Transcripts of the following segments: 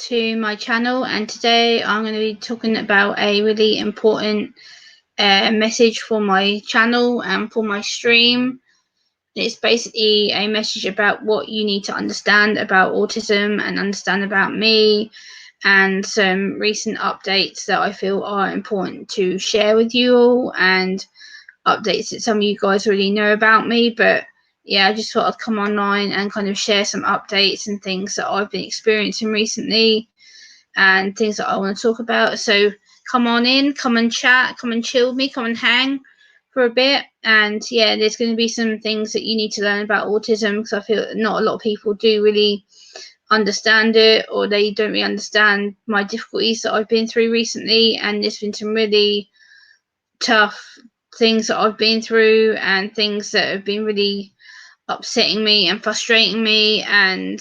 to my channel, and today I'm going to be talking about a really important message for my channel and for my stream. It's basically a message about what you need to understand about autism and understand about me, and some recent updates that I feel are important to share with you all, and updates that some of you guys already know about me. But yeah, I just thought I'd come online and kind of share some updates and things that I've been experiencing recently and things that I want to talk about. So come on in, come and chat, come and chill with me, come and hang for a bit. And yeah, there's going to be some things that you need to learn about autism, because I feel not a lot of people do really understand it, or they don't really understand my difficulties that I've been through recently. And there's been some really tough things that I've been through, and things that have been really upsetting me and frustrating me. And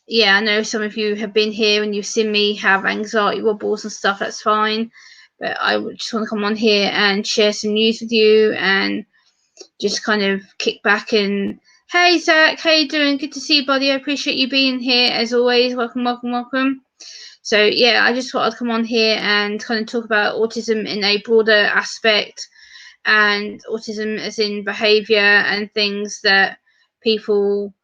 yeah, I know some of you have been here and you've seen me have anxiety wobbles and stuff. That's fine, but I just want to come on here and share some news with you, and just kind of kick back and hey Zach, how you doing? Good to see you, buddy. I appreciate you being here as always. Welcome, welcome, welcome. So yeah, I just thought I'd come on here and kind of talk about autism in a broader aspect, and autism as in behaviour and things that people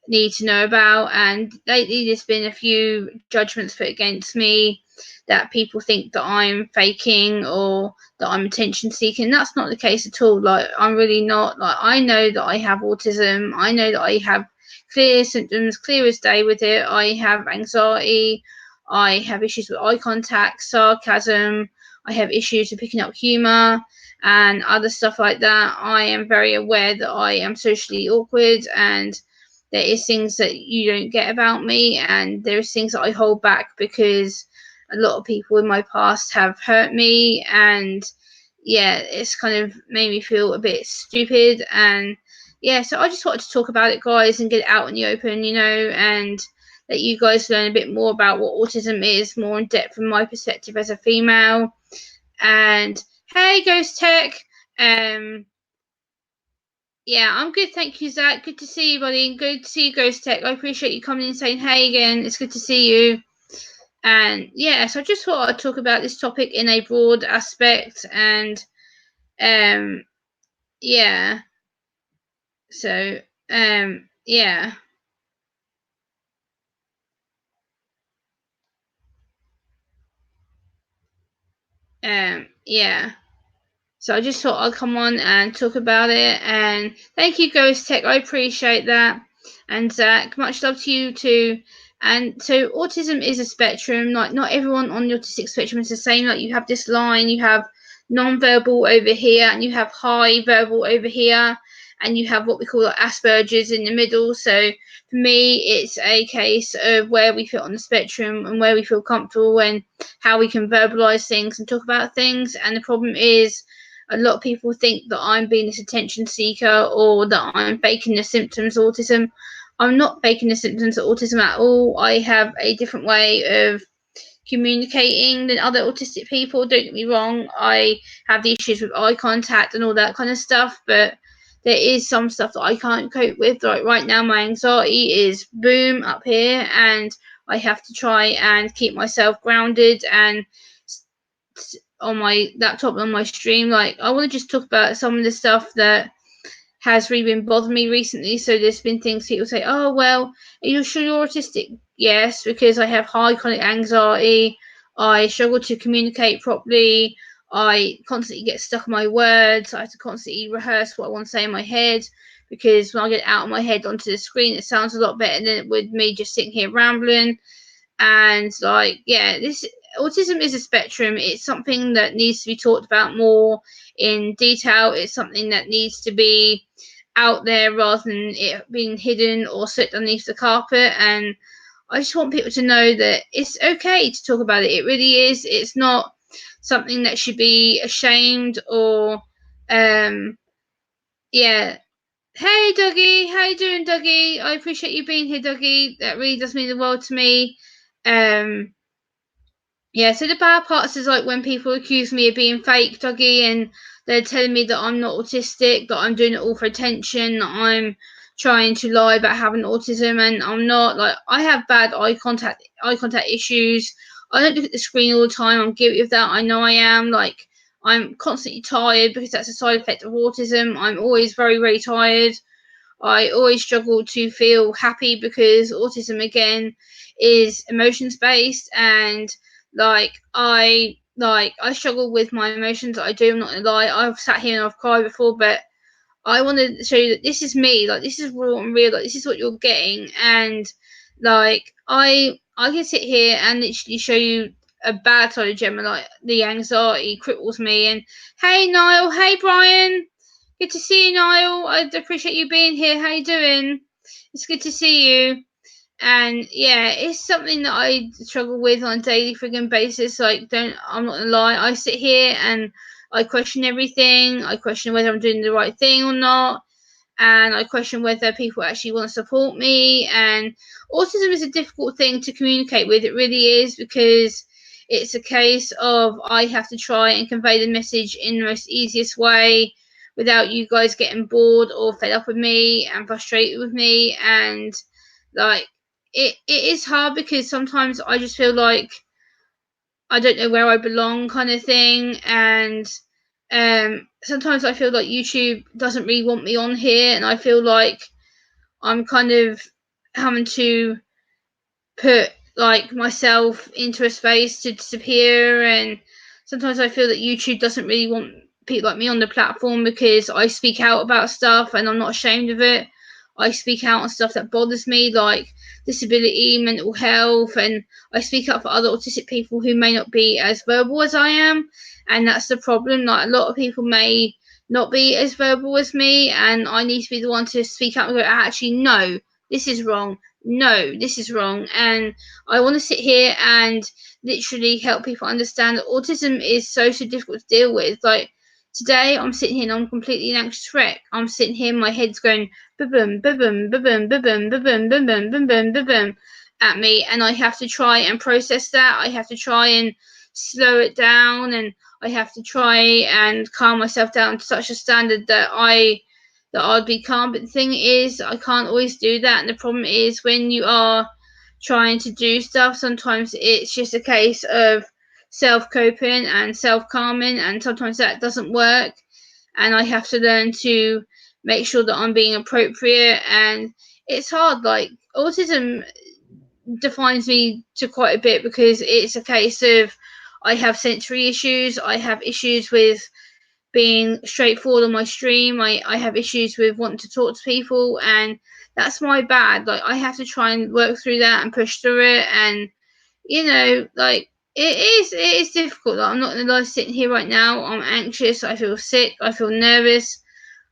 need to know about. And lately there's been a few judgments put against me, that people think that I'm faking or that I'm attention seeking. That's not the case at all. Like, I'm really not. Like, I know that I have autism. I know that I have clear symptoms, clear as day with it. I have anxiety. I have issues with eye contact, sarcasm. I have issues with picking up humour and other stuff like that. I am very aware that I am socially awkward, and there is things that you don't get about me, and there's things that I hold back because a lot of people in my past have hurt me. And yeah, it's kind of made me feel a bit stupid. And yeah, so I just wanted to talk about it, guys, and get it out in the open, and let you guys learn a bit more about what autism is, more in depth from my perspective as a female. And hey, Ghost Tech. um yeah, I'm good, thank you, Zach. Good to see you, buddy. Good to see you, Ghost Tech. I appreciate you coming and saying hey again. It's good to see you. And yeah, so I just thought I'd talk about this topic in a broad aspect. And um yeah, so yeah. Yeah. So I just thought I'd come on and talk about it. And thank you, Ghost Tech. I appreciate that. And Zach, much love to you too. And so autism is a spectrum. Like, not everyone on the autistic spectrum is the same. Like, you have this line, you have non-verbal over here, and you have high verbal over here, and you have what we call like Asperger's in the middle. So for me, it's a case of where we fit on the spectrum and where we feel comfortable and how we can verbalize things and talk about things. And the problem is, a lot of people think that I'm being this attention seeker, or that I'm faking the symptoms of autism. I'm not faking the symptoms of autism at all. I have a different way of communicating than other autistic people. Don't get me wrong, I have the issues with eye contact and all that kind of stuff, but there is some stuff that I can't cope with. Like right now, my anxiety is boom up here, and I have to try and keep myself grounded and on my laptop on my stream. Like, I want to just talk about some of the stuff that has really been bothering me recently. So there's been things people say, oh well, are you sure you're autistic? Yes, because I have high chronic anxiety. I struggle to communicate properly. I constantly get stuck on my words. I have to constantly rehearse what I want to say in my head, because when I get it out of my head onto the screen, it sounds a lot better than it would me just sitting here rambling. And like, yeah, this autism is a spectrum. It's something that needs to be talked about more in detail. It's something that needs to be out there rather than it being hidden or slipped underneath the carpet. And I just want people to know that it's okay to talk about it. It really is. It's not something that should be ashamed or yeah. Hey Dougie, how you doing, Dougie? I appreciate you being here, Dougie. That really does mean the world to me. um yeah, so the bad parts is like when people accuse me of being fake, Dougie, and they're telling me that I'm not autistic, that I'm doing it all for attention, that I'm trying to lie about having autism, and I'm not. Like, I have bad eye contact issues. I don't look at the screen all the time. I'm guilty of that. I know I am. Like, I'm constantly tired because that's a side effect of autism. I'm always very, very tired. I always struggle to feel happy because autism, again, is emotions based, and I struggle with my emotions. I do. I'm not gonna lie. I've sat here and I've cried before, but I want to show you that this is me. Like, this is raw and real. Like, this is what you're getting, and like I can sit here and literally show you a bad side of Gemma. Like, the anxiety cripples me. And hey, Niall. Hey, Brian. Good to see you, Niall. I appreciate you being here. How you doing? It's good to see you. And yeah, it's something that I struggle with on a daily friggin' basis. Like, I'm not gonna lie, I sit here and I question everything. I question whether I'm doing the right thing or not, and I question whether people actually want to support me. And autism is a difficult thing to communicate with. It really is, because it's a case of I have to try and convey the message in the most easiest way without you guys getting bored or fed up with me and frustrated with me. And like, it is hard because sometimes I just feel like I don't know where I belong, kind of thing. And sometimes I feel like YouTube doesn't really want me on here, and I feel like I'm kind of having to put like myself into a space to disappear. And sometimes I feel that YouTube doesn't really want people like me on the platform because I speak out about stuff and I'm not ashamed of it. I speak out on stuff that bothers me, like disability, mental health, and I speak up for other autistic people who may not be as verbal as I am. And that's the problem. Like, a lot of people may not be as verbal as me, and I need to be the one to speak up and go, actually, no, this is wrong. No, this is wrong. And I want to sit here and literally help people understand that autism is so difficult to deal with. Like, today, I'm sitting here and I'm completely an anxious wreck. I'm sitting here, my head's going boom, boom, boom, boom, boom, boom, boom, boom, boom, boom, boom, boom, boom, boom at me, and I have to try and process that. I have to try and slow it down, and I have to try and calm myself down to such a standard that I'd be calm. But the thing is, I can't always do that. And the problem is, when you are trying to do stuff, sometimes it's just a case of self coping and self calming, and sometimes that doesn't work. And I have to learn to make sure that I'm being appropriate. And it's hard. Like, autism defines me to quite a bit because it's a case of I have sensory issues, I have issues with being straightforward on my stream. I have issues with wanting to talk to people, and that's my bad. Like, I have to try and work through that and push through it. And like, it is difficult. Like, I'm not gonna lie, sitting here right now, I'm anxious, I feel sick, I feel nervous.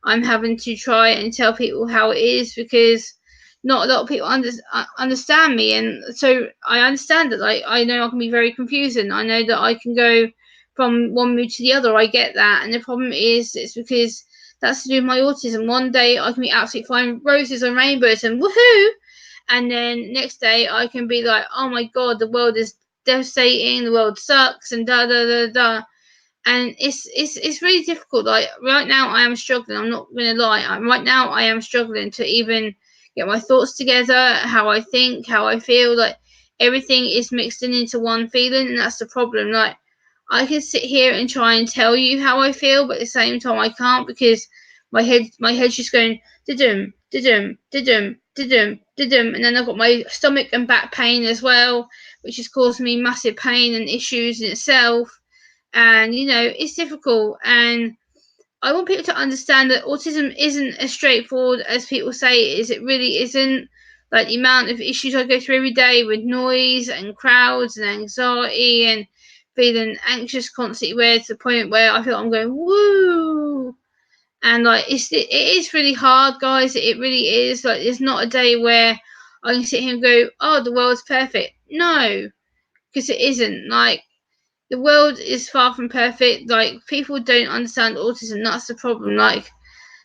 I'm having to try and tell people how it is because not a lot of people understand me. And so I understand that. Like, I know I can be very confusing. I know that I can go from one mood to the other. I get that. And the problem is, it's because that's to do with my autism. One day I can be absolutely fine, roses and rainbows and woohoo. And then next day I can be like, oh my God, the world is devastating, the world sucks, and da da da da. And it's really difficult. Like, right now I am struggling. I'm not gonna lie. Right now I am struggling to even get my thoughts together, how I think, how I feel. Like, everything is mixed in into one feeling, and that's the problem. Like, I can sit here and try and tell you how I feel, but at the same time I can't, because my head's just going dum dum dum dum dum, and then I've got my stomach and back pain as well, which is causing me massive pain and issues in itself. And it's difficult. And I want people to understand that autism isn't as straightforward as people say it is. It really isn't. Like, the amount of issues I go through every day with noise and crowds and anxiety and feeling anxious constantly, where to the point where I feel I'm going woo. And like, it is really hard, guys. It really is. Like, there's not a day where I can sit here and go, oh, the world's perfect. No, because it isn't. Like, the world is far from perfect. Like, people don't understand autism. That's the problem. Like,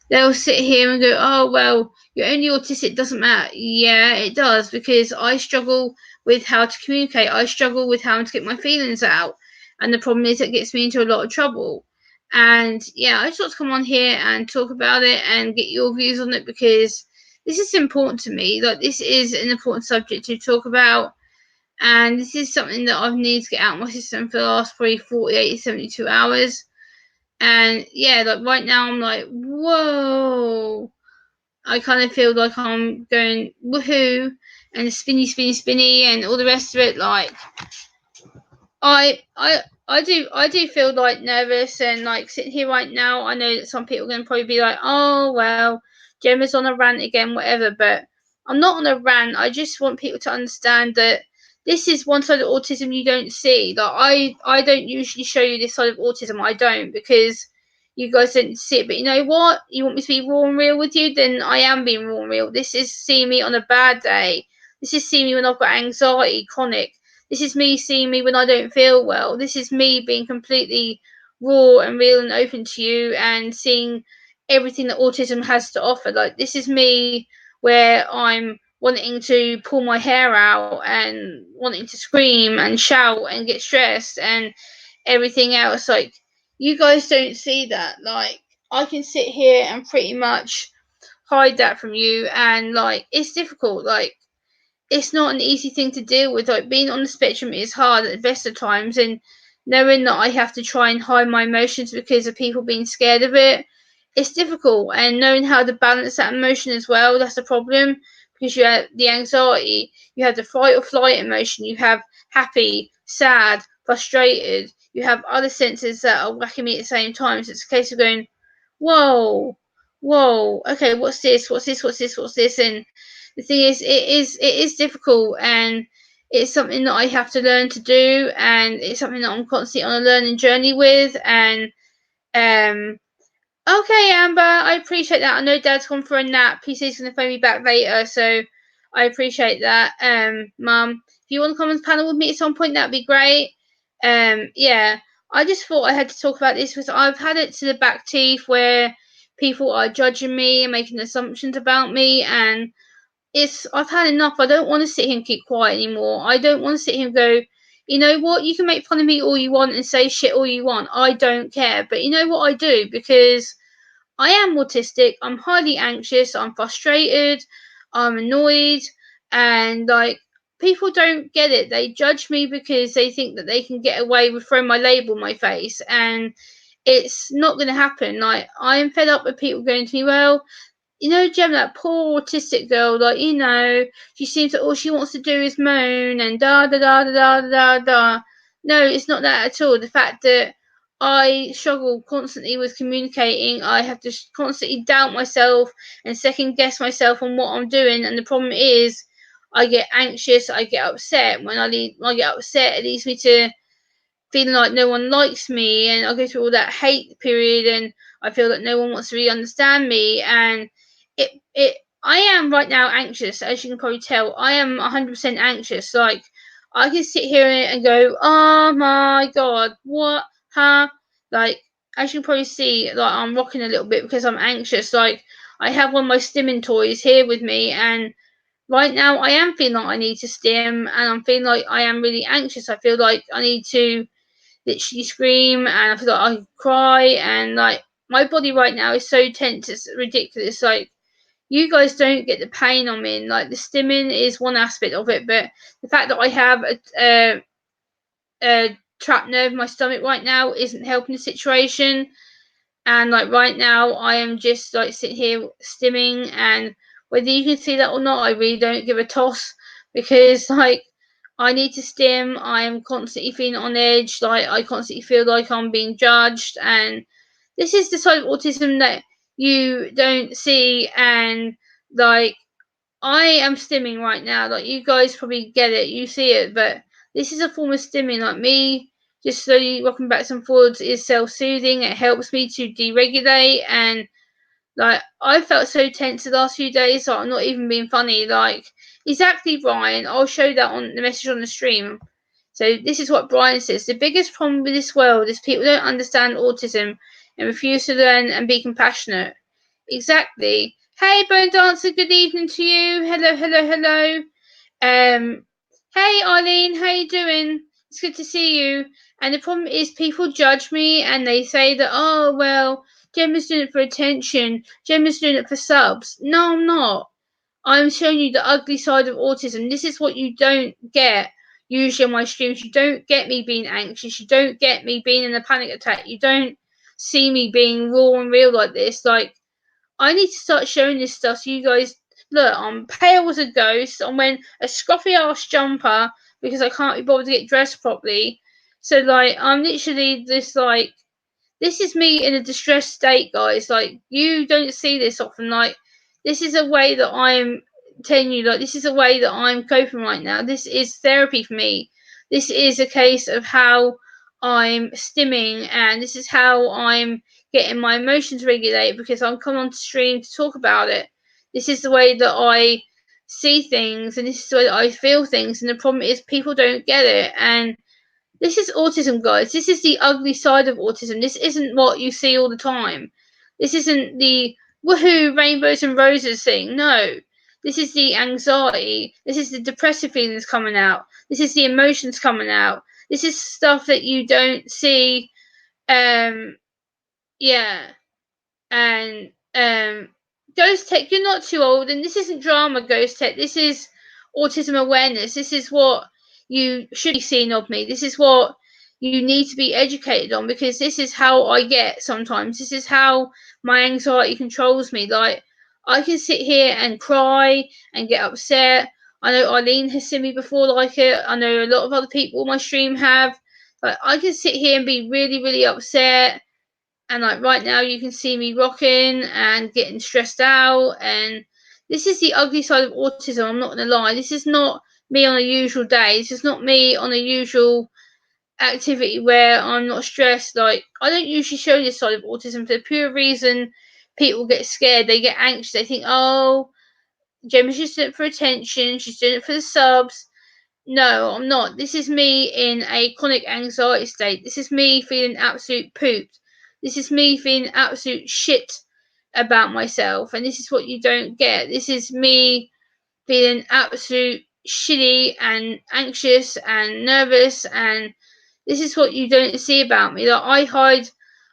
they'll sit here and go, oh, well, you're only autistic, doesn't matter. Yeah, it does, because I struggle with how to communicate. I struggle with how to get my feelings out. And the problem is, it gets me into a lot of trouble. And yeah, I just want to come on here and talk about it and get your views on it, because this is important to me. Like, this is an important subject to talk about, and this is something that I've needed to get out of my system for the last probably 48 to 72 hours. And yeah, like right now I'm like, whoa. I kind of feel like I'm going woohoo and spinny, spinny, spinny, and all the rest of it. Like, I do feel like nervous and like sitting here right now. I know that some people are going to probably be like, oh well, Gemma's on a rant again, whatever. But I'm not on a rant. I just want people to understand that this is one side of autism you don't see. Like, I don't usually show you this side of autism. I don't, because you guys don't see it. But you know what? You want me to be raw and real with you? Then I am being raw and real. This is seeing me on a bad day. This is seeing me when I've got anxiety, chronic. This is me seeing me when I don't feel well. This is me being completely raw and real and open to you and seeing everything that autism has to offer. Like, this is me where I'm wanting to pull my hair out and wanting to scream and shout and get stressed and everything else. Like, you guys don't see that. Like, I can sit here and pretty much hide that from you, and like, it's difficult. Like, it's not an easy thing to deal with. Like, being on the spectrum is hard at the best of times, and knowing that I have to try and hide my emotions because of people being scared of it, it's difficult. And knowing how to balance that emotion as well, that's the problem. Because you have the anxiety, you have the fight or flight emotion, you have happy, sad, frustrated, you have other senses that are whacking me at the same time. So it's a case of going, whoa, whoa, okay, what's this? What's this? What's this? What's this? And the thing is, it is difficult, and it's something that I have to learn to do, and it's something that I'm constantly on a learning journey with. And um okay, Amber, I appreciate that. I know Dad's gone for a nap. He says he's gonna phone me back later, so I appreciate that. Mum, if you want to come on the panel with me at some point, that'd be great. Yeah, I just thought I had to talk about this because I've had it to the back teeth where people are judging me and making assumptions about me, and I've had enough. I don't want to sit here and keep quiet anymore. I don't want to sit here and go, you know what, you can make fun of me all you want and say shit all you want. I don't care. But you know what I do? Because I am autistic, I'm highly anxious, I'm frustrated, I'm annoyed, and like, people don't get it. They judge me because they think that they can get away with throwing my label in my face, and it's not going to happen. Like, I'm fed up with people going to me, well, you know, Jem, that poor autistic girl, like, you know, she seems that all she wants to do is moan and da da da da da da da. No, it's not that at all. The fact that I struggle constantly with communicating, I have to constantly doubt myself and second guess myself on what I'm doing, and the problem is, I get anxious, I get upset. When I get upset, it leads me to feeling like no one likes me, and I go through all that hate period, and I feel that no one wants to really understand me. And it I am right now anxious, as you can probably tell. I am 100% anxious. Like, I can sit here and go, oh my god, what, huh? Like, as you can probably see, like, I'm rocking a little bit because I'm anxious. Like, I have one of my stimming toys here with me, and right now I am feeling like I need to stim, and I'm feeling like I am really anxious. I feel like I need to literally scream, and I feel like I could cry, and like, my body right now is so tense, it's ridiculous. Like, you guys don't get the pain I'm in. Like, the stimming is one aspect of it, but the fact that I have a trapped nerve in my stomach right now isn't helping the situation. And like, right now I am just like sitting here stimming, and whether you can see that or not, I really don't give a toss, because like, I need to stim. I am constantly feeling on edge. Like, I constantly feel like I'm being judged, and this is the side of autism that you don't see. And like, I am stimming right now. Like, you guys probably get it, you see it, but this is a form of stimming. Like, me just slowly rocking back and forwards is self-soothing. It helps me to deregulate, and like, I felt so tense the last few days that I'm not even being funny. Like, exactly, Brian. I'll show that on the message on the stream. So this is what Brian says. The biggest problem with this world is people don't understand autism and refuse to learn and be compassionate. Exactly. Hey, Bone Dancer, good evening to you. Hello, hello, hello. Um, hey, Eileen, how you doing? It's good to see you. And the problem is, people judge me and they say that, oh, well, Gemma's doing it for attention. Gemma's doing it for subs. No, I'm not. I'm showing you the ugly side of autism. This is what you don't get usually on my streams. You don't get me being anxious. You don't get me being in a panic attack. You don't see me being raw and real like this. Like, I need to start showing this stuff so you guys look. I'm pale as a ghost. I'm wearing a scruffy ass jumper because I can't be bothered to get dressed properly. So like, I'm literally this like, this is me in a distressed state, guys. Like, you don't see this often. Like, this is a way that I'm telling you, like, this is a way that I'm coping right now. This is therapy for me. This is a case of how I'm stimming, and this is how I'm getting my emotions regulated because I'm coming on stream to talk about it. This is the way that I see things, and this is the way that I feel things. And the problem is, people don't get it. And this is autism, guys. This is the ugly side of autism. This isn't what you see all the time. This isn't the woohoo, rainbows and roses thing. No. This is the anxiety. This is the depressive feelings coming out. This is the emotions coming out. This is stuff that you don't see. Um, yeah. And Ghost Tech, you're not too old, and this isn't drama, Ghost Tech. This is autism awareness. This is what you should be seeing of me. This is what you need to be educated on, because this is how I get sometimes. This is how my anxiety controls me. Like, I can sit here and cry and get upset. I know Eileen has seen me before like it. I know a lot of other people on my stream have. Like, I can sit here and be really, really upset, and like right now you can see me rocking and getting stressed out. And this is the ugly side of autism. I'm not gonna lie, this is not me on a usual day. This is not me on a usual activity where I'm not stressed. Like, I don't usually show this side of autism for the pure reason people get scared, they get anxious, they think, oh, Gemma's just doing it for attention, she's doing it for the subs. No, I'm not. This is me in a chronic anxiety state. This is me feeling absolute pooped. This is me feeling absolute shit about myself. And this is what you don't get. This is me feeling absolute shitty and anxious and nervous. And this is what you don't see about me. Like, I hide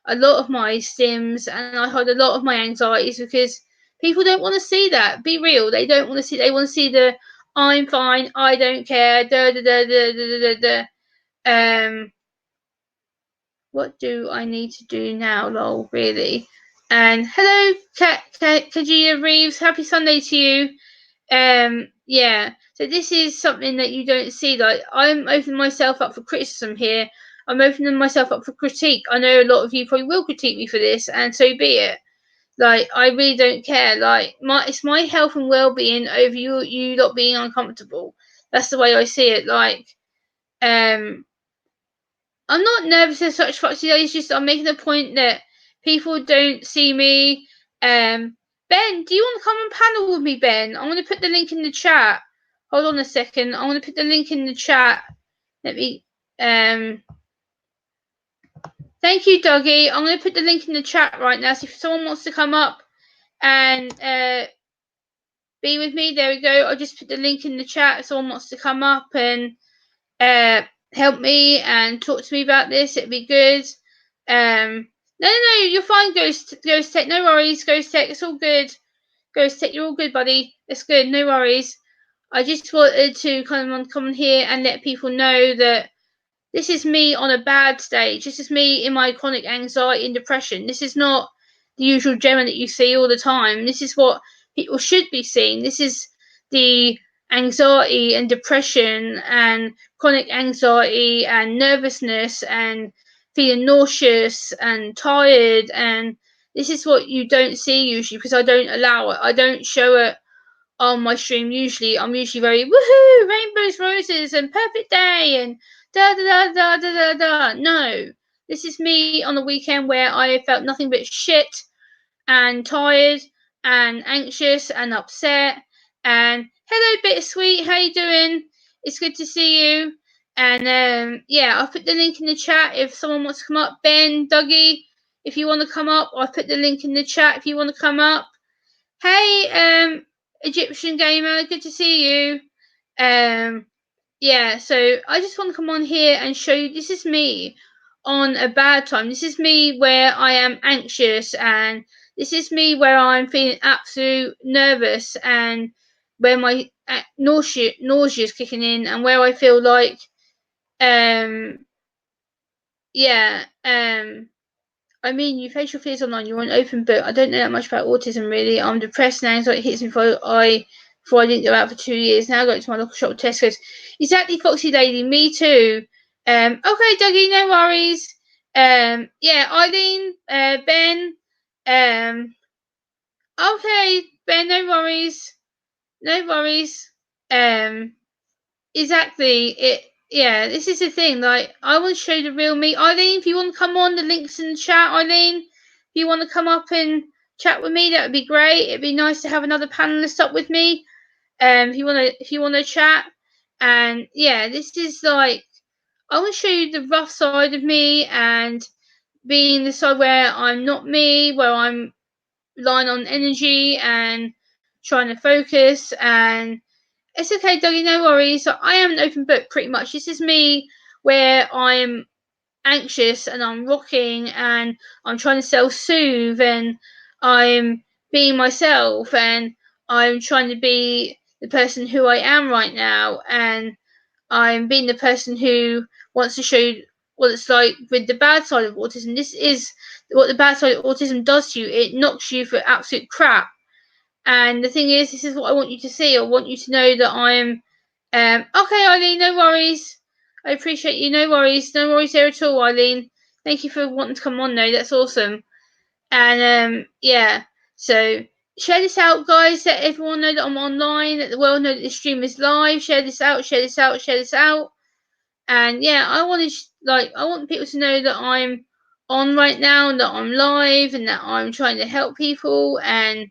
a lot of my stims and I hide a lot of my anxieties because people don't want to see that. Be real. They don't want to see. They want to see the I'm fine. I don't care. Da da da da da da da. What do I need to do now, lol? Really? And hello, Kajia Reeves. Happy Sunday to you. Yeah. So this is something that you don't see. Like, I'm opening myself up for criticism here. I'm opening myself up for critique. I know a lot of you probably will critique me for this, and so be it. Like, I really don't care. Like, it's my health and well-being over you not being uncomfortable. That's the way I see it. Like, um, I'm not nervous as such, Foxy. It's just I'm making a point that people don't see me. Ben, do you want to come on panel with me, Ben? I'm going to put the link in the chat. Hold on a second. I'm going to put the link in the chat. Let me. Thank you, Dougie. I'm going to put the link in the chat right now. So if someone wants to come up and be with me, there we go. I'll just put the link in the chat. If someone wants to come up and help me and talk to me about this, it'd be good. No, you're fine, Ghost Tech. No worries, Ghost Tech. It's all good. Ghost Tech, you're all good, buddy. It's good. No worries. I just wanted to kind of come on here and let people know that this is me on a bad stage. This is me in my chronic anxiety and depression. This is not the usual Gemma that you see all the time. This is what people should be seeing. This is the anxiety and depression and chronic anxiety and nervousness and feeling nauseous and tired. And this is what you don't see usually because I don't allow it. I don't show it on my stream usually. I'm usually very woohoo, rainbows, roses, and perfect day, and da da da da da da da. No, this is me on a weekend where I felt nothing but shit and tired and anxious and upset. And hello, Bittersweet, how you doing? It's good to see you. And yeah, I'll put the link in the chat if someone wants to come up. Ben, Dougie, if you want to come up, I'll put the link in the chat if you want to come up. Hey, Egyptian gamer, good to see you. Yeah, so I just want to come on here and show you this is me on a bad time. This is me where I am anxious, and this is me where I'm feeling absolute nervous and where my nausea is kicking in, and where I feel like yeah I mean, you face your fears online. You're an open book. I don't know that much about autism, really. I'm depressed now, so it hits me before I didn't go out for 2 years. Now I go to my local shop, Tesco's. Exactly, Foxy Lady. Me too. Okay, Dougie, no worries. Yeah, Eileen, Ben. Um, okay, Ben, no worries. No worries. Um, exactly. Yeah, this is the thing. Like, I want to show the real me. Eileen, if you want to come on, the links in the chat. Eileen, if you want to come up and chat with me, that would be great. It'd be nice to have another panelist up with me. If you wanna chat, and yeah, this is like, I want to show you the rough side of me, and being the side where I'm not me, where I'm relying on energy and trying to focus. And it's okay, Dougie, no worries. I am an open book pretty much. This is me where I'm anxious and I'm rocking and I'm trying to self soothe and I'm being myself and I'm trying to be the person who I am right now, and I'm being the person who wants to show what it's like with the bad side of autism. This is what the bad side of autism does to you. It knocks you for absolute crap. And the thing is, this is what I want you to see. I want you to know that I'm okay, Eileen, no worries. I appreciate you. No worries. No worries there at all, Eileen. Thank you for wanting to come on though. That's awesome. And yeah. So share this out, guys. Let everyone know that I'm online, let the world know that the stream is live. Share this out, share this out, share this out. And yeah, I want people to know that I'm on right now and that I'm live and that I'm trying to help people. And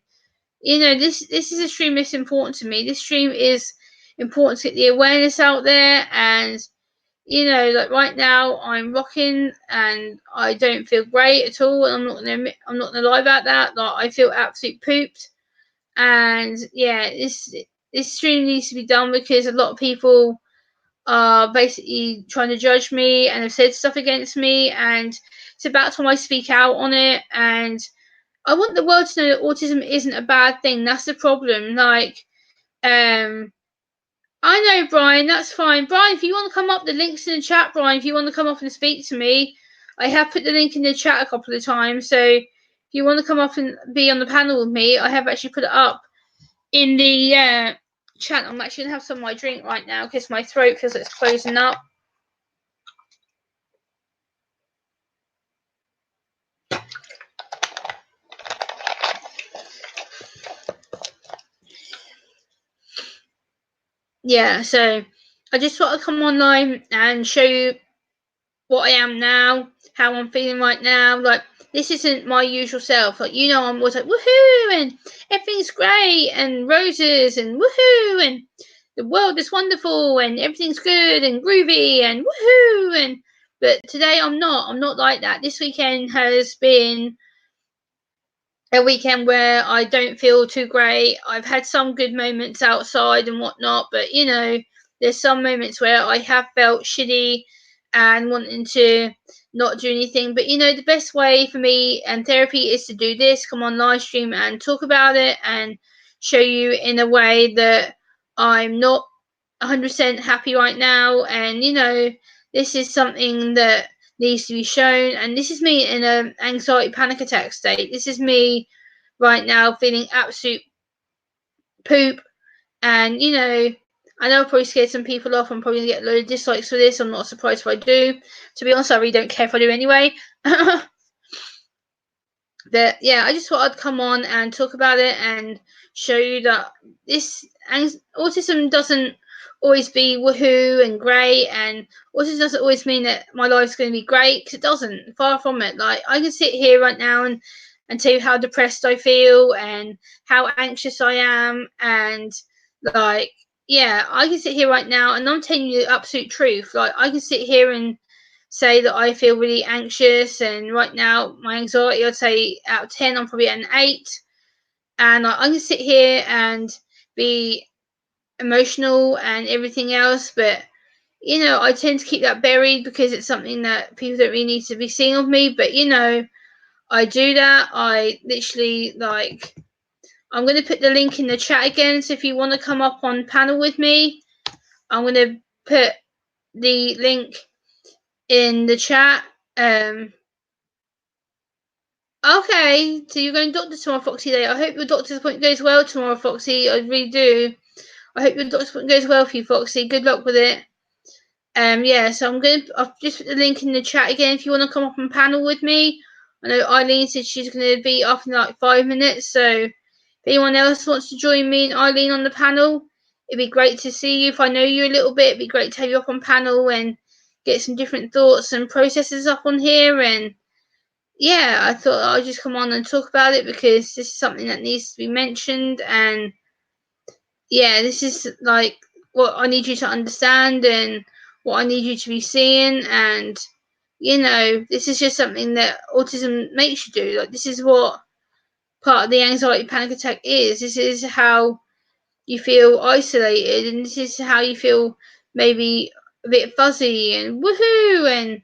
this is a stream that's important to me. This stream is important to get the awareness out there. And like right now I'm rocking and I don't feel great at all, and I'm not gonna lie about that. Like, I feel absolute pooped. And yeah, this stream needs to be done because a lot of people are basically trying to judge me and have said stuff against me, and it's about time I speak out on it. And I want the world to know that autism isn't a bad thing. That's the problem. Like, I know, Brian, that's fine. Brian, if you want to come up, the link's in the chat, Brian, if you want to come up and speak to me. I have put the link in the chat a couple of times, so if you want to come up and be on the panel with me, I have actually put it up in the chat. I'm actually going to have some of my drink right now because my throat feels like it's closing up. Yeah, so I just thought I'd come online and show you what I am now, how I'm feeling right now. Like, this isn't my usual self. Like, I'm always like, woohoo, and everything's great, and roses, and woohoo, and the world is wonderful, and everything's good, and groovy, and woohoo. But today I'm not. I'm not like that. This weekend has been a weekend where I don't feel too great. I've had some good moments outside and whatnot, but there's some moments where I have felt shitty and wanting to not do anything. But the best way for me and therapy is to do this, come on live stream and talk about it and show you in a way that I'm not 100% happy right now. And this is something that needs to be shown. And this is me in an anxiety panic attack state. This is me right now feeling absolute poop. And I know I've probably scared some people off. I'm probably gonna get a load of dislikes for this. I'm not surprised if I do. To be honest, I really don't care if I do anyway. But yeah, I just thought I'd come on and talk about it and show you that this autism doesn't always be woohoo and great, and autism doesn't always mean that my life's going to be great, because it doesn't. Far from it. Like, I can sit here right now and tell you how depressed I feel and how anxious I am, and like, yeah, I can sit here right now and I'm telling you the absolute truth. Like, I can sit here and say that I feel really anxious, and right now my anxiety, I'd say out of 10 I'm probably at an 8. And I can sit here and be emotional and everything else, but I tend to keep that buried because it's something that people don't really need to be seeing of me. But I do that. I literally, like, I'm going to put the link in the chat again. So if you want to come up on panel with me, I'm going to put the link in the chat. Okay, so you're going to doctor tomorrow, Foxy Day. I hope your doctor's appointment goes well tomorrow, Foxy. I really do. I hope your doctor's appointment goes well for you, Foxy. Good luck with it. Yeah, so I'll just put the link in the chat again if you want to come up on panel with me. I know Eileen said she's going to be up in like 5 minutes, so if anyone else wants to join me and Eileen on the panel, it'd be great to see you. If I know you a little bit, it'd be great to have you up on panel and get some different thoughts and processes up on here. And yeah, I thought I'd just come on and talk about it because this is something that needs to be mentioned. And yeah, this is like what I need you to understand and what I need you to be seeing. And this is just something that autism makes you do. Like, this is what part of the anxiety panic attack is. This is how you feel isolated, and this is how you feel maybe a bit fuzzy and woohoo. And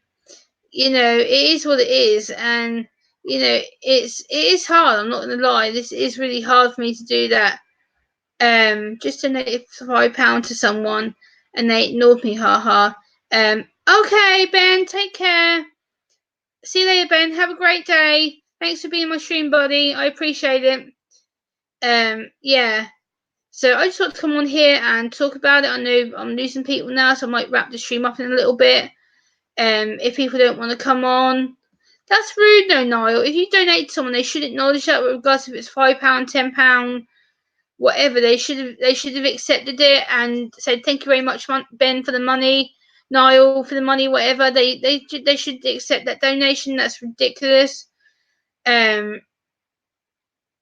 it is what it is. And it is hard. I'm not gonna lie. This is really hard for me to do that. Just donate £5 to someone and they ignored me, haha. Okay, Ben, take care. See you later, Ben. Have a great day. Thanks for being my stream buddy. I appreciate it. Yeah. So I just want to come on here and talk about it. I know I'm losing people now, so I might wrap the stream up in a little bit. If people don't want to come on, that's rude, no, Niall. If you donate to someone, they should acknowledge that, regardless if it's £5, £10, whatever. They should have accepted it and said thank you very much, Ben, for the money, Niall for the money, whatever. They should accept that donation. That's ridiculous.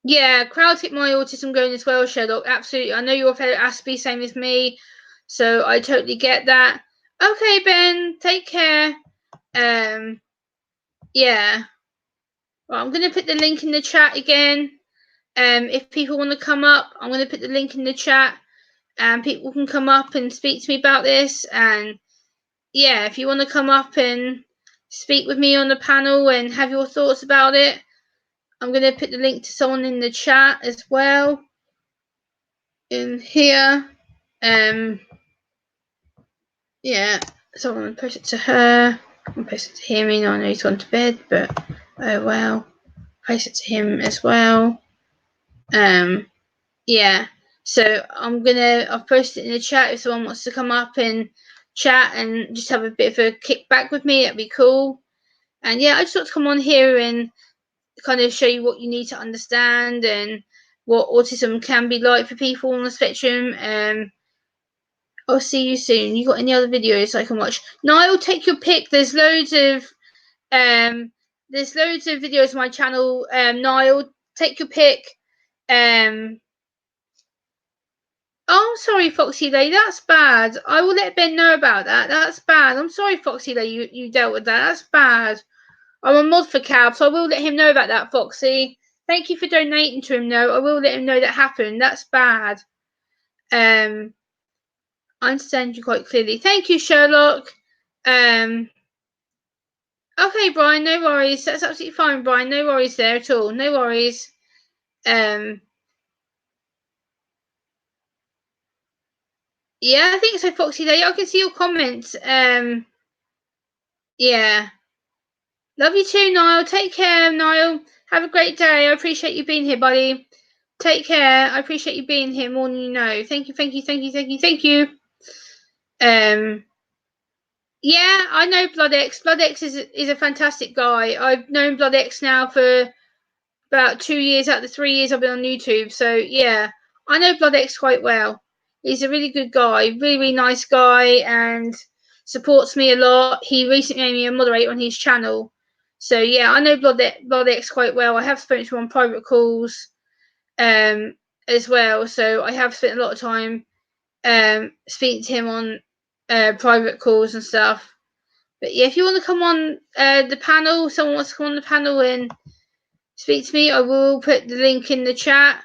Yeah, crowds get my autism going as well, Sherlock. Absolutely. I know you're a fellow Aspie, same as me, so I totally get that. Okay, Ben, take care. Yeah. Well, I'm gonna put the link in the chat again. If people want to come up, I'm gonna put the link in the chat, and people can come up and speak to me about this. And yeah, if you want to come up and speak with me on the panel and have your thoughts about it, I'm going to put the link to someone in the chat as well in here. Yeah, so I'm going to post it to her. I'm going to post it to him. I know he's gone to bed, but oh well. Post it to him as well. Yeah, so I'll post it in the chat if someone wants to come up and chat and just have a bit of a kickback with me. That'd be cool. And yeah, I just want to come on here and kind of show you what you need to understand and what autism can be like for people on the spectrum. I'll see you soon. You got any other videos I can watch? Niall, take your pick. There's loads of videos on my channel. Niall, take your pick. Oh, sorry, Foxy Lady. That's bad. I will let Ben know about that. That's bad. I'm sorry, Foxy Lady. You dealt with that. That's bad. I'm a mod for Cab, so I will let him know about that, Foxy. Thank you for donating to him, though. I will let him know that happened. That's bad. I understand you quite clearly. Thank you, Sherlock. Okay, Brian, no worries. That's absolutely fine, Brian. No worries there at all. No worries. Yeah, I think so, Foxy Lady. I can see your comments. Yeah. Love you too, Niall. Take care, Niall. Have a great day. I appreciate you being here, buddy. Take care. I appreciate you being here more than you know. Thank you, thank you, thank you, thank you, thank you. Yeah, I know BloodX. BloodX is a fantastic guy. I've known BloodX now for about 2 years out of the 3 years I've been on YouTube. So yeah, I know BloodX quite well. He's a really good guy, really, really nice guy, and supports me a lot. He recently made me a moderator on his channel. So yeah, I know BloodX quite well. I have spoken to him on private calls as well. So I have spent a lot of time speaking to him on private calls and stuff. But yeah, if you want to come on the panel, someone wants to come on the panel and speak to me, I will put the link in the chat.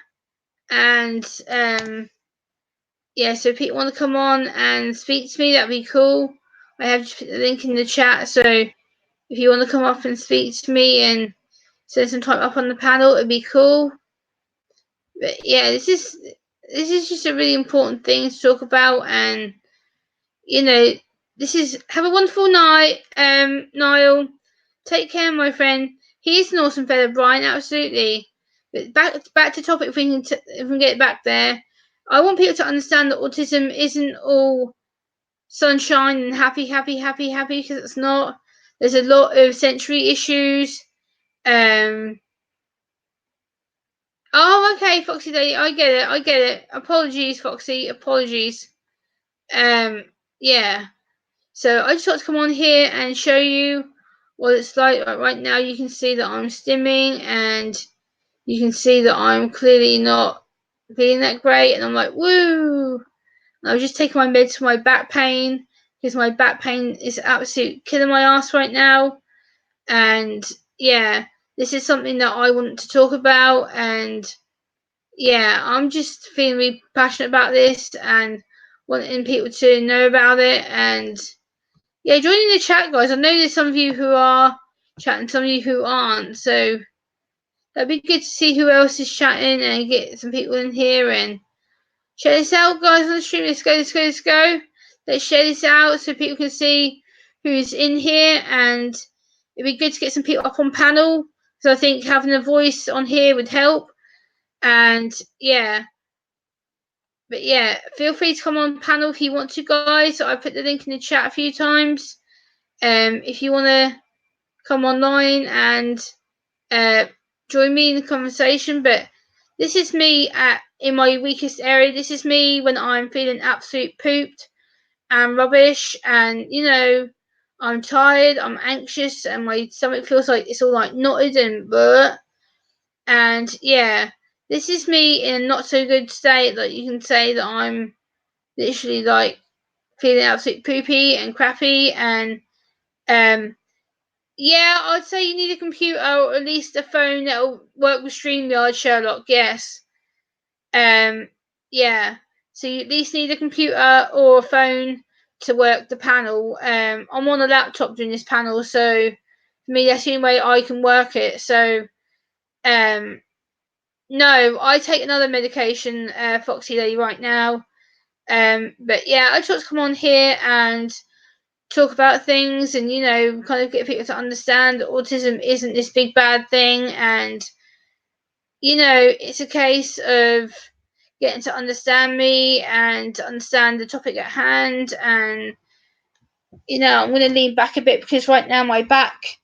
And yeah, so if people want to come on and speak to me, that'd be cool. I have just put the link in the chat, so if you want to come up and speak to me and spend some time up on the panel, it'd be cool. But yeah, this is just a really important thing to talk about, and you know, this is have a wonderful night, Niall. Take care, my friend. He is an awesome fellow, Brian. Absolutely. But back to topic. If we can get back there, I want people to understand that autism isn't all sunshine and happy, happy, happy, happy, because it's not. There's a lot of sensory issues. Um. Oh, okay, Foxy Lady. I get it. I get it. Apologies, Foxy. Apologies. Um. Yeah. So I just got to come on here and show you what it's like. Right now you can see that I'm stimming, and you can see that I'm clearly not feeling that great, and I'm like, woo! And I was just taking my meds for my back pain, because my back pain is absolutely killing my ass right now. And yeah, this is something that I want to talk about, and yeah, I'm just feeling really passionate about this and wanting people to know about it. And yeah, join in the chat, guys. I know there's some of you who are chatting, some of you who aren't. So that'd be good to see who else is chatting and get some people in here and share this out, guys, on the stream. Let's go, let's go, let's go. Let's share this out so people can see who's in here, and it'd be good to get some people up on panel, because I think having a voice on here would help. And yeah, but yeah, feel free to come on panel if you want to, guys. I put the link in the chat a few times. If you want to come online and uh, join me in the conversation. But this is me in my weakest area. This is me when I'm feeling absolute pooped and rubbish, and I'm tired, I'm anxious, and my stomach feels like it's all like knotted and bleh. And yeah, this is me in a not so good state. Like, you can say that I'm literally like feeling absolute poopy and crappy, and um yeah, I'd say you need a computer, or at least a phone that'll work with StreamYard, Sherlock. Yes. Um. Yeah. So you at least need a computer or a phone to work the panel. I'm on a laptop doing this panel, so for me that's the only way I can work it. So um. No, I take another medication, Foxy Lady, right now. But yeah, I just want to come on here and talk about things, and kind of get people to understand that autism isn't this big bad thing, and it's a case of getting to understand me and to understand the topic at hand. And I'm going to lean back a bit, because right now my back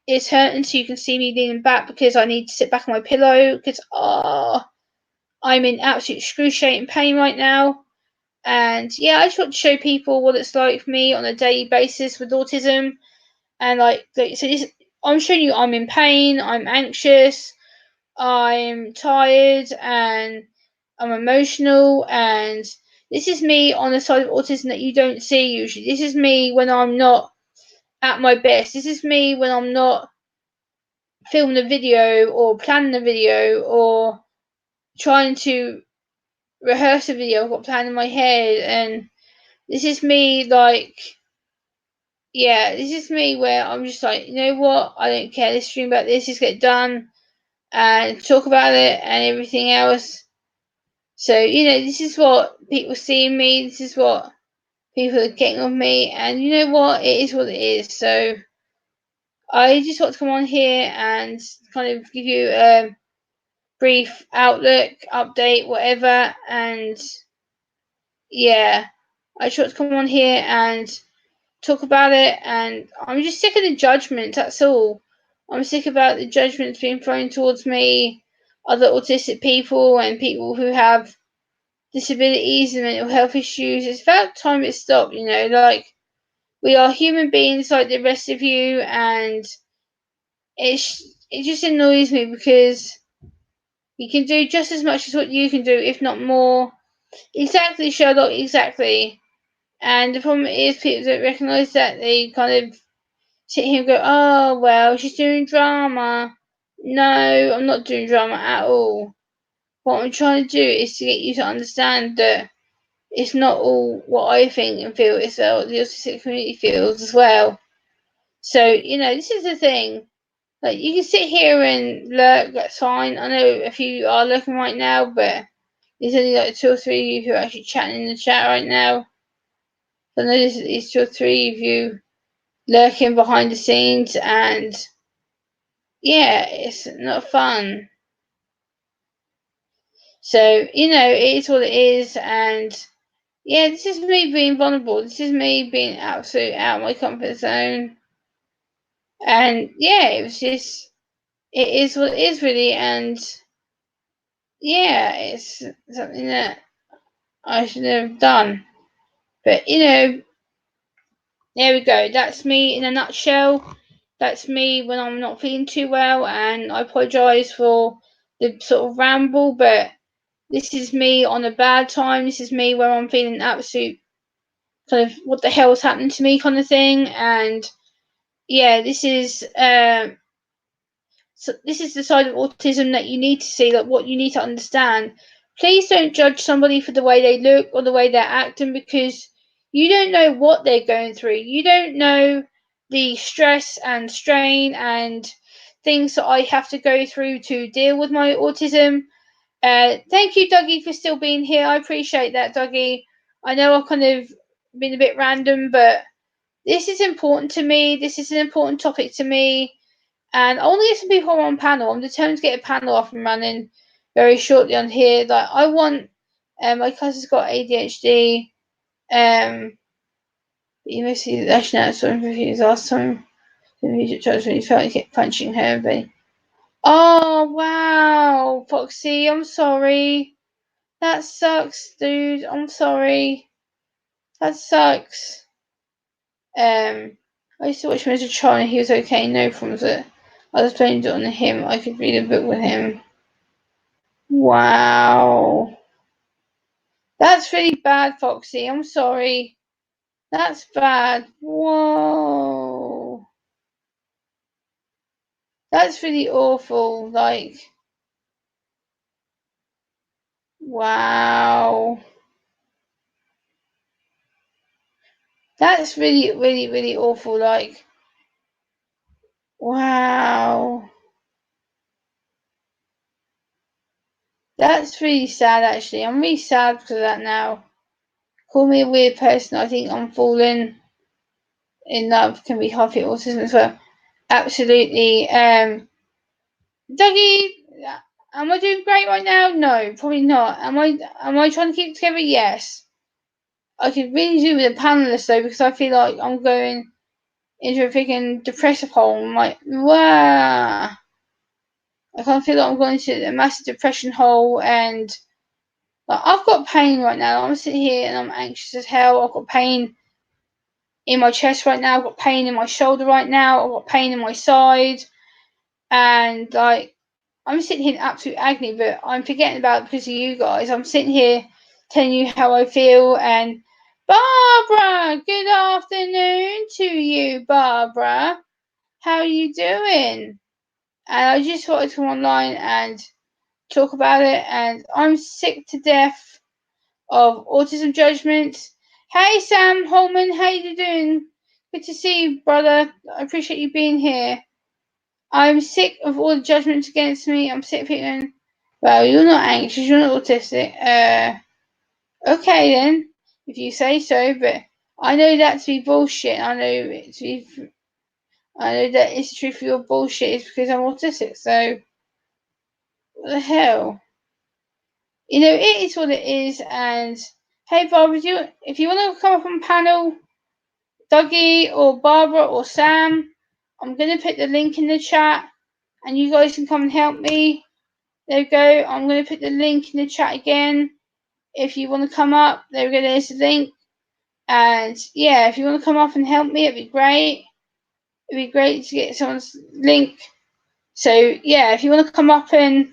is hurting, so you can see me leaning back because I need to sit back on my pillow, because I'm in absolute excruciating pain right now. And yeah, I just want to show people what it's like for me on a daily basis with autism. And so this, I'm showing you I'm in pain, I'm anxious, I'm tired, and I'm emotional. And this is me on the side of autism that you don't see usually. This is me when I'm not at my best. This is me when I'm not filming a video or planning a video or trying to rehearse a video I've got planned in my head. And this is me this is me where I'm just like, you know what, I don't care, let's stream about this, let's get it done and talk about it and everything else. So, this is what people see in me, this is what people are getting of me, and you know what, it is what it is. So I just want to come on here and kind of give you a brief outlook, update, whatever. And yeah, I just want to come on here and talk about it. And I'm just sick of the judgment, that's all. I'm sick about the judgments being thrown towards me, other autistic people, and people who have disabilities and mental health issues. It's about time it stopped, like, we are human beings like the rest of you. And it just annoys me, because you can do just as much as what you can do, if not more. Exactly, Sherlock, exactly. And the problem is, people don't recognise that. They kind of sit here and go, oh, well, she's doing drama. No, I'm not doing drama at all. What I'm trying to do is to get you to understand that it's not all what I think and feel, it's what the autistic community feels as well. So, this is the thing. Like, you can sit here and lurk, that's fine. I know if you are looking right now, but there's only like 2 or 3 of you who are actually chatting in the chat right now. So I know there's 2 or 3 of you lurking behind the scenes, and yeah, it's not fun. So, it is what it is, and yeah, this is me being vulnerable. This is me being absolutely out of my comfort zone. And yeah, it is what it is, really, and yeah, it's something that I should have done. But, there we go. That's me in a nutshell. That's me when I'm not feeling too well, and I apologise for the sort of ramble, but this is me on a bad time. This is me where I'm feeling absolute kind of what the hell's happening to me kind of thing. And yeah, this is the side of autism that you need to see, like what you need to understand. Please don't judge somebody for the way they look or the way they're acting, because you don't know what they're going through. You don't know the stress and strain and things that I have to go through to deal with my autism. Thank you, Dougie, for still being here. I appreciate that, Dougie. I know I've kind of been a bit random, but this is important to me. This is an important topic to me. And I want to get some people on panel. I'm determined to get a panel off and running very shortly on here. Like, I want, my cousin's got ADHD. You may see that actually now sort of confused last time. The music judge when he felt like kept punching her. But oh wow, Foxy, I'm sorry. That sucks, dude. I'm sorry. That sucks. I used to watch him as a child and he was okay, no problems with it. I was playing it on him. I could read a book with him. Wow. That's really bad, Foxy. I'm sorry. That's bad. Whoa. That's really awful. Like, wow. That's really, really, really awful. Like, wow. That's really sad, actually. I'm really sad because of that now. Call me a weird person. I think I'm falling in love can be half autism as well. Absolutely. Dougie, am I doing great right now? No, probably not. Am I trying to keep it together? Yes. I could really do with a panelist though, because I feel like I'm going into a freaking depressive hole. I'm like, wow. I kind of feel like I'm going into a massive depression hole, and like, I've got pain right now. I'm sitting here and I'm anxious as hell. I've got pain in my chest right now. I've got pain in my shoulder right now. I've got pain in my side, and like, I'm sitting here in absolute agony, but I'm forgetting about it because of you guys. I'm sitting here telling you how I feel. And Barbara, good afternoon to you, Barbara. How are you doing? And I just wanted to come online and talk about it. And I'm sick to death of autism judgment. Hey, Sam Holman, how you doing? Good to see you, brother. I appreciate you being here. I'm sick of all the judgments against me. I'm sick of thinking, well, you're not anxious, you're not autistic. Okay then, if you say so, but I know that to be bullshit. I know that it's true for your bullshit. It's because I'm autistic. So what the hell? It is what it is. And hey, Barbara, if you want to come up on panel, Dougie or Barbara or Sam, I'm gonna put the link in the chat, and you guys can come and help me. There we go. I'm going to put the link in the chat again. If you want to come up, there we go. There's the link. And yeah, if you want to come up and help me, it'd be great. It'd be great to get someone's link. So yeah, if you want to come up and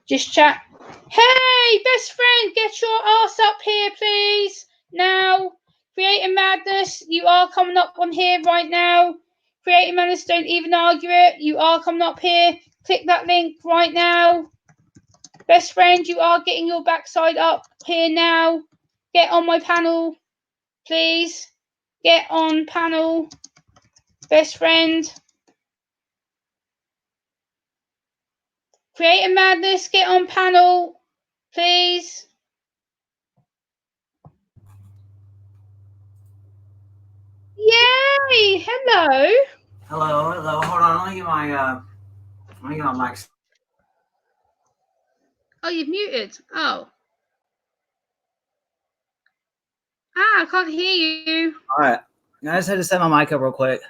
just chat. Hey, best friend, get your ass up here, please. Now, Creating Madness, you are coming up on here right now. Creating Madness, don't even argue it. You are coming up here. Click that link right now. Best friend, you are getting your backside up here now. Get on my panel, please. Get on panel. Best friend. Creative Madness, get on panel, please. Yay! Hello. Hello, hello. Hold on. Let me get my mic. Oh, you've muted. Oh. Ah, I can't hear you. All right. I just had to set my mic up real quick.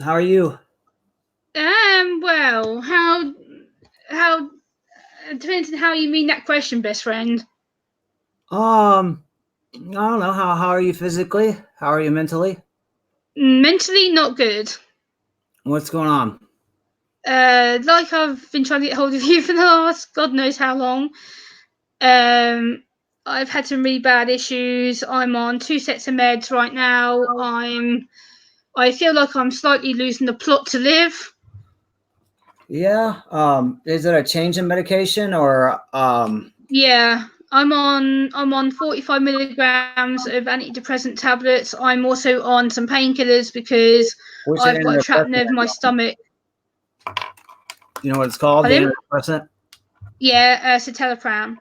How are you? Well, how depends on how you mean that question, best friend. I don't know. How are you physically? How are you mentally? Mentally, not good. What's going on? Like I've been trying to get hold of you for the last God knows how long. Um, I've had some really bad issues. I'm on 2 sets of meds right now. I feel like I'm slightly losing the plot to live. Yeah. Is it a change in medication or Yeah, I'm on 45 milligrams of antidepressant tablets. I'm also on some painkillers because which I've got a trapped antidepressant? nerve in my stomach. You know what it's called? The Pardon? antidepressant. Yeah, citalopram.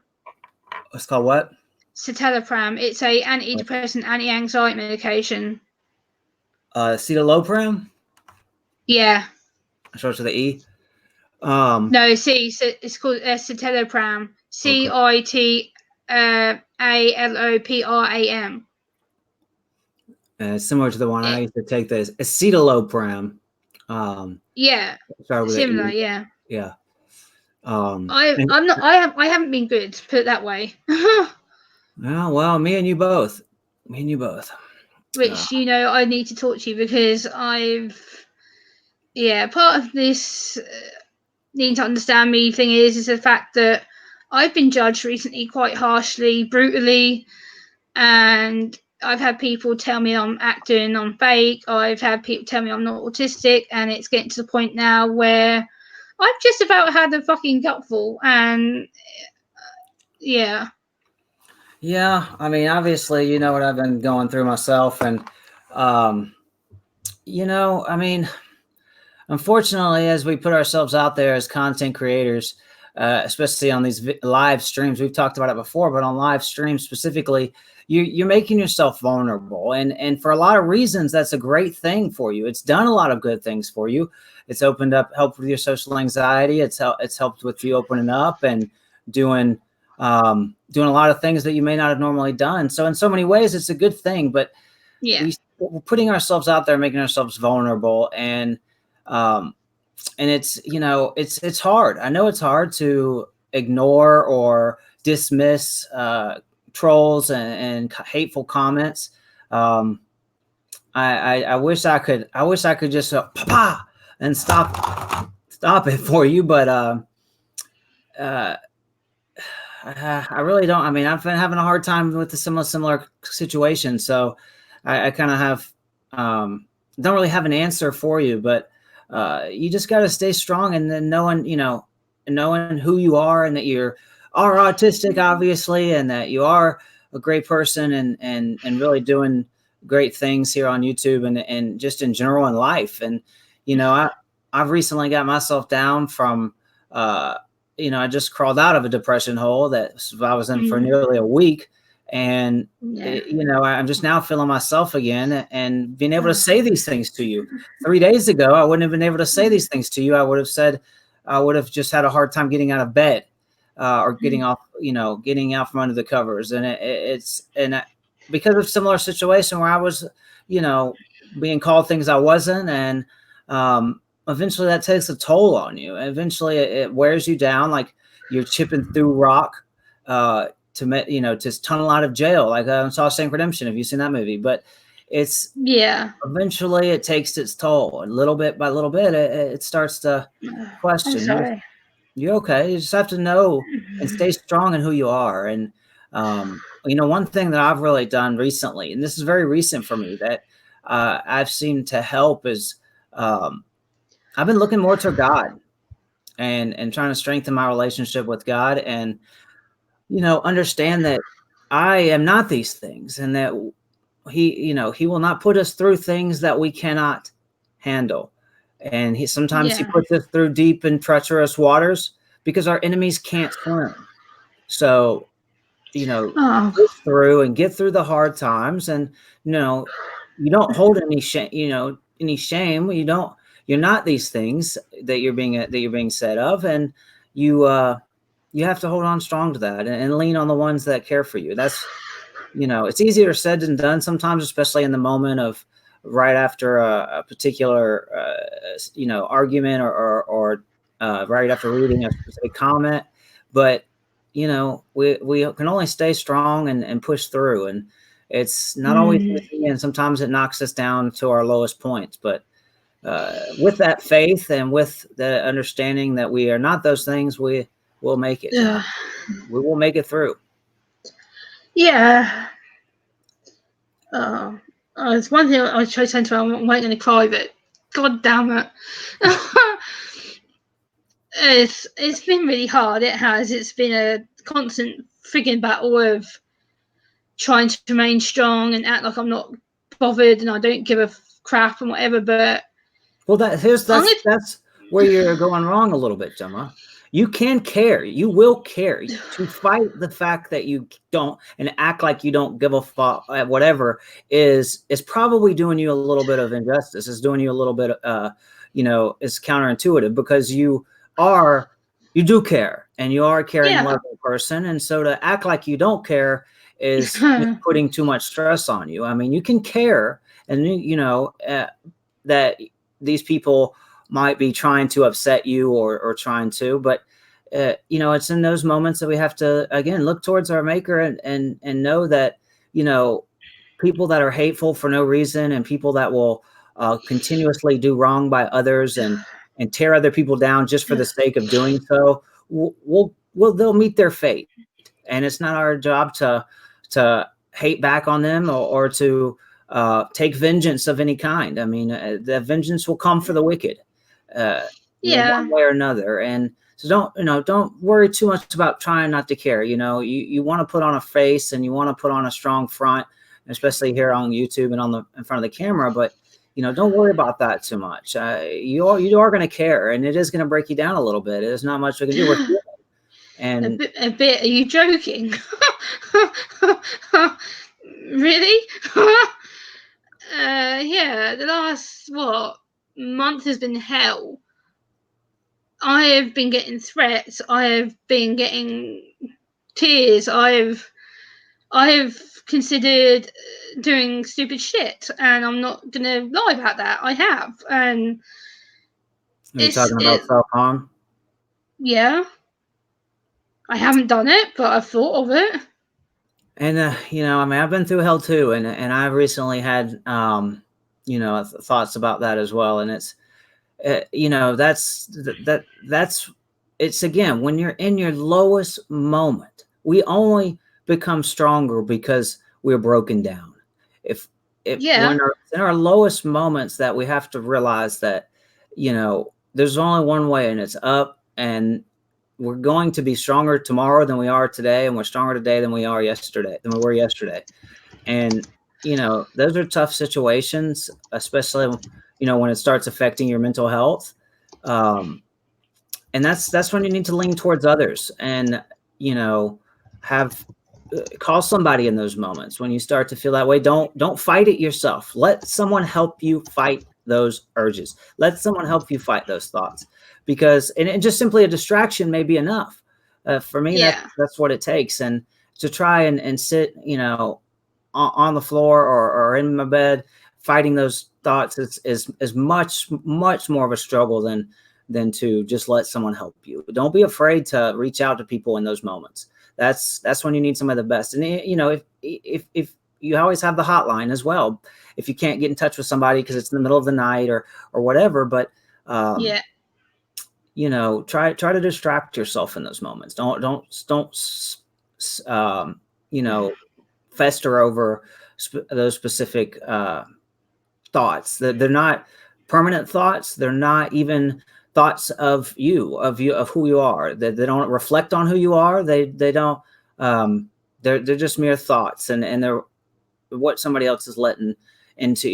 It's called what? Citalopram. It's a antidepressant, anti-anxiety medication. Citalopram. Yeah. Starts with the E. No, it's called citalopram. Okay. Citalopram. Similar to the one I It, used to take. This acetylopram. Um, yeah, started with an similar. E. Yeah. Yeah. And I'm not. I haven't been good. Put it that way. oh, well, me and you both. Me and you both. Uh, Which I need to talk to you because part of this needing to understand me thing is the fact that I've been judged recently quite harshly, brutally, and I've had people tell me I'm acting, I'm fake. I've had people tell me I'm not autistic, and it's getting to the point now where I've just about had a fucking gutful, and yeah. yeah, I mean, obviously, you know what I've been going through myself, and um, I mean, unfortunately, as we put ourselves out there as content creators, especially on these live streams, we've talked about it before, but on live streams specifically, you're making yourself vulnerable, and for a lot of reasons, that's a great thing for you. It's done a lot of good things for you. It's opened up, helped with your social anxiety. It's helped with you opening up and doing doing a lot of things that you may not have normally done. So in so many ways, it's a good thing. But Yeah. we're putting ourselves out there, making ourselves vulnerable, um, and it's hard. I know it's hard to ignore or dismiss trolls and hateful comments. Um, I wish I could. I wish I could just pa and stop it for you, but uh, I really don't. I mean, I've been having a hard time with the similar situation, so I kind of have don't really have an answer for you, but you just got to stay strong, and then knowing who you are, and that are autistic, obviously, and that you are a great person, and really doing great things here on YouTube and just in general in life. And I've recently got myself down from. I just crawled out of a depression hole that I was in for nearly a week. And, Yeah. I'm just now feeling myself again and being able to say these things to you. 3 days ago, I wouldn't have been able to say these things to you. I would have just had a hard time getting out of bed or getting out from under the covers. And because of similar situation where I was, being called things I wasn't. And, eventually that takes a toll on you. Eventually it wears you down, like you're chipping through rock to tunnel out of jail, like Shawshank Redemption. Have you seen that movie? But it's eventually it takes its toll, and little bit by little bit it starts to question. I'm sorry. You're okay. You just have to know and stay strong in who you are. And one thing that I've really done recently, and this is very recent for me, that I've seen to help is I've been looking more to God and trying to strengthen my relationship with God, and understand that I am not these things, and that he will not put us through things that we cannot handle. and sometimes he Yeah. puts us through deep and treacherous waters because our enemies can't swim. So, Oh. push through and get through the hard times, and you don't hold any shame. Any shame. You're not these things that you're being said of, and you you have to hold on strong to that, and lean on the ones that care for you. It's easier said than done sometimes, especially in the moment of right after a particular argument, or right after reading a specific comment. But we can only stay strong and push through, and it's not always Mm, easy, and sometimes it knocks us down to our lowest points. But with that faith and with the understanding that we are not those things, we will make it. ugh. We will make it through. Yeah. Oh, it's one thing I try to say to her, I'm not going to cry, but god damn it. It's been really hard. It has. It's been a constant frigging battle of trying to remain strong and act like I'm not bothered and I don't give a crap and whatever. But Well, I'm gonna, that's where you're going wrong a little bit, Gemma. You can care. You will care. To fight the fact that you don't and act like you don't give a fuck, whatever, is probably doing you a little bit of injustice. Is doing you a little bit, is counterintuitive, because are you do care, and you are a caring, yeah, loving person, and so to act like you don't care is just putting too much stress on you. I mean, you can care, and that these people might be trying to upset you, or trying to, but it's in those moments that we have to again look towards our maker, and know that people that are hateful for no reason, and people that will continuously do wrong by others, and tear other people down just for the sake of doing so, they'll meet their fate, and it's not our job to hate back on them, or to take vengeance of any kind. I mean, the vengeance will come for the wicked, one yeah, way or another. And so don't worry too much about trying not to care. You want to put on a face, and you want to put on a strong front, especially here on YouTube and in front of the camera. But don't worry about that too much. You are going to care, and it is going to break you down a little bit. There's not much we can do. We're human. And a bit. Are you joking? Really? Yeah. The last month has been hell. I have been getting threats. I have been getting tears. I've considered doing stupid shit, and I'm not gonna lie about that. I have, and are you talking about it. self-harm? Yeah, I haven't done it, but I've thought of it. And I mean, I've been through hell too, and I've recently had thoughts about that as well. And it's that's it's, again, when you're in your lowest moment, we only become stronger because we're broken down. If Yeah, when in our lowest moments, that we have to realize that there's only one way, and it's up. And we're going to be stronger tomorrow than we are today, and we're stronger today than we were yesterday. And those are tough situations, especially when it starts affecting your mental health. um, and that's when you need to lean towards others, and have call somebody in those moments when you start to feel that way. Don't fight it yourself. Let someone help you fight those urges. Let someone help you fight those thoughts, because and just simply a distraction may be enough. For me, yeah, that's what it takes. And to try and sit on the floor, or in my bed fighting those thoughts is much more of a struggle than to just let someone help you. Don't be afraid to reach out to people in those moments. That's when you need some of the best. And if you always have the hotline as well, if you can't get in touch with somebody because it's in the middle of the night, or whatever. But yeah, try to distract yourself in those moments. Don't um, you know fester over those specific thoughts. They're not permanent thoughts. They're not even thoughts of who you are. They don't reflect on who you are. They don't. Um, they're just mere thoughts, and they're what somebody else is letting into,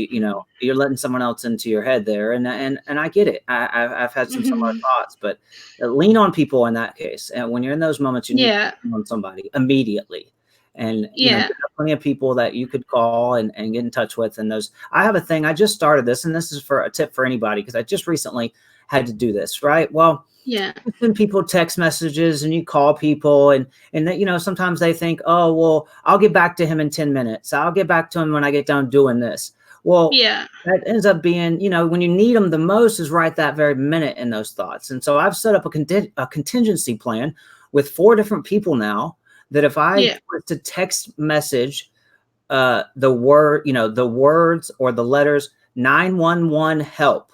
you're letting someone else into your head there. And I get it. I've had some similar thoughts, but lean on people in that case. And when you're in those moments, you need to Yeah. lean on somebody immediately. And, Yeah. there are plenty of people that you could call and get in touch with. And I have a thing, I just started this, and this is for a tip for anybody, because I just recently had to do this, right? Well, Yeah. you send people text messages and you call people, and that, sometimes they think, oh, well, I'll get back to him in 10 minutes. I'll get back to him when I get done doing this. Well, Yeah. that ends up being, when you need them the most is right that very minute in those thoughts. And so I've set up a contingency plan with 4 different people now, that if I were to text message the words or the letters 911 help,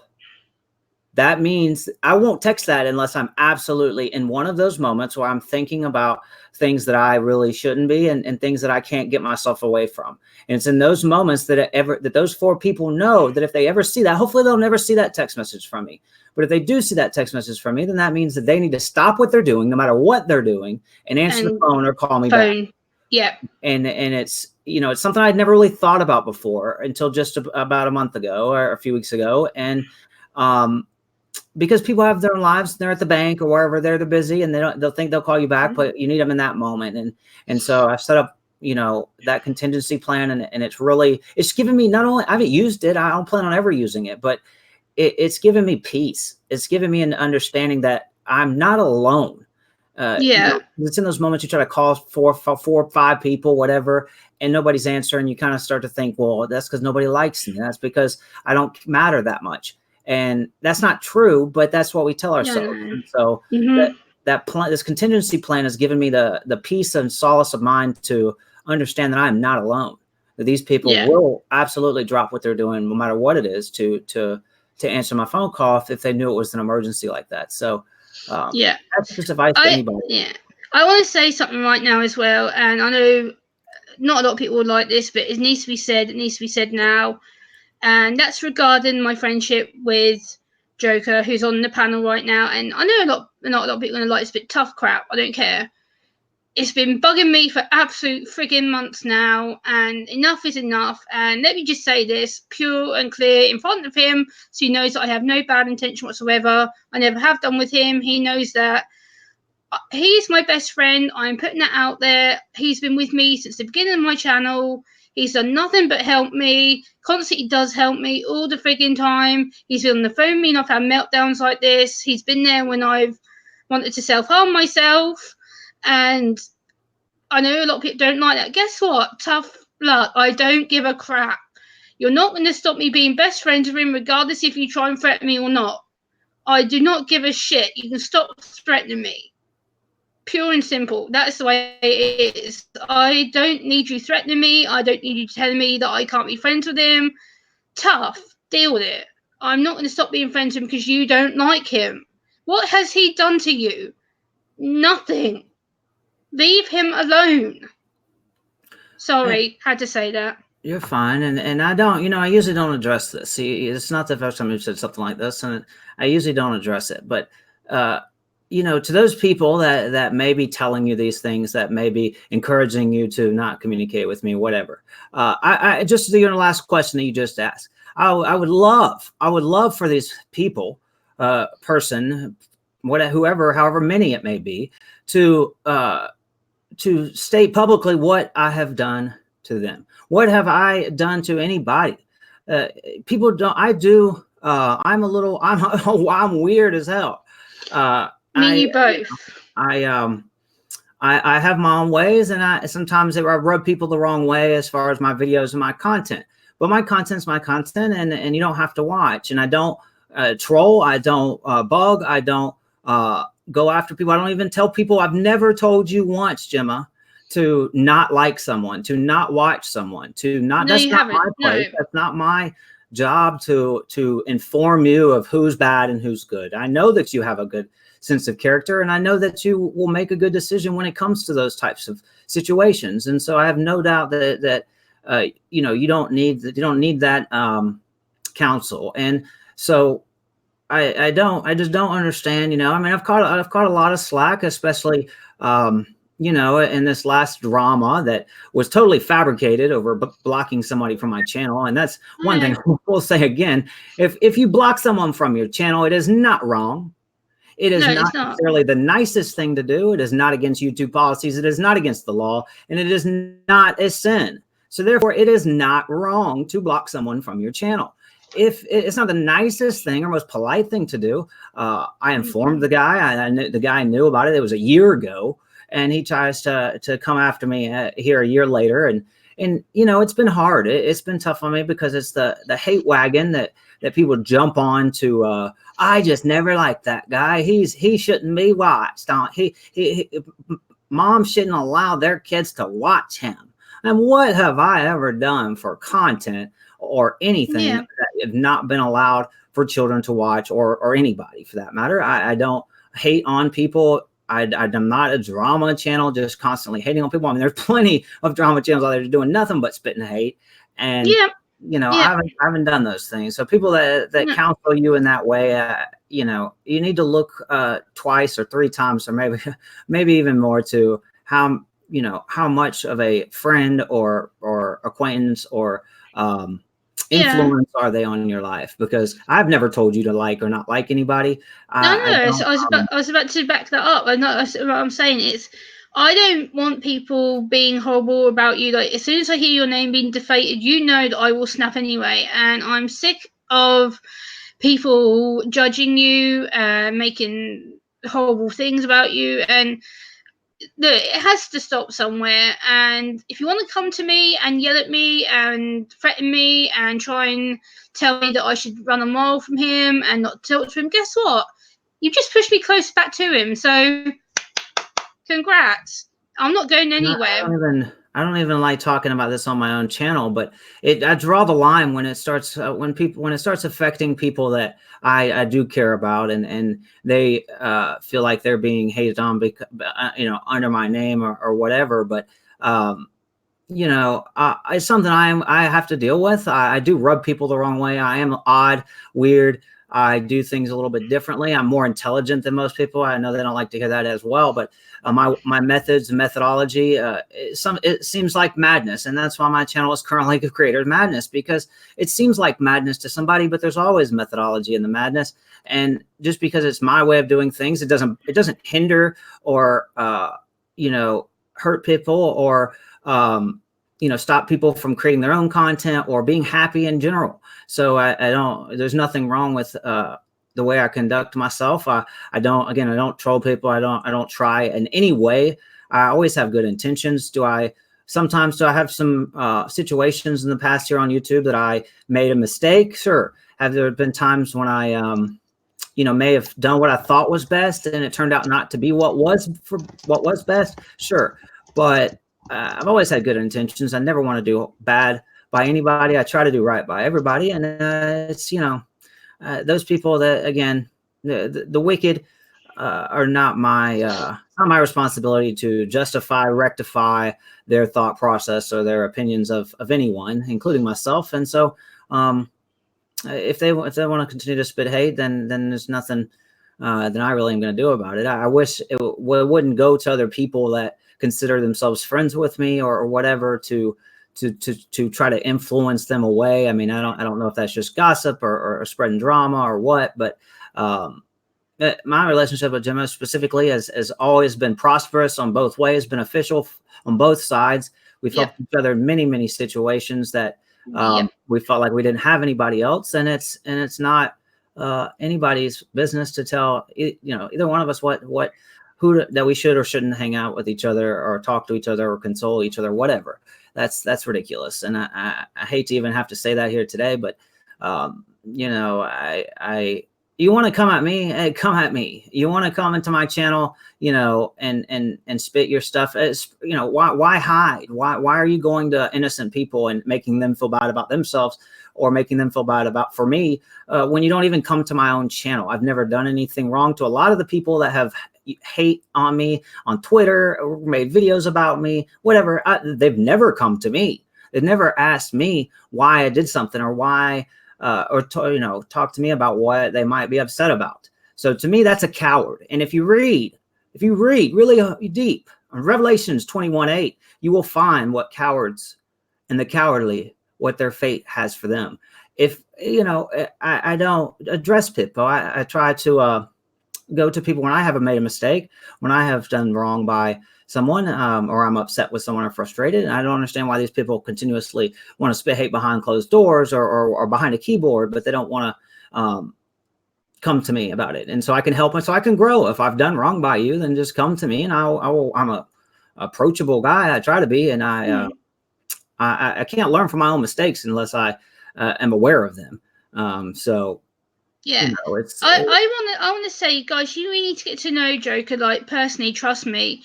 that means I won't text that unless I'm absolutely in one of those moments where I'm thinking about things that I really shouldn't be, and things that I can't get myself away from. And it's in those moments that those 4 people know that if they ever see that, hopefully they'll never see that text message from me. But if they do see that text message from me, then that means that they need to stop what they're doing, no matter what they're doing, and answer the phone or call me back. Yeah. And it's, it's something I'd never really thought about before until just about a month ago or a few weeks ago. And, because people have their lives, they're at the bank or wherever they're busy, and they'll think they'll call you back, but you need them in that moment. And so I set up, that contingency plan, and it's given me, not only, I haven't used it, I don't plan on ever using it, but it's given me peace. It's given me an understanding that I'm not alone. It's in those moments you try to call 4 or 5 people, whatever, and nobody's answering. You kind of start to think, well, that's because nobody likes me. That's because I don't matter that much. And that's not true, but that's what we tell ourselves. Yeah. And so that plan, this contingency plan, has given me the peace and solace of mind to understand that I'm not alone. That these people will absolutely drop what they're doing, no matter what it is, to answer my phone call if they knew it was an emergency like that. So that's just advice to anybody. I want to say something right now as well, and I know not a lot of people would like this, but it needs to be said. It needs to be said now. And that's regarding my friendship with Joker, who's on the panel right now. And I know not a lot of people are going to like this, but tough crap. I don't care. It's been bugging me for absolute frigging months now, and enough is enough. And let me just say this pure and clear in front of him, so he knows that I have no bad intention whatsoever. I never have done with him. He knows that. He's my best friend. I'm putting that out there. He's been with me since the beginning of my channel. He's done nothing but help me. Constantly does help me all the frigging time. He's been on the phone with me and I've had meltdowns like this. He's been there when I've wanted to self-harm myself. And I know a lot of people don't like that. Guess what? Tough luck. I don't give a crap. You're not going to stop me being best friends with him, regardless if you try and threaten me or not. I do not give a shit. You can stop threatening me. Pure and simple. That's the way it is. I don't need you threatening me. I don't need you telling me that I can't be friends with him. Tough. Deal with it. I'm not going to stop being friends with him because you don't like him. What has he done to you? Nothing. Leave him alone. Sorry, had to say that. You're fine. And I don't, I usually don't address this. See, it's not the first time you've said something like this, and I usually don't address it. But, to those people that may be telling you these things, that may be encouraging you to not communicate with me, whatever. I just to your last question that you just asked, I would love for these people, person, whoever, however many it may be, to state publicly what I have done to them. What have I done to anybody? People don't. I do. I'm weird as hell. Me both. I have my own ways, and sometimes I rub people the wrong way as far as my videos and my content. But my content's my content, and you don't have to watch. And I don't troll. I don't bug. I don't go after people. I don't even tell people. I've never told you once, Gemma, to not like someone, to not watch someone, to not. No, that's you not haven't. my place. No. That's not my job to inform you of who's bad and who's good. I know that you have a good sense of character, and I know that you will make a good decision when it comes to those types of situations. And so I have no doubt that you don't need that counsel. And so I just don't understand. I mean, I've caught a lot of slack, especially in this last drama that was totally fabricated over blocking somebody from my channel. And that's one thing we'll say again. If you block someone from your channel, it is not wrong. It is No, not it's not. necessarily the nicest thing to do. It is not against YouTube policies. It is not against the law, and it is not a sin. So therefore, it is not wrong to block someone from your channel. If it's not the nicest thing or most polite thing to do, I informed the guy. The guy knew about it. It was a year ago, and he tries to come after me here a year later. And it's been hard. It's been tough on me because it's the hate wagon that people jump on to. I just never liked that guy. He shouldn't be watched. Mom shouldn't allow their kids to watch him. And what have I ever done for content or anything that have not been allowed for children to watch, or anybody for that matter? I don't hate on people. I'm not a drama channel just constantly hating on people. I mean, there's plenty of drama channels out there doing nothing but spitting hate. And I haven't done those things. So people that counsel you in that way, you need to look twice or three times, or maybe even more, to how much of a friend or acquaintance or influence are they on your life? Because I've never told you to like or not like anybody. I was about to back that up. That's what I'm saying. I don't want people being horrible about you. Like, as soon as I hear your name being defaced, that I will snap anyway. And I'm sick of people judging you, making horrible things about you. And it has to stop somewhere. And if you want to come to me and yell at me and threaten me and try and tell me that I should run a mile from him and not talk to him, guess what? You just pushed me close back to him. So congrats. I'm not going anywhere. I don't even like talking about this on my own channel, but I draw the line when it starts when it starts affecting people that I do care about, and they feel like they're being hated on because under my name or whatever. But it's something I have to deal with. I do rub people the wrong way. I am odd, weird. I do things a little bit differently. I'm more intelligent than most people. I know they don't like to hear that as well, but my methods and methodology, it seems like madness. And that's why my channel is currently Creator Madness, because it seems like madness to somebody, but there's always methodology in the madness. And just because it's my way of doing things, it doesn't hinder or, hurt people or, stop people from creating their own content or being happy in general. So there's nothing wrong with the way I conduct myself. I don't troll people. I don't try in any way. I always have good intentions. Sometimes do I have some situations in the past here on YouTube that I made a mistake? Sure. Have there been times when I, may have done what I thought was best and it turned out not to be what was best? Sure. But I've always had good intentions. I never want to do bad by anybody. I try to do right by everybody. And it's, those people that, again, the wicked are not my responsibility to justify, rectify their thought process or their opinions of anyone, including myself. And so if they want to continue to spit hate, then there's nothing that I really am going to do about it. I wish it wouldn't go to other people that consider themselves friends with me or whatever to try to influence them away. I mean, I don't know if that's just gossip or spreading drama or what, but my relationship with Gemma specifically has always been prosperous on both ways, beneficial on both sides. We've helped each other in many, many situations that we felt like we didn't have anybody else, and it's not anybody's business to tell either one of us that we should or shouldn't hang out with each other or talk to each other or console each other, whatever. That's ridiculous. And I hate to even have to say that here today, but you want to come at me, hey, come at me. You want to come into my channel, and spit your stuff. Why hide? Why are you going to innocent people and making them feel bad about themselves or making them feel bad for me when you don't even come to my own channel? I've never done anything wrong to a lot of the people that have hate on me on Twitter or made videos about me, whatever. They've never come to me. They've never asked me why I did something or why, talk to me about what they might be upset about. So to me, that's a coward. And if you read really deep Revelations 21:8, you will find what cowards and the cowardly, what their fate has for them. If, I don't address people. I try to go to people when I haven't made a mistake, when I have done wrong by someone, or I'm upset with someone or frustrated. And I don't understand why these people continuously want to spit hate behind closed doors or behind a keyboard, but they don't want to come to me about it. And so I can help and so I can grow. If I've done wrong by you, then just come to me, and I'm a approachable guy. I try to be, and I can't learn from my own mistakes unless I am aware of them. So yeah. I want to say, guys, you really need to get to know Joker, like, personally. Trust me,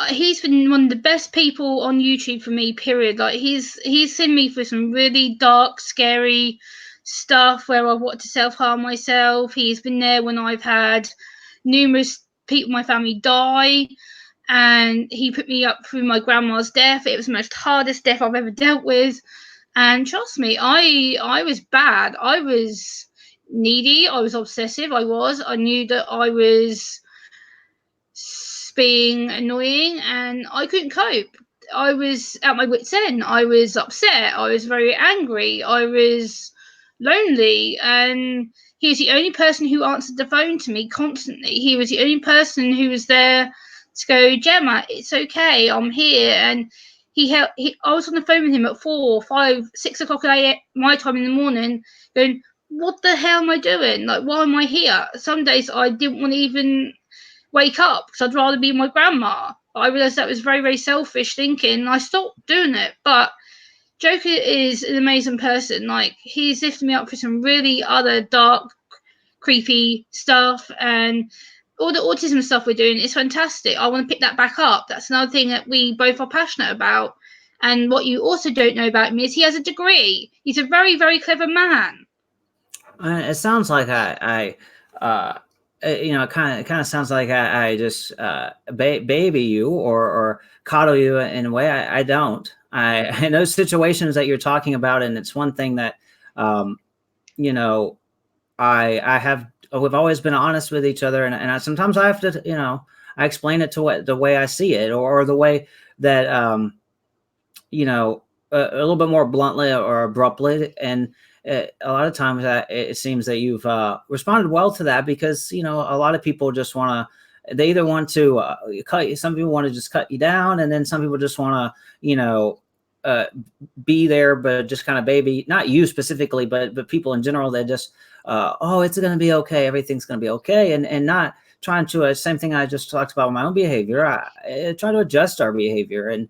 he's been one of the best people on YouTube for me. Period. Like, he's seen me through some really dark, scary stuff where I've wanted to self harm myself. He's been there when I've had numerous people in my family die, and he put me up through my grandma's death. It was the most hardest death I've ever dealt with. And trust me, I was bad. I was needy. I was obsessive. I knew that I was being annoying, and I couldn't cope. I was at my wit's end. I was upset. I was very angry. I was lonely, and he was the only person who answered the phone to me constantly. He was the only person who was there to go, Gemma, it's okay, I'm here. And I was on the phone with him at 4, 5, 6 o'clock my time in the morning, going, what the hell am I doing? Like, why am I here? Some days I didn't want to even wake up because I'd rather be with my grandma. But I realised that was very, very selfish thinking, and I stopped doing it. But Joker is an amazing person. Like, he's lifted me up for some really other dark, creepy stuff, and all the autism stuff we're doing is fantastic. I want to pick that back up. That's another thing that we both are passionate about. And what you also don't know about him is he has a degree. He's a very, very clever man. It sounds like it kind of sounds like I just baby you or coddle you in a way. I don't. In those situations that you're talking about, and it's one thing that, we've always been honest with each other, and sometimes I have to, I explain it to the way I see it, or the way that, a little bit more bluntly or abruptly. And a lot of times it seems that you've responded well to that, because, a lot of people just want to, they either want to cut you. Some people want to just cut you down, and then some people just want to, be there, but just kind of baby, not you specifically, but people in general. They just, oh, it's going to be okay. Everything's going to be okay. And not trying to, same thing I just talked about with my own behavior. I try to adjust our behavior, and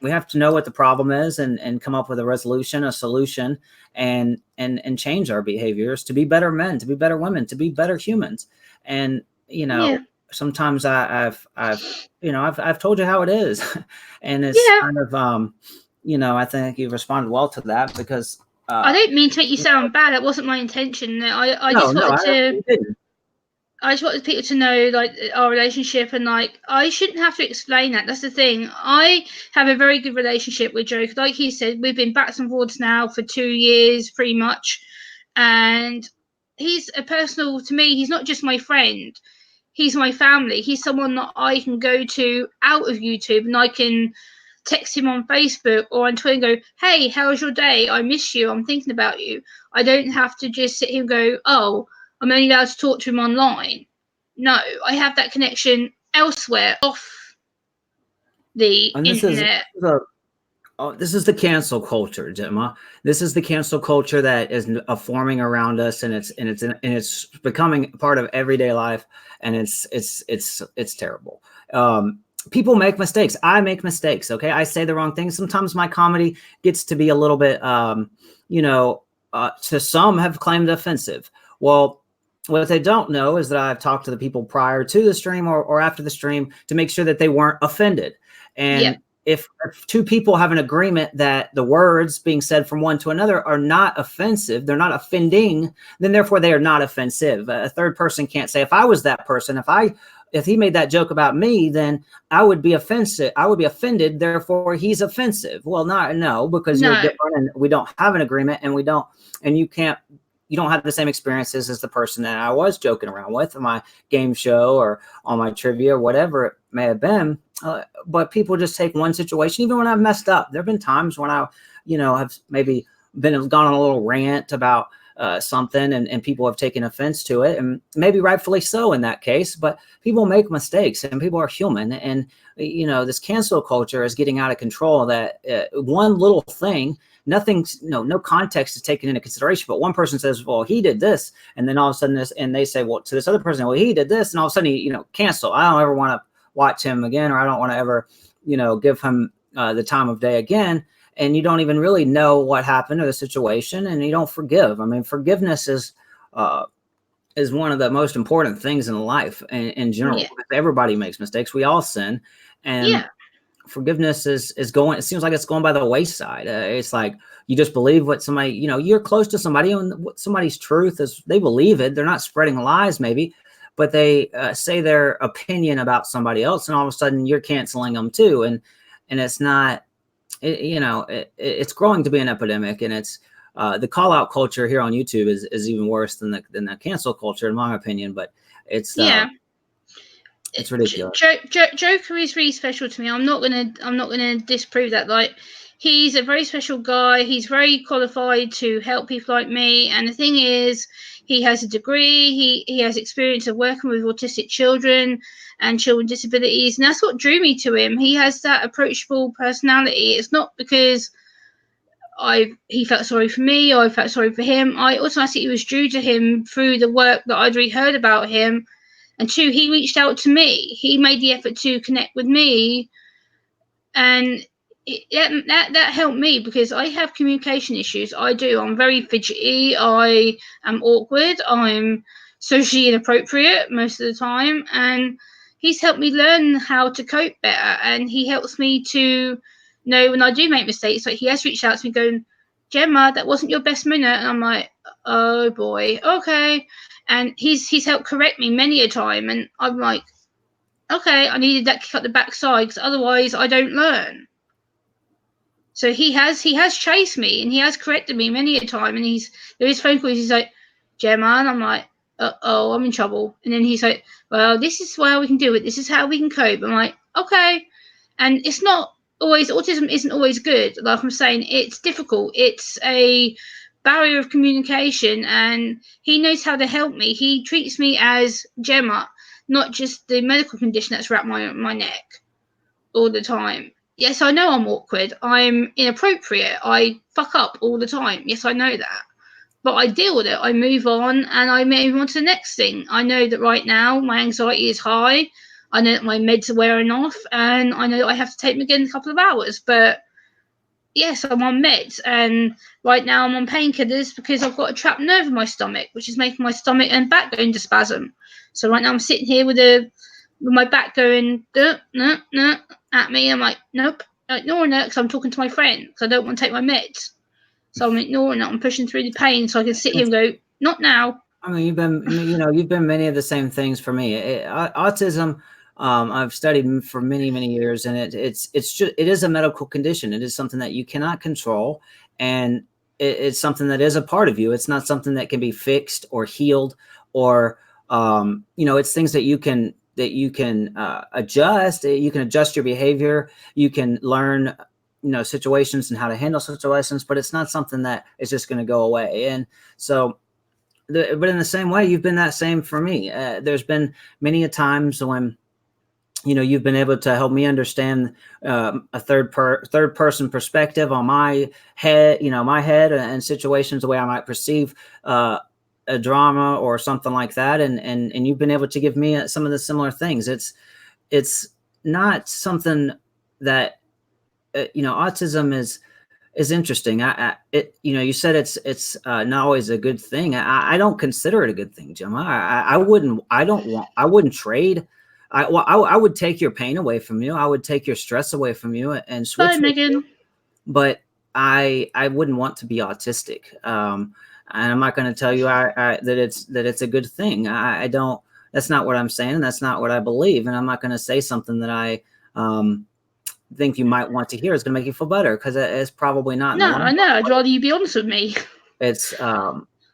we have to know what the problem is, and come up with a resolution, a solution, and change our behaviors to be better men, to be better women, to be better humans. And, sometimes I've told you how it is, and it's kind of, I think you've responded well to that, because I don't mean to make you sound bad. That wasn't my intention. I just wanted people to know, like, our relationship, and, like, I shouldn't have to explain that. That's the thing. I have a very good relationship with Joe. Like he said, we've been backs and forwards now for 2 years, pretty much. And he's to me, he's not just my friend. He's my family. He's someone that I can go to out of YouTube, and I can text him on Facebook or on Twitter and go, hey, how's your day? I miss you. I'm thinking about you. I don't have to just sit here and go, oh, I'm only allowed to talk to him online. No, I have that connection elsewhere, off the internet. This is the cancel culture, Gemma. This is the cancel culture that is forming around us, and it's becoming part of everyday life, and it's terrible. People make mistakes. I make mistakes. Okay, I say the wrong things. Sometimes my comedy gets to be a little bit, to some have claimed offensive. Well, what they don't know is that I've talked to the people prior to the stream or after the stream to make sure that they weren't offended. And if two people have an agreement that the words being said from one to another are not offensive, they're not offending, then therefore they are not offensive. A third person can't say, if I was that person, if he made that joke about me, then I would be offensive. I would be offended. Therefore, he's offensive. Well, no, because you're different, and we don't have an agreement, and you can't you don't have the same experiences as the person that I was joking around with on my game show or on my trivia or whatever it may have been. But people just take one situation, even when I've messed up. There have been times when I, have maybe gone on a little rant about something, and people have taken offense to it, and maybe rightfully so in that case. But people make mistakes, and people are human. And this cancel culture is getting out of control. That one little thing, nothing's no context is taken into consideration, but one person says, well, he did this, and then all of a sudden and they say, well, to this other person, well, he did this, and all of a sudden cancel. I don't ever want to watch him again, or I don't want to ever give him the time of day again. And you don't even really know what happened or the situation, and you don't forgive. I mean, forgiveness is one of the most important things in life in general. Yeah. Everybody makes mistakes. We all sin, and forgiveness is going. It seems like it's going by the wayside. It's like you just believe what somebody, you're close to somebody, and what somebody's truth is, they believe it. They're not spreading lies, maybe, but they say their opinion about somebody else, and all of a sudden you're canceling them too. And it's not. It's growing to be an epidemic, and it's the call out culture here on YouTube is even worse than the cancel culture, in my opinion. But it's ridiculous. Joker is really special to me. I'm not gonna disprove that. Like, he's a very special guy. He's very qualified to help people like me. And the thing is, he has a degree. He has experience of working with autistic children and children with disabilities, and that's what drew me to him. He has that approachable personality. It's not because he felt sorry for me or I felt sorry for him. I automatically was drew to him through the work that I'd already heard about him. And two, he reached out to me. He made the effort to connect with me, and that helped me because I have communication issues. I do. I'm very fidgety. I am awkward. I'm socially inappropriate most of the time, and he's helped me learn how to cope better. And he helps me to know when I do make mistakes. Like, he has reached out to me going, Gemma, that wasn't your best minute. And I'm like, oh boy, okay. And he's helped correct me many a time, and I'm like, okay, I needed that kick up the backside because otherwise I don't learn. So he has chased me, and he has corrected me many a time. And there is phone calls. He's like, Gemma, and I'm like, oh, I'm in trouble. And then he's like, well, this is how we can do it. This is how we can cope. I'm like, okay. And it's not always, autism isn't always good. Like I'm saying, it's difficult. It's a barrier of communication, and he knows how to help me. He treats me as Gemma, not just the medical condition that's wrapped my neck all the time. Yes, I know I'm awkward. I'm inappropriate. I fuck up all the time. Yes, I know that. But I deal with it. I move on, and I move on to the next thing. I know that right now my anxiety is high. I know that my meds are wearing off, and I know that I have to take them again in a couple of hours. But yes, I'm on meds, and right now I'm on painkillers because I've got a trapped nerve in my stomach, which is making my stomach and back go into spasm. So right now I'm sitting here with my back going at me. I'm like, nope, ignoring it because I'm talking to my friend because I don't want to take my meds. So I'm ignoring it. I'm pushing through the pain so I can sit here and go, not now. I mean, you've been many of the same things for me. Autism, I've studied for many, many years, and it is a medical condition. It is something that you cannot control, and it's something that is a part of you. It's not something that can be fixed or healed, or it's things that you can adjust. You can adjust your behavior. You can learn situations and how to handle situations, but it's not something that is just going to go away. And so, but in the same way, you've been that same for me. There's been many a times when you've been able to help me understand a third person perspective on my head, and situations, the way I might perceive a drama or something like that, and you've been able to give me some of the similar things. It's not something that autism is interesting. You said it's not always a good thing. I don't consider it a good thing, Gemma. I wouldn't trade. I would take your pain away from you. I would take your stress away from you and switch. Bye, Megan. But I wouldn't want to be autistic. And I'm not going to tell you that it's a good thing. I don't. That's not what I'm saying. That's not what I believe. And I'm not going to say something that I think you might want to hear is going to make you feel better, because it's probably not. No, I know. I'd rather you be honest with me. It's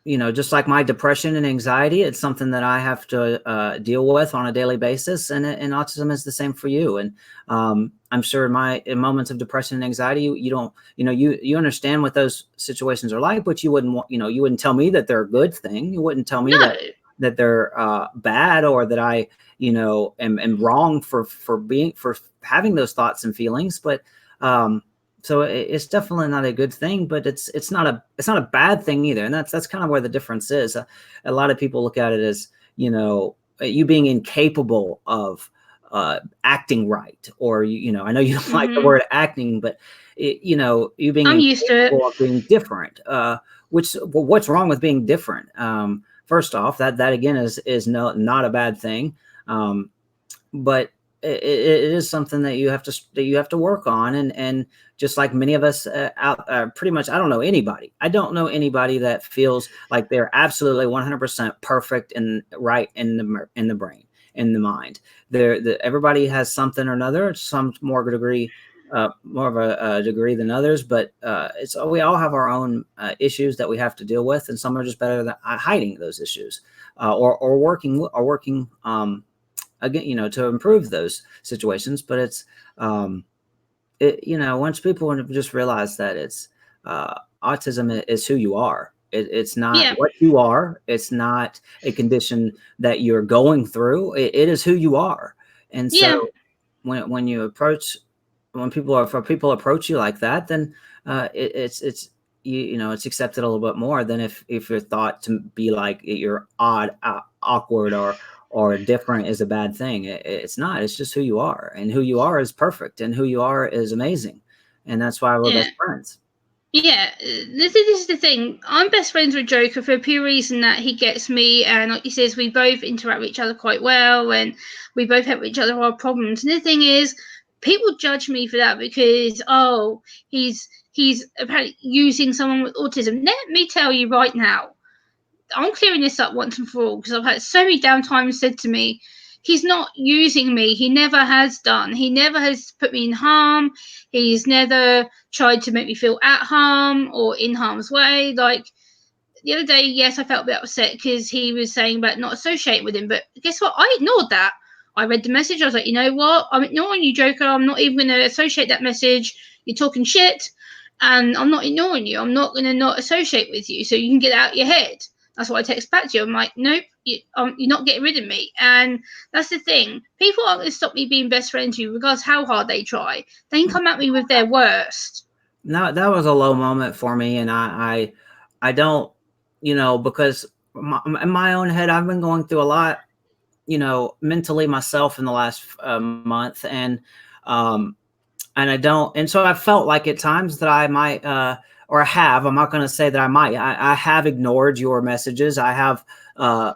just like my depression and anxiety, it's something that I have to deal with on a daily basis, and autism is the same for you. And I'm sure in moments of depression and anxiety, you don't, you understand what those situations are like, but you wouldn't want, you wouldn't tell me that they're a good thing. You wouldn't tell me No. that they're bad, or that I, am wrong for having those thoughts and feelings. But so it's definitely not a good thing, but it's not a bad thing either, and that's kind of where the difference is. A lot of people look at it as, you being incapable of acting right, or I know you don't like the Mhm. word acting, but you being I'm used to it. incapable of being different. What's wrong with being different? First off, that again is not a bad thing, but it is something that you have to work on. And just like many of us out pretty much, I don't know anybody that feels like they're absolutely 100% perfect and right in the brain, in the mind. Everybody has something or another, some more of a degree than others, but we all have our own issues that we have to deal with, and some are just better at hiding those issues, or working again, to improve those situations. But once people just realize that it's autism is who you are. It's not Yeah. what you are. It's not a condition that you're going through. It is who you are. And so Yeah. when you approach when people approach you like that, then it's it's accepted a little bit more than if you're thought to be like you're odd, awkward, or different is a bad thing. It's not. It's just who you are, and who you are is perfect, and who you are is amazing, and that's why we're Yeah. best friends. Yeah, this is the thing. I'm best friends with Joker for a pure reason that he gets me, and like he says, we both interact with each other quite well, and we both help each other with our problems. And the thing is, people judge me for that because he's apparently using someone with autism. Let me tell you right now, I'm clearing this up once and for all because I've had so many damn times said to me, he's not using me. He never has done. He never has put me in harm. He's never tried to make me feel at harm or in harm's way. Like the other day, yes, I felt a bit upset because he was saying about not associating with him. But guess what? I ignored that. I read the message. I was like, you know what? I'm ignoring you, Joker. I'm not even going to associate that message. You're talking shit, and I'm not ignoring you. I'm not going to not associate with you, so you can get out of your head. That's what I text back to you. I'm like, nope, you're not getting rid of me. And that's the thing. People aren't going to stop me being best friends with you, regardless how hard they try. They can come at me with their worst. No, that was a low moment for me, and I don't, because in my own head, I've been going through a lot, mentally myself in the last month, um, and I don't, and so I felt like at times that I might, or I have. I'm not going to say that I might. I have ignored your messages. I have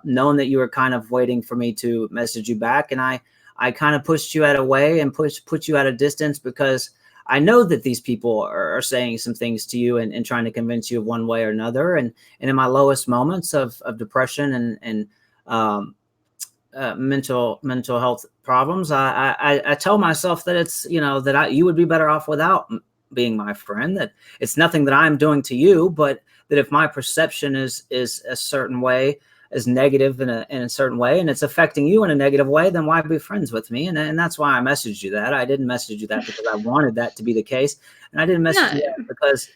known that you were kind of waiting for me to message you back, and I kind of pushed you out of way and put you at a distance, because I know that these people are saying some things to you, and trying to convince you of one way or another. And in my lowest moments of depression and um, mental health problems, I tell myself that it's, that you would be better off without being my friend. That it's nothing that I'm doing to you, but that if my perception is a certain way, is negative in a certain way, and it's affecting you in a negative way, then why be friends with me? And that's why I messaged you that. I didn't message you that because I wanted that to be the case, and I didn't message you No. that because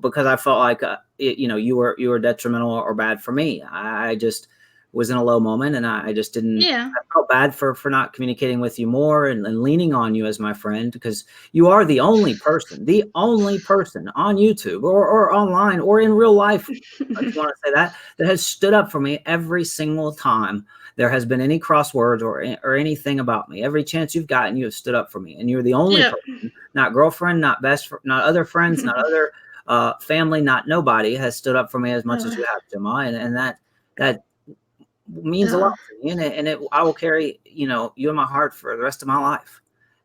because I felt like you were detrimental or bad for me. I just was in a low moment, and I just didn't. Yeah. I felt bad for not communicating with you more, and leaning on you as my friend, because you are the only person on YouTube or online or in real life, if you want to say that has stood up for me every single time there has been any crosswords or anything about me. Every chance you've gotten, you have stood up for me, and you're the only Yeah. person, not girlfriend, not not other friends, not other family, not nobody has stood up for me as much as you have, Gemma, and that means a lot to me, and I will carry you in my heart for the rest of my life,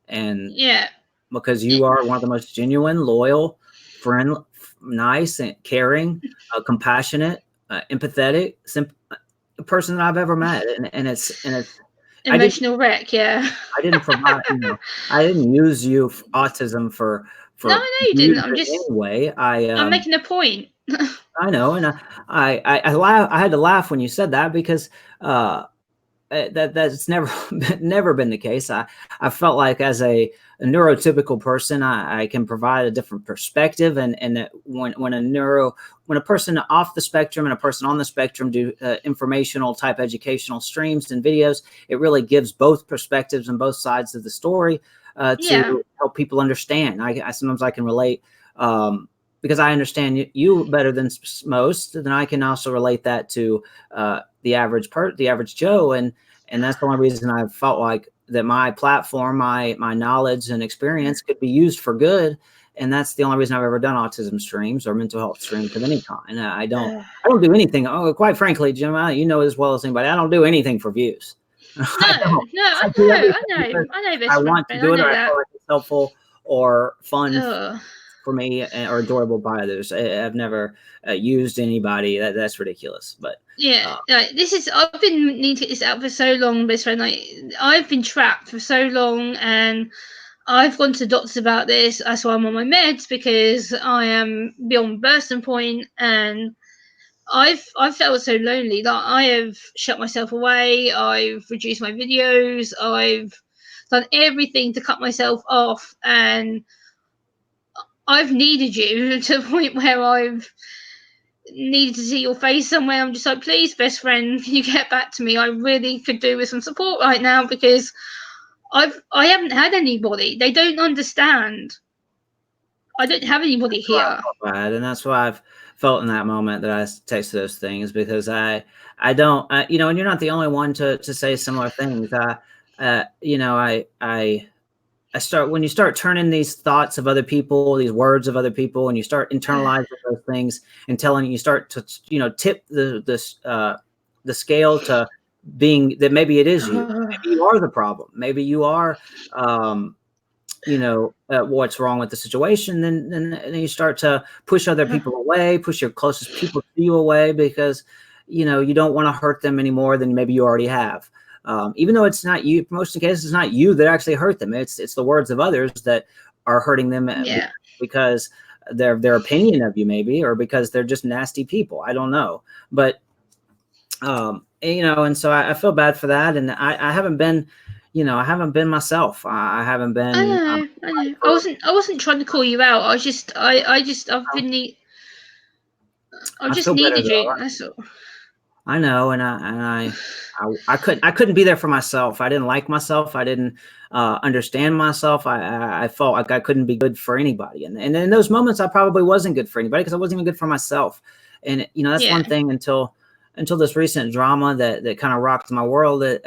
and yeah. because you are one of the most genuine, loyal, friend, nice, and caring, compassionate, empathetic, person that I've ever met, and it's I didn't Emotional wreck. Yeah. I didn't provide I didn't use you autism No, for I know you didn't. views in any way. I'm making a point. I know, and I had to laugh when you said that because uh, that's never never been the case. I felt like as a neurotypical person, I can provide a different perspective, and that when a person off the spectrum and a person on the spectrum do informational type educational streams and videos, it really gives both perspectives and both sides of the story Yeah. to help people understand. I sometimes I can relate. Because I understand you better than most, then I can also relate that to the average Joe, and that's the only reason I felt like that my platform, my knowledge and experience could be used for good, and that's the only reason I've ever done autism streams or mental health streams of any kind. I don't do anything. Oh, quite frankly, Jim, you know as well as anybody, I don't do anything for views. No, I don't. no, I do I everything know, because I know, I best friend, want to I do it, or know I that. feel like it's helpful or fun Oh. for me or enjoyable by others. I've never used anybody. That's ridiculous. But Yeah, uh, like this is I've been needing to get this out for so long, best friend. Like I've been trapped for so long, and I've gone to the doctors about this. That's why I'm on my meds because I am beyond bursting point, and I've felt so lonely that I have shut myself away. I've reduced my videos. I've done everything to cut myself off, and I've needed you to the point where I've needed to see your face somewhere. I'm just like, please, best friend, can you get back to me? I really could do with some support right now because I haven't had anybody. They don't understand. I don't have anybody that's why I here. felt bad, and that's why I've felt in that moment that I texted those things because I don't you know, and you're not the only one to say similar things. You know, I start when you start turning these thoughts of other people, these words of other people, and you start internalizing those things and telling you start to tip the scale to being that maybe it is you, maybe you are the problem, maybe you are um, what's wrong with the situation. Then you start to push other people away, push your closest people to you away because you don't want to hurt them any more than maybe you already have. Even though it's not you, most of the cases, it's not you that actually hurt them. It's the words of others that are hurting them Yeah. because their opinion of you maybe, or because they're just nasty people. I don't know, but and so I feel bad for that, and I haven't been, I haven't been myself. I haven't I been know, I know. I for. wasn't I wasn't trying to call you out. I just I I just feel better needed though. you. That's all. I know, I couldn't be there for myself. I didn't like myself. I didn't understand myself. I felt like I couldn't be good for anybody, and in those moments, I probably wasn't good for anybody because I wasn't even good for myself. And that's Yeah. one thing until this recent drama that kind of rocked my world. That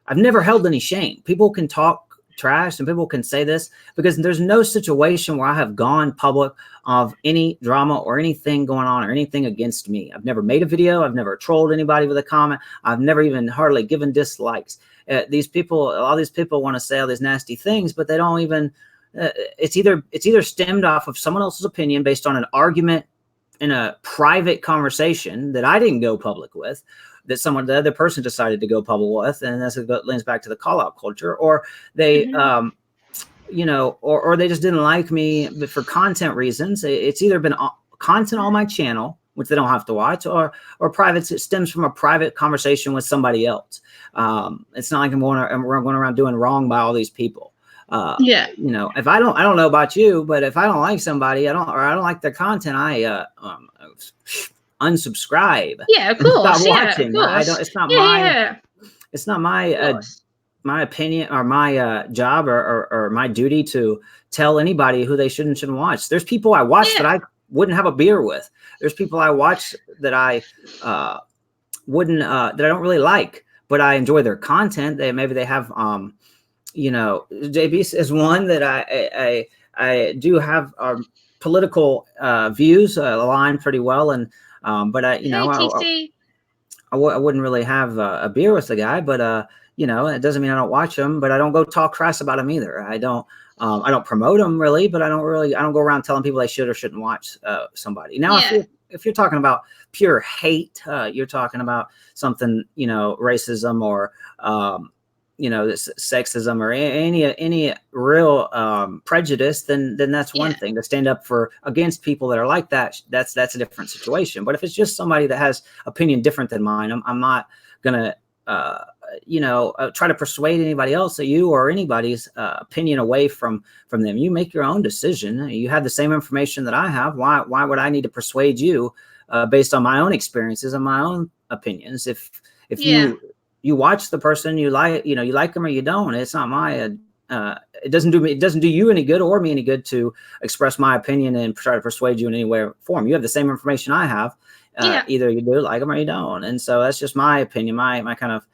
I've never held any shame. People can talk trash and people can say this because there's no situation where I have gone public of any drama or anything going on or anything against me. I've never made a video. I've never trolled anybody with a comment. I've never even hardly given dislikes. All these people want to say all these nasty things, but they don't even. It's either stemmed off of someone else's opinion based on an argument in a private conversation that I didn't go public with, that the other person decided to go public with, and that's what links back to the call out culture, or they Hmm. or they just didn't like me for content reasons. It's either been content on my channel, which they don't have to watch, or private. It stems from a private conversation with somebody else. It's not like we're going around doing wrong by all these people. Yeah. If I don't know about you, but if I don't like somebody, I don't like their content, I unsubscribe Yeah, of and stop course. Yeah, of watching. I don't. course. It's not Yeah, my. yeah, It's not of course. my opinion or my job or my duty to tell anybody who they shouldn't watch. There's people I watch that Yeah. I wouldn't have a beer with. There's people I watch that I wouldn't that I don't really like, but I enjoy their content. Maybe they have JB is one that I do have political views align pretty well, and but Hey, TC. I wouldn't really have a beer with the guy, but it doesn't mean I don't watch him, but I don't go talk crass about him either. I don't promote him really, but I don't go around telling people they should or shouldn't watch somebody. Now, Yeah. if you're talking about pure hate, you're talking about something, racism or sexism or any real prejudice, then that's one Yeah. thing. To stand up for against people that are like that, that's a different situation. But if it's just somebody that has opinion different than mine, I'm not gonna uh, try to persuade anybody else that you or anybody's opinion away from them. You make your own decision. You have the same information that I have. Why would I need to persuade you based on my own experiences and my own opinions? If Yeah. you watch the person, you like them or you don't. It's not my it doesn't do you any good or me any good to express my opinion and try to persuade you in any way or form. You have the same information I have. Yeah. Either you do like them or you don't. And so that's just my opinion, my kind of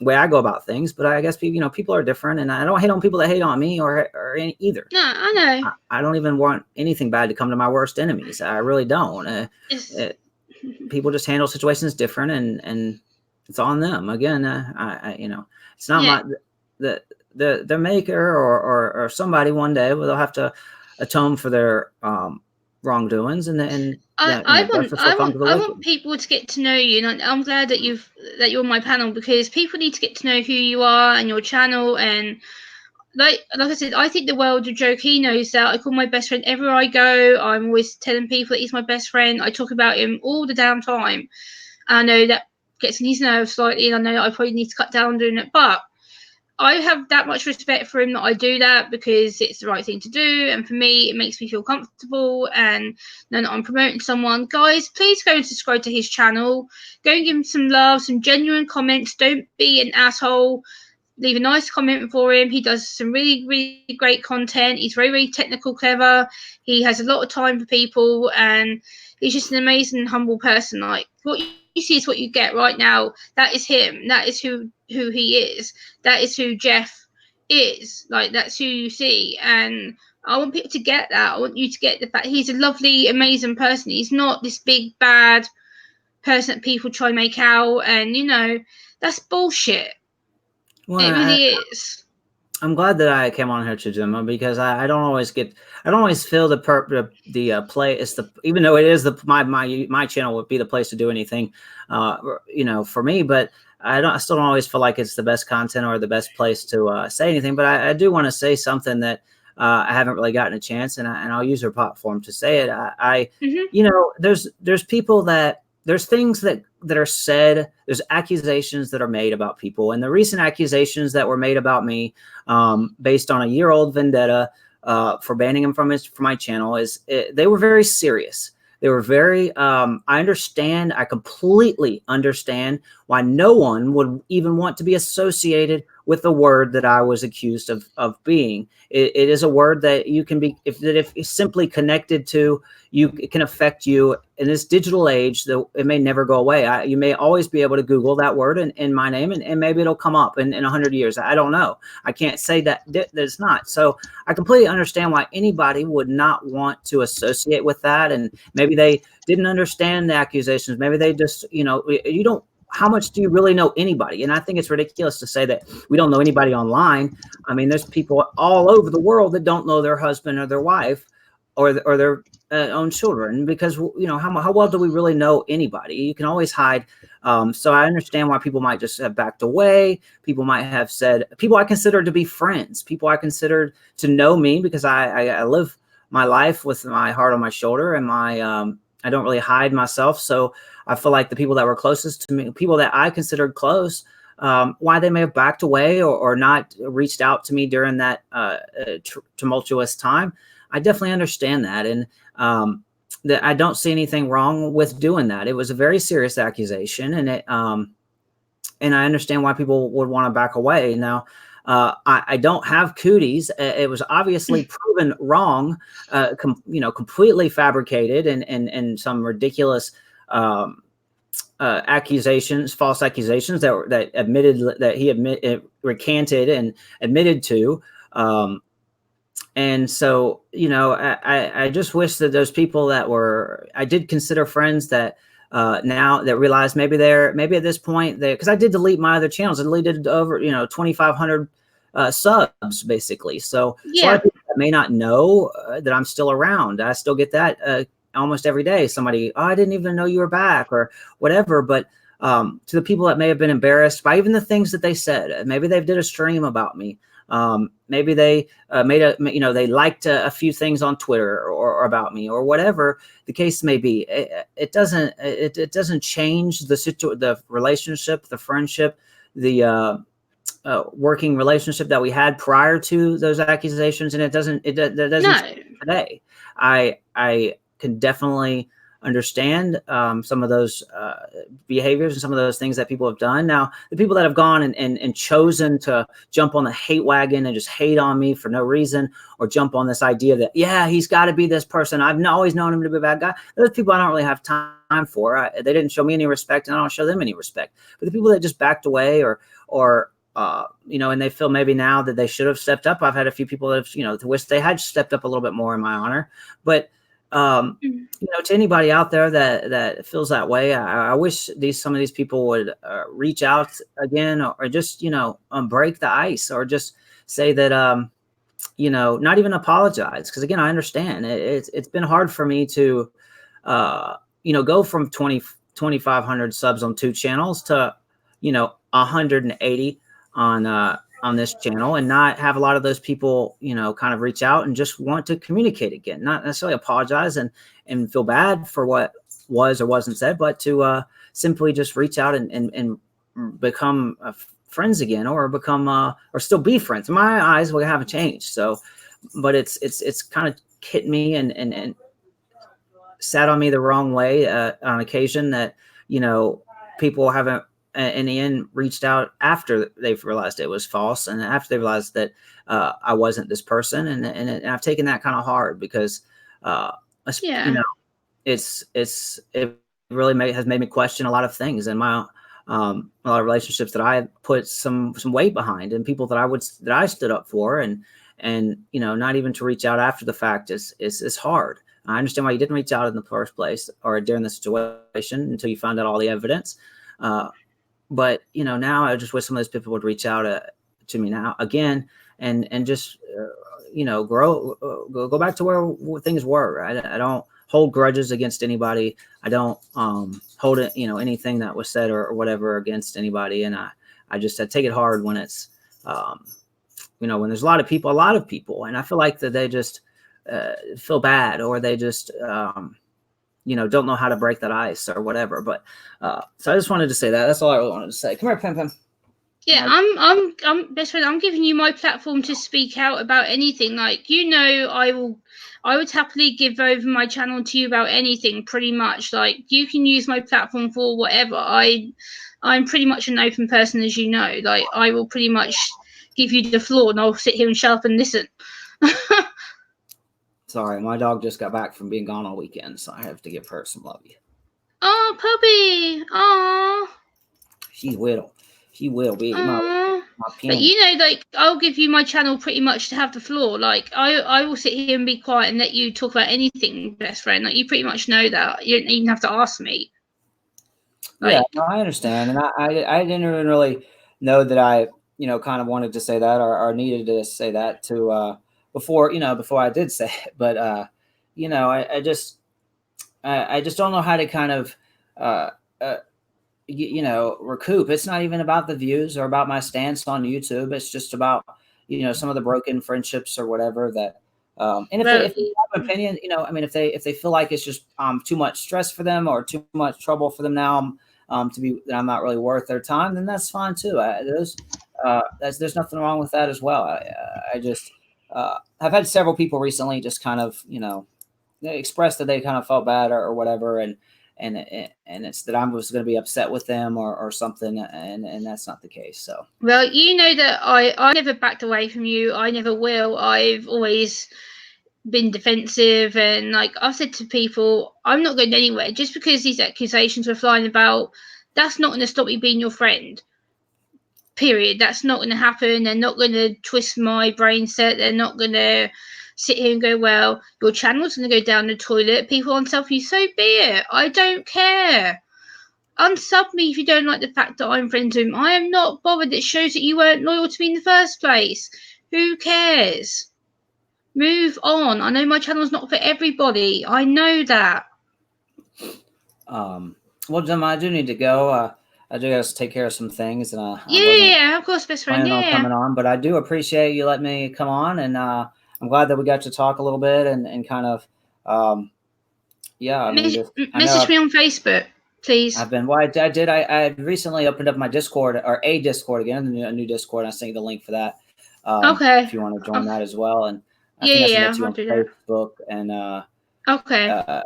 way I go about things. But I guess people are different, and I don't hate on people that hate on me or either. No, I know. I don't even want anything bad to come to my worst enemies. I really don't. It's People just handle situations different, and it's on them. Again, it's not yeah. my the maker or somebody one day they'll have to atone for their wrongdoings, and justice will come to the I wicked. want people to get to know you, and I'm glad that you're on my panel, because people need to get to know who you are and your channel. And like I said, I think the world of Joe. He knows that. I call my best friend everywhere I go. I'm always telling people that he's my best friend. I talk about him all the damn time. I know that gets on his nerves slightly, and I know that I probably need to cut down doing it, but I have that much respect for him that I do that because it's the right thing to do, and for me, it makes me feel comfortable and know that I'm promoting someone. Guys, please go and subscribe to his channel. Go and give him some love, some genuine comments. Don't be an asshole. Leave a nice comment for him. He does some really, really great content. He's very, very technical, clever. He has a lot of time for people, and he's just an amazing, humble person. Like, what you see is what you get right now. That is him. That is who he is. That is who Jeff is. Like, that's who you see. And I want people to get that. I want you to get the fact he's a lovely, amazing person. He's not this big bad person that people try and make out. And that's bullshit. Well, It really is. I'm glad that I came on here to Gemma, because I don't always feel the play is even though it is my channel would be the place to do anything, for me, but I still don't always feel like it's the best content or the best place to say anything. But I do want to say something that I haven't really gotten a chance, and I'll use her platform to say it. There's people there's things that are said, there's accusations that are made about people, and the recent accusations that were made about me, based on a year-old vendetta for banning him from my channel, they were very serious. They were very I completely understand why no one would even want to be associated with the word that I was accused of being. It is a word that you can be, if it's simply connected to you, it can affect you in this digital age. Though it may never go away. You may always be able to Google that word in my name, and maybe it'll come up in 100 years. I don't know. I can't say that it's not. So I completely understand why anybody would not want to associate with that. And maybe they didn't understand the accusations. Maybe they just, you don't. How much do you really know anybody? And I think it's ridiculous to say that we don't know anybody online. I mean, there's people all over the world that don't know their husband or their wife or their own children, because how well do we really know anybody? You can always hide. So I understand why people might just have backed away. People might have said, people I consider to be friends, people I considered to know me, because I live my life with my heart on my shoulder, and I don't really hide myself. So I feel like the people that were closest to me, people that I considered close, why they may have backed away or not reached out to me during that tumultuous time, I definitely understand that. And that I don't see anything wrong with doing that. It was a very serious accusation, and and I understand why people would want to back away. Now, I don't have cooties. It was obviously proven wrong, completely fabricated, and some ridiculous accusations, false accusations that he recanted and admitted to. And so, I just wish that those people I did consider friends that now that realize maybe at this point, because I did delete my other channels. I deleted over 2,500 subs basically. So a lot Yeah. of people that may not know that I'm still around. I still get that almost every day. Somebody, oh, I didn't even know you were back or whatever. But to the people that may have been embarrassed by even the things that they said. Maybe they did a stream about me. Maybe they made a, they liked a few things on Twitter or about me or whatever the case may be. It doesn't change the relationship, the friendship, the working relationship that we had prior to those accusations, and that doesn't No. change today. I can definitely understand some of those behaviors and some of those things that people have done. Now, the people that have gone and chosen to jump on the hate wagon and just hate on me for no reason, or jump on this idea that, yeah, he's got to be this person. I've always known him to be a bad guy. Those people I don't really have time for. They didn't show me any respect, and I don't show them any respect. But the people that just backed away or and they feel maybe now that they should have stepped up. I've had a few people that have, to wish they had stepped up a little bit more in my honor. But to anybody out there that feels that way, I wish some of these people would reach out again, or just break the ice, or just say that not even apologize, because again, I understand it's been hard for me to go from 2,500 subs on 2 channels to 180 on this channel, and not have a lot of those people kind of reach out and just want to communicate again, not necessarily apologize and feel bad for what was or wasn't said, but to simply just reach out and become friends again, or become or still be friends. In my eyes, we haven't changed. So, but it's kind of hit me and sat on me the wrong way on occasion, that people haven't in the end reached out after they've realized it was false, and after they realized that I wasn't this person, and I've taken that kind of hard, because Yeah. It really has made me question a lot of things in my a lot of relationships that I put some weight behind, and people that I stood up for, and not even to reach out after the fact is hard. I understand why you didn't reach out in the first place, or during the situation, until you found out all the evidence. But now I just wish some of those people would reach out to me now again, and just grow, go back to where things were. I don't hold grudges against anybody. I don't hold it, anything that was said or whatever against anybody. And I take it hard when it's when there's a lot of people, and I feel like that they just feel bad, or they just don't know how to break that ice or whatever. But so I just wanted to say that. That's all I really wanted to say. Come here, Pim Pim. Yeah, I'm best friend. I'm giving you my platform to speak out about anything. Like, I would happily give over my channel to you about anything, pretty much. Like, you can use my platform for whatever. I'm pretty much an open person, as you know. Like, I will pretty much give you the floor, and I'll sit here and shut up and listen. Sorry, my dog just got back from being gone all weekend, so I have to give her some love. Oh, puppy! Oh. She will be my But like, I'll give you my channel pretty much to have the floor. Like, I will sit here and be quiet and let you talk about anything, best friend. Like, you pretty much know that. You don't even have to ask me. Like, yeah, no, I understand, and I didn't even really know that I kind of wanted to say that, or needed to say that to before I did say it. But I just don't know how to kind of recoup. It's not even about the views or about my stance on YouTube. It's just about some of the broken friendships or whatever that. And if they have an opinion, if they feel like it's just too much stress for them, or too much trouble for them now, that I'm not really worth their time, then that's fine too. There's nothing wrong with that as well. I just I've had several people recently just kind of express that they kind of felt bad or whatever, and it's that I was going to be upset with them or something, and that's not the case. So, well, you know that I never backed away from you. I never will. I've always been defensive, and like I've said to people, I'm not going anywhere. Just because these accusations were flying about, that's not going to stop me being your friend. Period. That's not going to happen. They're not going to twist my brain set. They're not going to sit here and go, well, your channel's going to go down the toilet. People unsub you, so be it. I don't care. Unsub me if you don't like the fact that I'm friends with him. I am not bothered. It shows that you weren't loyal to me in the first place. Who cares? Move on. I know my channel's not for everybody. I know that. Well, Jim, I do need to go. I do have to take care of some things, and I Yeah, wasn't yeah, of course, best friend. planning on Yeah, coming on, but I do appreciate you letting me come on, and I'm glad that we got to talk a little bit and kind of, um, yeah. I mean, just I know Message me on Facebook, please. I've been. Well, I did. I recently opened up my Discord or a Discord again, a new Discord. And I sent you the link for that. If Okay. you want to join Okay. that as well, and I Yeah, think I yeah, sent that yeah, to you I'll on do that. Facebook, and Okay.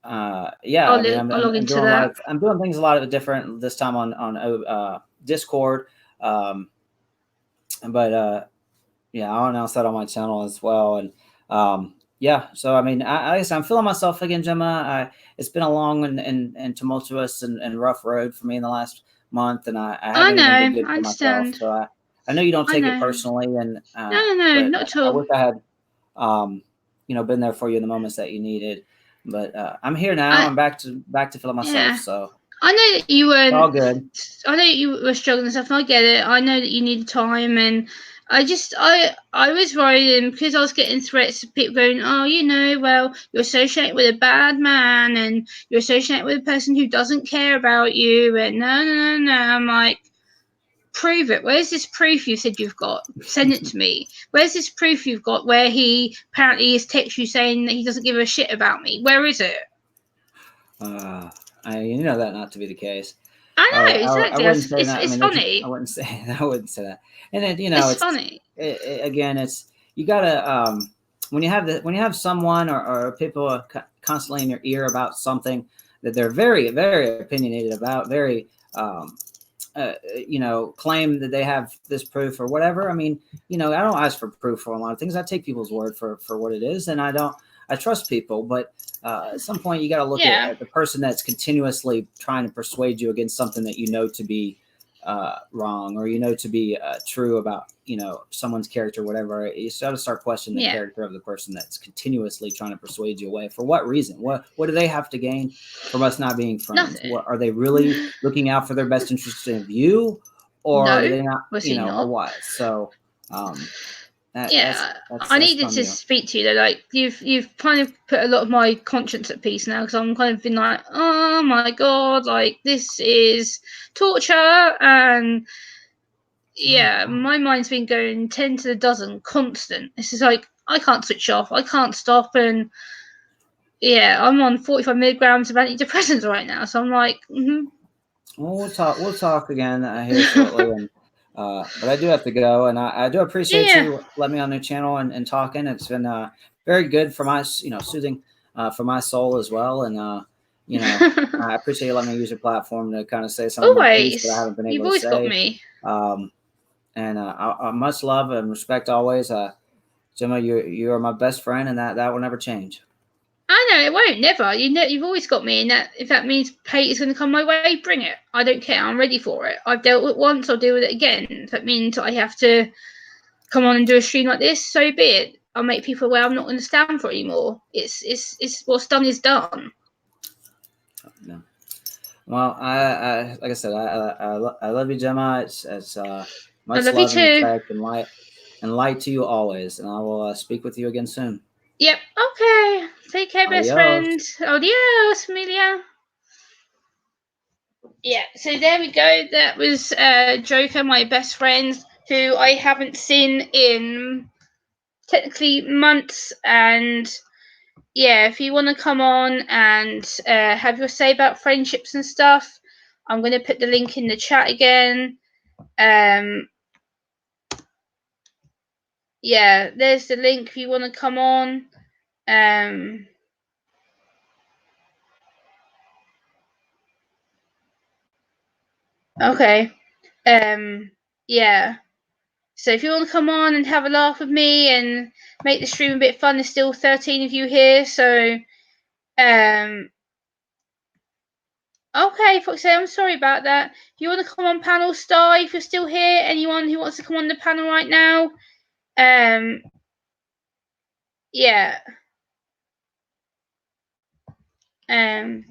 uh, yeah. I mean, I'll log I'm into doing a lot that. of I'm doing things a lot of different this time on Discord, um, but yeah, I'll announce that on my channel as well. And yeah, so I mean, I guess I'm feeling myself again, Gemma. It's been a long and tumultuous and rough road for me in the last month, and I I haven't even been know. good I for myself. understand. So I know you don't I take it know. personally, and No, no, no, but not at I all. wish I had, um, been there for you in the moments that you needed. But I'm here now. I I'm back to feeling myself. Yeah. So I know that you it's all weren't. good. I know that you were struggling and stuff. And I get it. I know that you needed time, and I was worried, because I was getting threats of people going, oh, well, you're associated with a bad man, and you're associated with a person who doesn't care about you, and no, no, no, no. I'm like, prove it. Where's this proof you said you've got? Send it to me. Where's this proof you've got where he apparently is text you saying that he doesn't give a shit about me? Where is it? Uh, you know that not to be the case. I know I exactly. wouldn't say that. I It's mean, I funny. wouldn't say I wouldn't say that. And then It's it's funny. again, it's you gotta when you have someone or people are constantly in your ear about something that they're very very opinionated about, very claim that they have this proof or whatever. I mean, I don't ask for proof for a lot of things. I take people's word for what it is, and I trust people. But at some point, you got to look Yeah. at the person that's continuously trying to persuade you against something that you know to be wrong, or to be true about someone's character, whatever. You got to start questioning the Yeah. character of the person that's continuously trying to persuade you away. For what reason? What do they have to gain from us not being friends? Nothing. What are they really looking out for their best interest of you, or do No, they not? was he Or not? what? So Yeah, I that's needed from to you. speak to you though. Like you've kind of put a lot of my conscience at peace now, because I'm kind of been like, oh my god, like this is torture, and yeah, my mind's been going 10 to the dozen, constant. This is like I can't switch off, I can't stop, and yeah, I'm on 45 milligrams of antidepressants right now, so I'm like, Well, we'll talk again here shortly, and but I do have to go, and I do appreciate yeah, you letting me on the channel and talking. It's been very good for my soothing for my soul as well, and I appreciate you letting me use your platform to kind of say some of my piece that I always, haven't been you've able to always got say. me. Um, and much love and respect always. Gemma, you are my best friend, and that will never change. I know it won't, never. You've always got me, and that if that means hate is going to come my way, bring it. I don't care. I'm ready for it. I've dealt with it once. I'll deal with it again. If that means I have to come on and do a stream like this, so be it. I'll make people aware I'm not going to stand for it anymore. It's what's done is done. No. Well, like I said, I love you, Gemma. It's I much love you love and too. respect and light to you always. And I will speak with you again soon. Yep. Okay. Take care, best Adios. friend. Adios, Amelia. Yeah, so there we go. That was Joker, my best friend, who I haven't seen in technically months. And yeah, if you want to come on and have your say about friendships and stuff, I'm going to put the link in the chat again. Yeah, there's the link if you want to come on. Okay. Yeah. So if you want to come on and have a laugh with me and make the stream a bit fun, there's still 13 of you here. So, okay, Foxy, I'm sorry about that. If you want to come on panel star, if you're still here, anyone who wants to come on the panel right now, yeah. Um,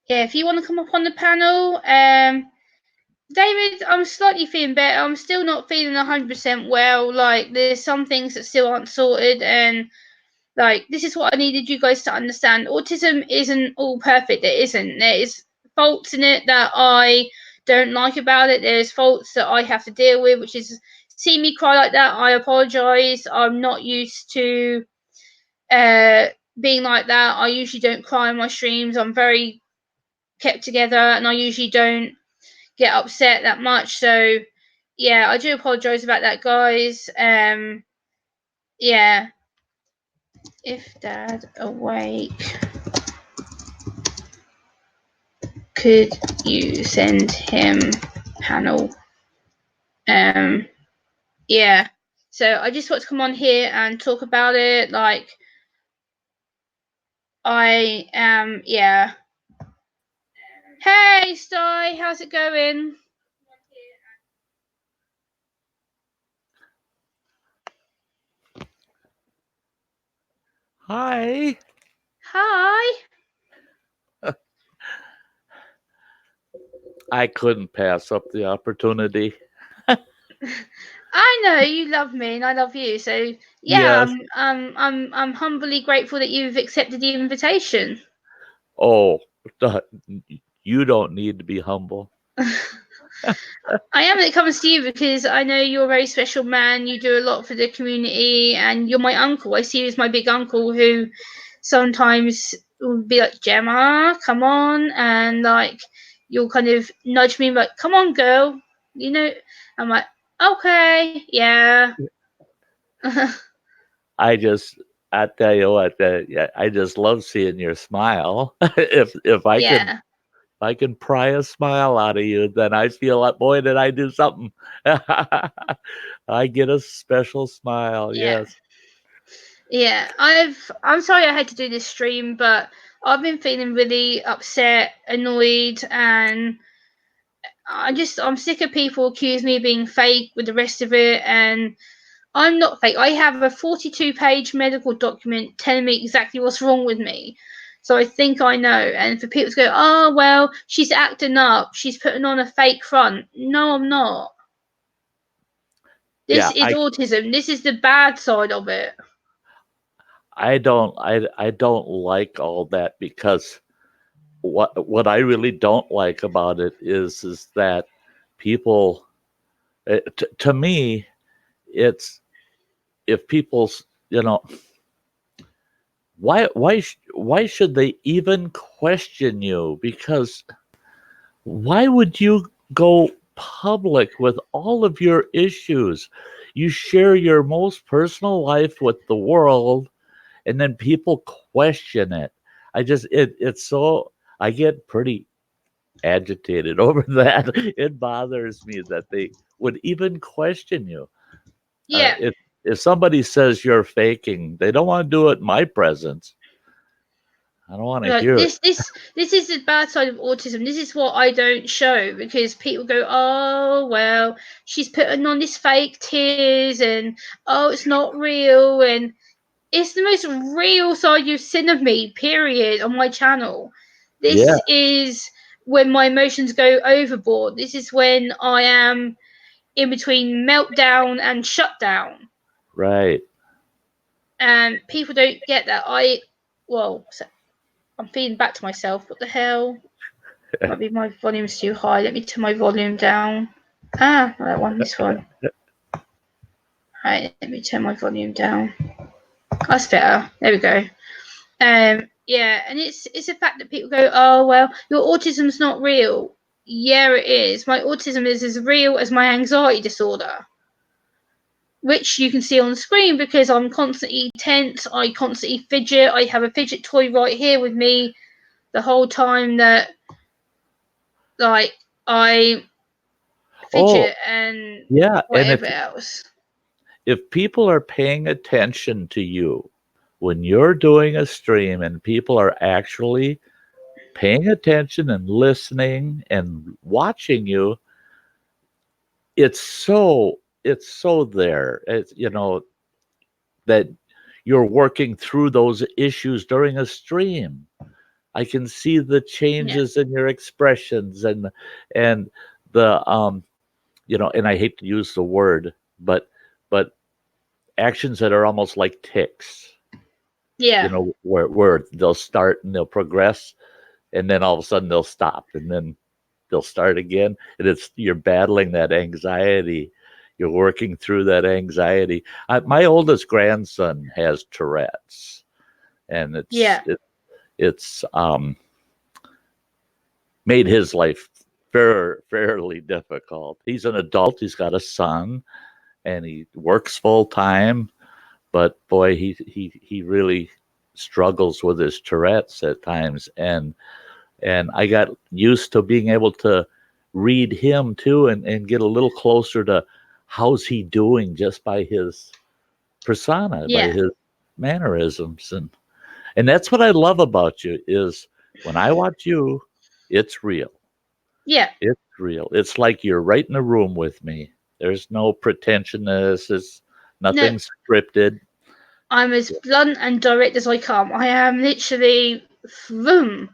yeah, if you want to come up on the panel, David, I'm slightly feeling better. I'm still not feeling 100% well. Like, there's some things that still aren't sorted, and like, this is what I needed you guys to understand. Autism isn't all perfect. It isn't. There is faults in it that I don't like about it. There's faults that I have to deal with, which is see me cry like that. I apologize. I'm not used to uh being like that. I usually don't cry in my streams. I'm very kept together, and I usually don't get upset that much. So yeah, I do apologize about that, guys. Yeah. If Dad awake, could you send him panel? Um, yeah. So I just want to come on here and talk about it. Like, I am, yeah. Hey, Sty, how's it going? Hi. Hi. I couldn't pass up the opportunity. I know you love me and I love you. So yeah, Yes. I'm humbly grateful that you've accepted the invitation. Oh, you don't need to be humble. I am when it comes to you because I know you're a very special man. You do a lot for the community, and you're my uncle. I see you as my big uncle who sometimes will be like, Gemma, come on, and like you'll kind of nudge me like, come on, girl. You know, I'm like, okay, yeah, I tell you what, yeah, I just love seeing your smile. If yeah, I can pry a smile out of you, then I feel like, boy, did I do something. I get a special smile. yeah. Yes. Yeah, I'm sorry I had to do this stream, but I've been feeling really upset, annoyed, and I'm sick of people accusing me of being fake with the rest of it, and I'm not fake. I have a 42-page medical document telling me exactly what's wrong with me. So I think I know. And for people to go, oh well, she's acting up, she's putting on a fake front. No, I'm not. This Yeah, is autism. This is the bad side of it. I don't like all that because what I really don't like about it is that people to me it's if people's why should they even question you, because why would you go public with all of your issues? You share your most personal life with the world, and then people question it. It's so I get pretty agitated over that. It bothers me that they would even question you. Yeah. If somebody says you're faking, they don't want to do it in my presence. I don't want to Like hear it. this is the bad side of autism. This is what I don't show because people go, oh well, she's putting on this fake tears and oh it's not real, and it's the most real side you've seen of me, period, on my channel. Yeah, This is when my emotions go overboard. This is when I am in between meltdown and shutdown. right. And people don't get that. Well, I'm feeding back to myself. What the hell? Might be my volume's too high. Let me turn my volume down. Ah, not that one, this one. Right, let me turn my volume down. That's better. There we go. Yeah, and it's a fact that people go, oh well, your autism's not real. Yeah, it is. My autism is as real as my anxiety disorder, which you can see on the screen because I'm constantly tense. I constantly fidget. I have a fidget toy right here with me the whole time that like I Oh, fidget and yeah. And whatever else. if people are paying attention to you when you're doing a stream and people are actually paying attention and listening and watching you, it's so there. It's that you're working through those issues during a stream. I can see the Yeah. changes in your expressions and the and I hate to use the word, but actions that are almost like ticks, Yeah. where they'll start and they'll progress, and then all of a sudden they'll stop, and then they'll start again, and you're battling that anxiety. You're working through that anxiety. My oldest grandson has Tourette's, and Yeah. it's made his life fairly difficult. He's an adult. He's got a son, and he works full time. But boy, he really struggles with his Tourette's at times, and I got used to being able to read him too, and get a little closer to how's he doing just by his persona, by Yeah. his mannerisms, and that's what I love about you is when I watch you, it's real. Yeah. It's real. It's like you're right in the room with me. There's no pretentiousness. It's No, nothing scripted. I'm as blunt and direct as I come. I am literally vroom.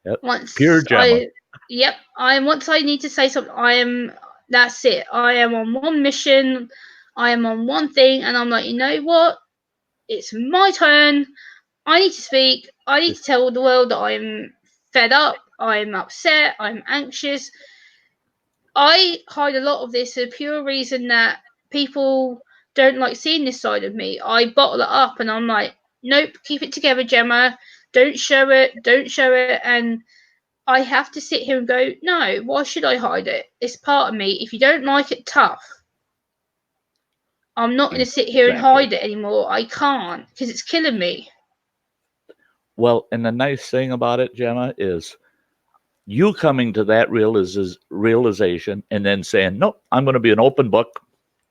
Yep. Pure Once Gemma. I, yep, once I need to say something, that's it. I am on one mission. I am on one thing, and I'm like, you know what? It's my turn. I need to speak. I need to tell the world that I'm fed up. I'm upset. I'm anxious. I hide a lot of this for the pure reason that people don't like seeing this side of me. I bottle it up and I'm like, nope, keep it together, Gemma. Don't show it. Don't show it. And I have to sit here and go, no, why should I hide it? It's part of me. If you don't like it, tough. I'm not going to sit here and Exactly. hide it anymore. I can't because it's killing me. Well, and the nice thing about it, Gemma, is you coming to that realization and then saying, nope, I'm going to be an open book.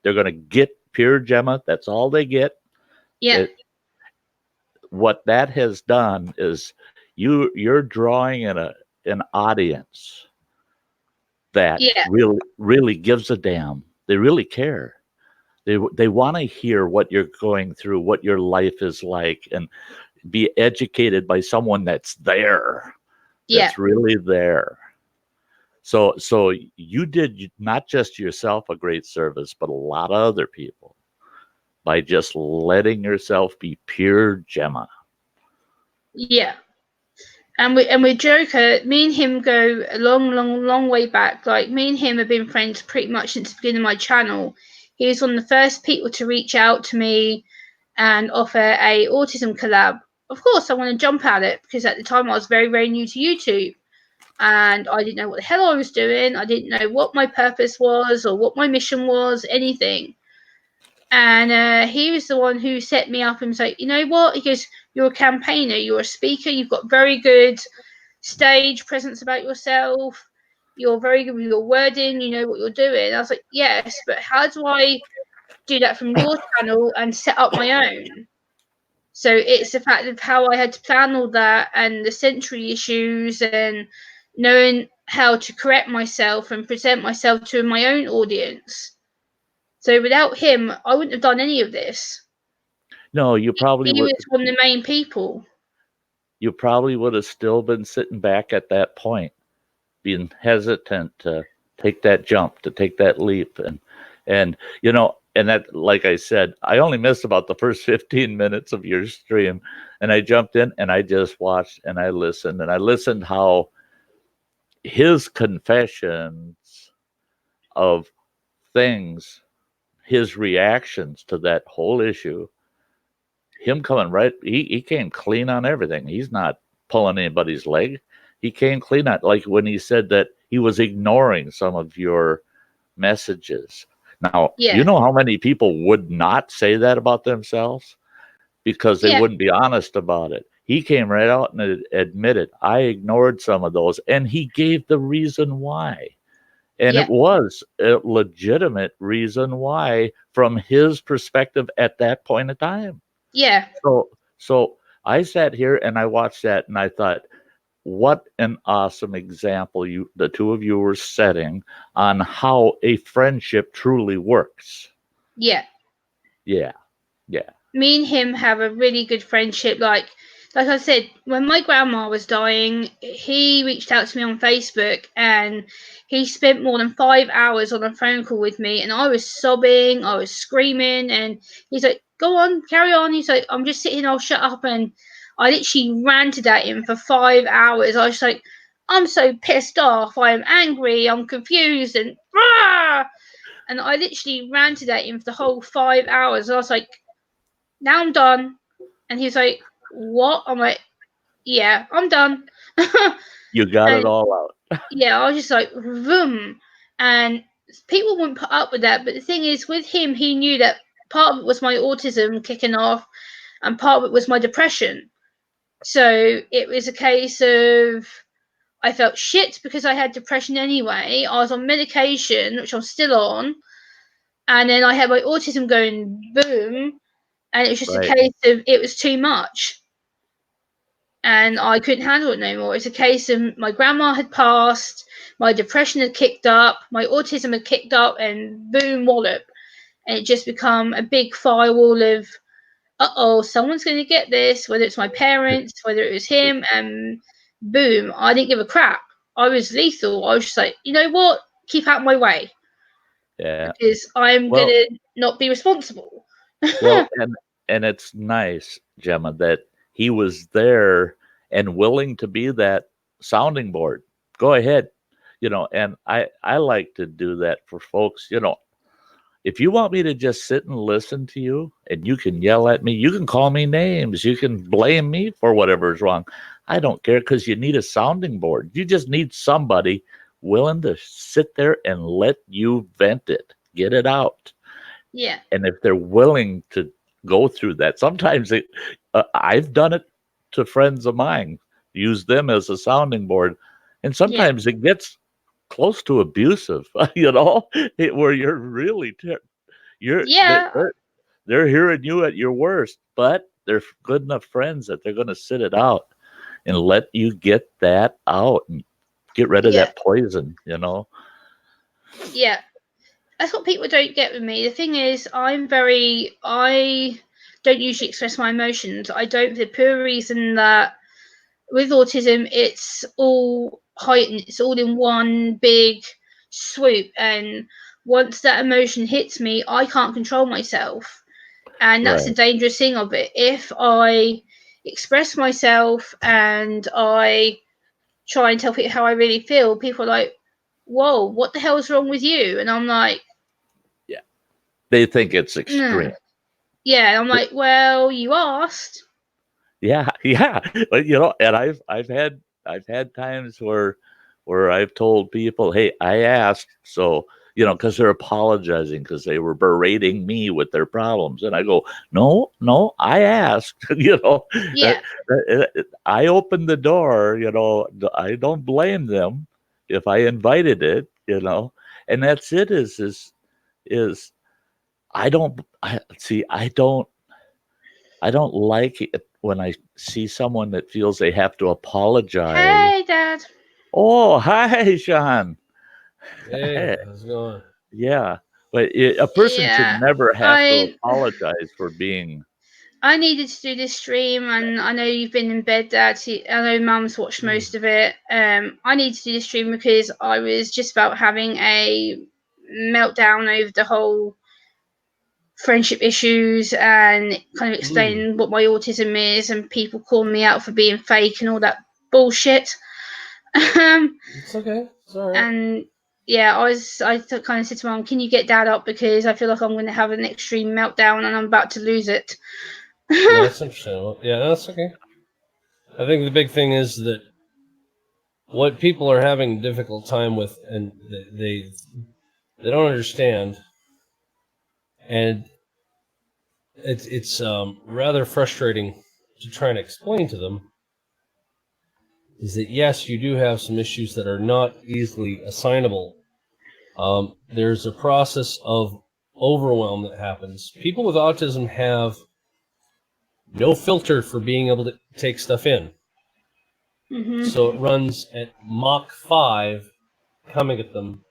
They're going to get pure Gemma. That's all they get. Yeah. What that has done is you're drawing in an audience that Yeah. really gives a damn. They really care. They want to hear what you're going through, what your life is like, and be educated by someone that's there, Yeah. that's really there. So you did not just yourself a great service, but a lot of other people by just letting yourself be pure Gemma. Yeah. And with Joker, me and him go a long way back. Like me and him have been friends pretty much since the beginning of my channel. He was one of the first people to reach out to me and offer a autism collab. Of course, I want to jump at it because at the time I was very new to YouTube, and I didn't know what the hell I was doing. I didn't know what my purpose was or what my mission was, anything. And he was the one who set me up and was like, you know what? He goes, you're a campaigner, you're a speaker, you've got very good stage presence about yourself. You're very good with your wording. You know what you're doing. I was like, yes, but how do I do that from your channel and set up my own? So it's the fact of how I had to plan all that and the sensory issues and knowing how to correct myself and present myself to my own audience. So without him, I wouldn't have done any of this. No, you probably He would. was one of the main people. You probably would have still been sitting back at that point, being hesitant to take that jump, to take that leap, and and that, like I said, I only missed about the first 15 minutes of your stream, and I jumped in and I just watched and I listened how his confessions of things, his reactions to that whole issue, him coming right, he came clean on everything. He's not pulling anybody's leg. He came clean on, like when he said that he was ignoring some of your messages. Now, Yeah. you know how many people would not say that about themselves because they Yeah. wouldn't be honest about it. He came right out and admitted, I ignored some of those, and he gave the reason why. And Yeah. it was a legitimate reason why from his perspective at that point in time. Yeah. So I sat here and I watched that and I thought, what an awesome example the two of you were setting on how a friendship truly works. Yeah. Yeah. Me and him have a really good friendship. Like like I said, when my grandma was dying, he reached out to me on Facebook and he spent more than 5 hours on a phone call with me. And I was sobbing, I was screaming. And he's like, go on, carry on. He's like, I'm just sitting, I'll shut up. And I literally ranted at him for 5 hours. I was like, I'm so pissed off. I'm angry. I'm confused. And rah! And I literally ranted at him for the whole 5 hours. I was like, now I'm done. And he's like, what? I'm like, yeah, I'm done. You got it And all out. yeah, I was just like, vroom. And people wouldn't put up with that. But the thing is, with him, he knew that part of it was my autism kicking off and part of it was my depression. So it was a case of I felt shit because I had depression anyway. I was on medication, which I'm still on. And then I had my autism going boom. And it was just a Right. case of it was too much. And I couldn't handle it no more. It's a case of my grandma had passed, my depression had kicked up, my autism had kicked up, and boom, wallop. And it just become a big firewall of, someone's going to get this, whether it's my parents, whether it was him, and boom, I didn't give a crap. I was lethal. I was just like, you know what? Keep out of my way Yeah. because I'm going Well, to not be responsible. well, and it's nice, Gemma, that he was there and willing to be that sounding board. Go ahead, and I like to do that for folks. If you want me to just sit and listen to you, and you can yell at me, you can call me names, you can blame me for whatever's wrong. I don't care, because you need a sounding board. You just need somebody willing to sit there and let you vent it, get it out. Yeah. And if they're willing to go through that, sometimes I've done it to friends of mine, use them as a sounding board, and Yeah. sometimes it gets close to abusive, where you're really you're Yeah. they're hearing you at your worst, but they're good enough friends that they're going to sit it out and let you get that out and get rid of Yeah. that poison. Yeah. That's what people don't get with me. The thing is, I don't usually express my emotions. I don't for the pure reason that with autism, it's all heightened. It's all in one big swoop. And once that emotion hits me, I can't control myself. And that's the Right. dangerous thing of it. If I express myself and I try and tell people how I really feel, people are like, whoa, what the hell is wrong with you? And I'm like, Yeah. They think it's nah. extreme. Yeah, I'm like, well, you asked. Yeah, yeah. But and I've had times where I've told people, "Hey, I asked," so because they're apologizing because they were berating me with their problems, and I go, "No, no, I asked." Yeah, I opened the door. I don't blame them if I invited it. And that's it. Is I don't see. I don't like it when I see someone that feels they have to apologize. hey, Dad. Oh, hi, Sean. Hey, Hey, how's it going? yeah, but a person should Yeah, never have to I apologize for being. I needed to do this stream, and I know you've been in bed, Dad. I know Mum's watched Hmm. most of it. I needed to do this stream because I was just about having a meltdown over the whole friendship issues and kind of Hmm. explaining what my autism is, and people calling me out for being fake and all that bullshit. It's okay. It's all right. And yeah, I kind of said to Mum, "Can you get Dad up because I feel like I'm going to have an extreme meltdown and I'm about to lose it." No, that's understandable. Yeah, that's okay. I think the big thing is that what people are having a difficult time with, and they don't understand, and it's rather frustrating to try and explain to them, is that yes, you do have some issues that are not easily assignable. There's a process of overwhelm that happens. People with autism have no filter for being able to take stuff in. Mhm. So it runs at Mach 5 coming at them.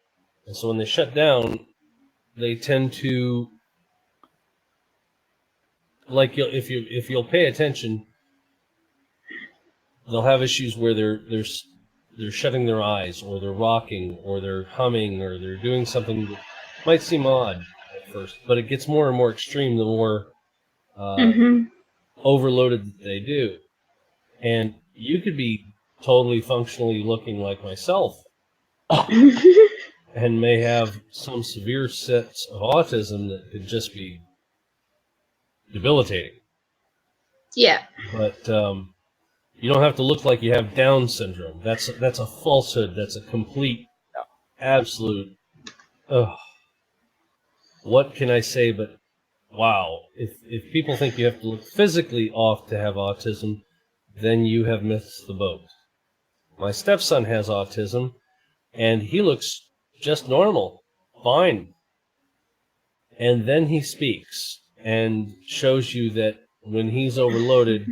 And so when they shut down, they tend to, like, if you'll pay attention, they'll have issues where they're shutting their eyes, or they're rocking, or they're humming, or they're doing something that might seem odd at first, but it gets more and more extreme the more overloaded that they do. And you could be totally functionally looking like myself and may have some severe sets of autism that could just be debilitating. Yeah. But you don't have to look like you have Down syndrome. That's a falsehood. That's a complete, absolute. Ugh. What can I say but wow? If people think you have to look physically off to have autism, then you have missed the boat. My stepson has autism, and he looks just normal, fine. And then he speaks and shows you that when he's overloaded,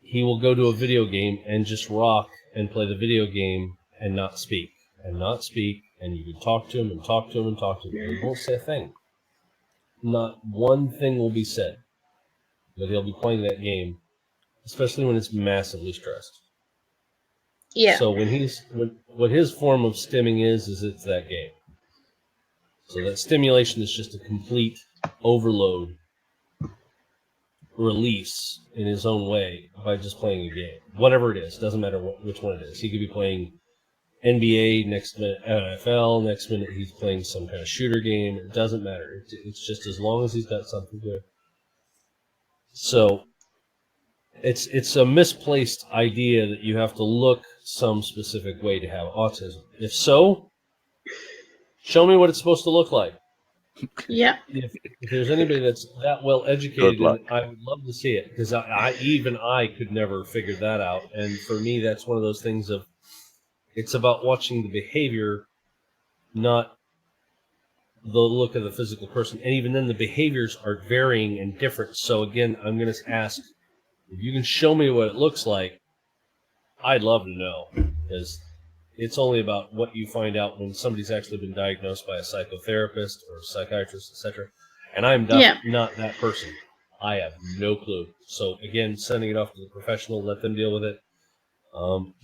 he will go to a video game and just rock and play the video game and not speak. And not speak, and you can talk to him and talk to him and talk to him, and he won't say a thing. Not one thing will be said, but he'll be playing that game, especially when it's massively stressed. Yeah. So what his form of stimming is it's that game. So that stimulation is just a complete overload release in his own way by just playing a game. Whatever it is, doesn't matter which one it is. He could be playing NBA, next minute NFL, next minute he's playing some kind of shooter game. It doesn't matter. It's just as long as he's got something to. So it's a misplaced idea that you have to look some specific way to have autism. If so, show me what it's supposed to look like. Yeah. If there's anybody that's that well educated, I would love to see it, because I could never figure that out. And for me, that's one of those things of it's about watching the behavior, not the look of the physical person. And even then, the behaviors are varying and different. So again, I'm going to ask if you can show me what it looks like. I'd love to know, because it's only about what you find out when somebody's actually been diagnosed by a psychotherapist or a psychiatrist, etc. And I'm not that person. I have no clue. So again, sending it off to the professional, let them deal with it.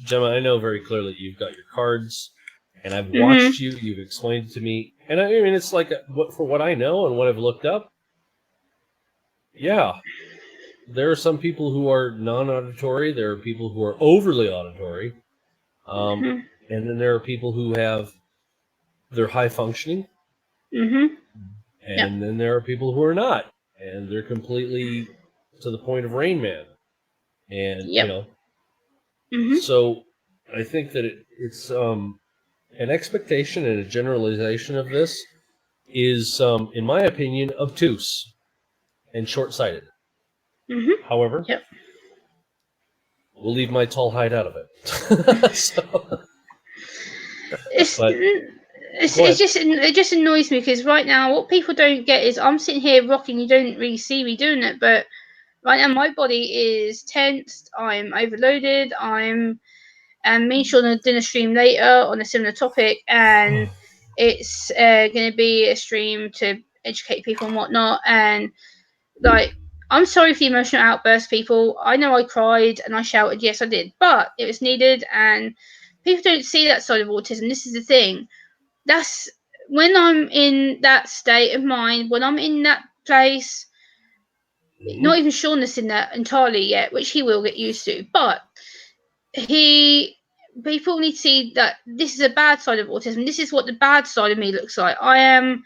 Gemma, I know very clearly you've got your cards, and I've watched you. You've explained it to me, and I mean it's like for what I know and what I've looked up. Yeah, there are some people who are non-auditory. There are people who are overly auditory. And then there are people who they're high functioning. And then there are people who are not. And they're completely to the point of Rain Man. And, you know. So I think that it's an expectation and a generalization of this is, in my opinion, obtuse and short-sighted. However, we'll leave my tall height out of it. It just annoys me, because right now what people don't get is I'm sitting here rocking. You don't really see me doing it, but right now my body is tensed. I'm overloaded. Me and Sean are doing a stream later on a similar topic, and it's going to be a stream to educate people and whatnot. And like, I'm sorry for the emotional outburst, people. I know I cried and I shouted. Yes, I did, but it was needed, and people don't see that side of autism. This is the thing. That's when I'm in that state of mind, when I'm in that place. Not even Sean is in that entirely yet, which he will get used to. But people need to see that this is a bad side of autism. This is what the bad side of me looks like. I am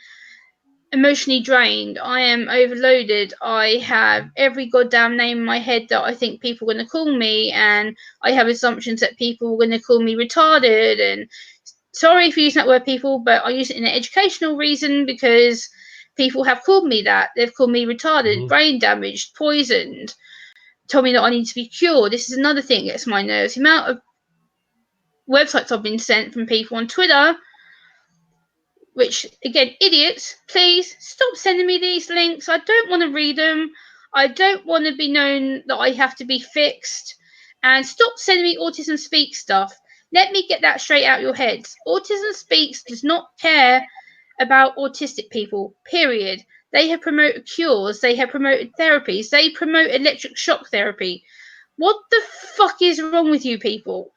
emotionally drained. I am overloaded. I have every goddamn name in my head that I think people are going to call me, and I have assumptions that people are going to call me retarded. And sorry for using that word, people, but I use it in an educational reason, because people have called me that. They've called me retarded, brain damaged, poisoned, told me that I need to be cured. This is another thing that gets my nerves. The amount of websites I've been sent from people on Twitter, which, again, idiots, please stop sending me these links. I don't want to read them. I don't want to be known that I have to be fixed. And stop sending me Autism Speaks stuff. Let me get that straight out your heads. Autism Speaks does not care about autistic people, period. They have promoted cures. They have promoted therapies. They promote electric shock therapy. What the fuck is wrong with you people?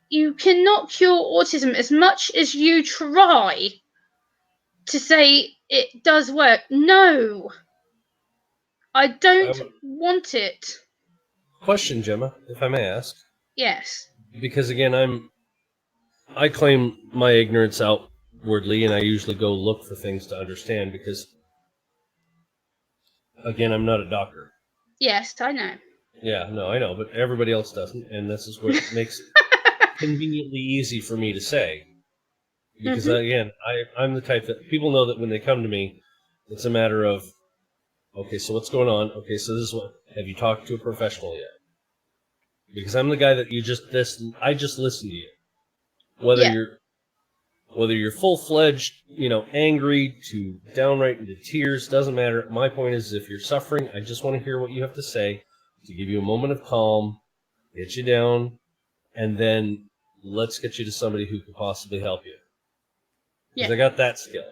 You cannot cure autism as much as you try to say it does work. No, I don't want it. Question, Gemma, if I may ask. Yes. Because again, I claim my ignorance outwardly, and I usually go look for things to understand because, again, I'm not a doctor. Yes, I know. Yeah, no, I know, but everybody else doesn't, and this is what makes it conveniently easy for me to say. Because, again, I'm the type that people know that when they come to me, it's a matter of, okay, so what's going on? Okay, so this is what, have you talked to a professional yet? Because I'm the guy that I just listen to you. Whether Yeah. you're full-fledged, angry to downright into tears, doesn't matter. My point is, if you're suffering, I just want to hear what you have to say to give you a moment of calm, get you down, and then let's get you to somebody who could possibly help you. Because I got that skill.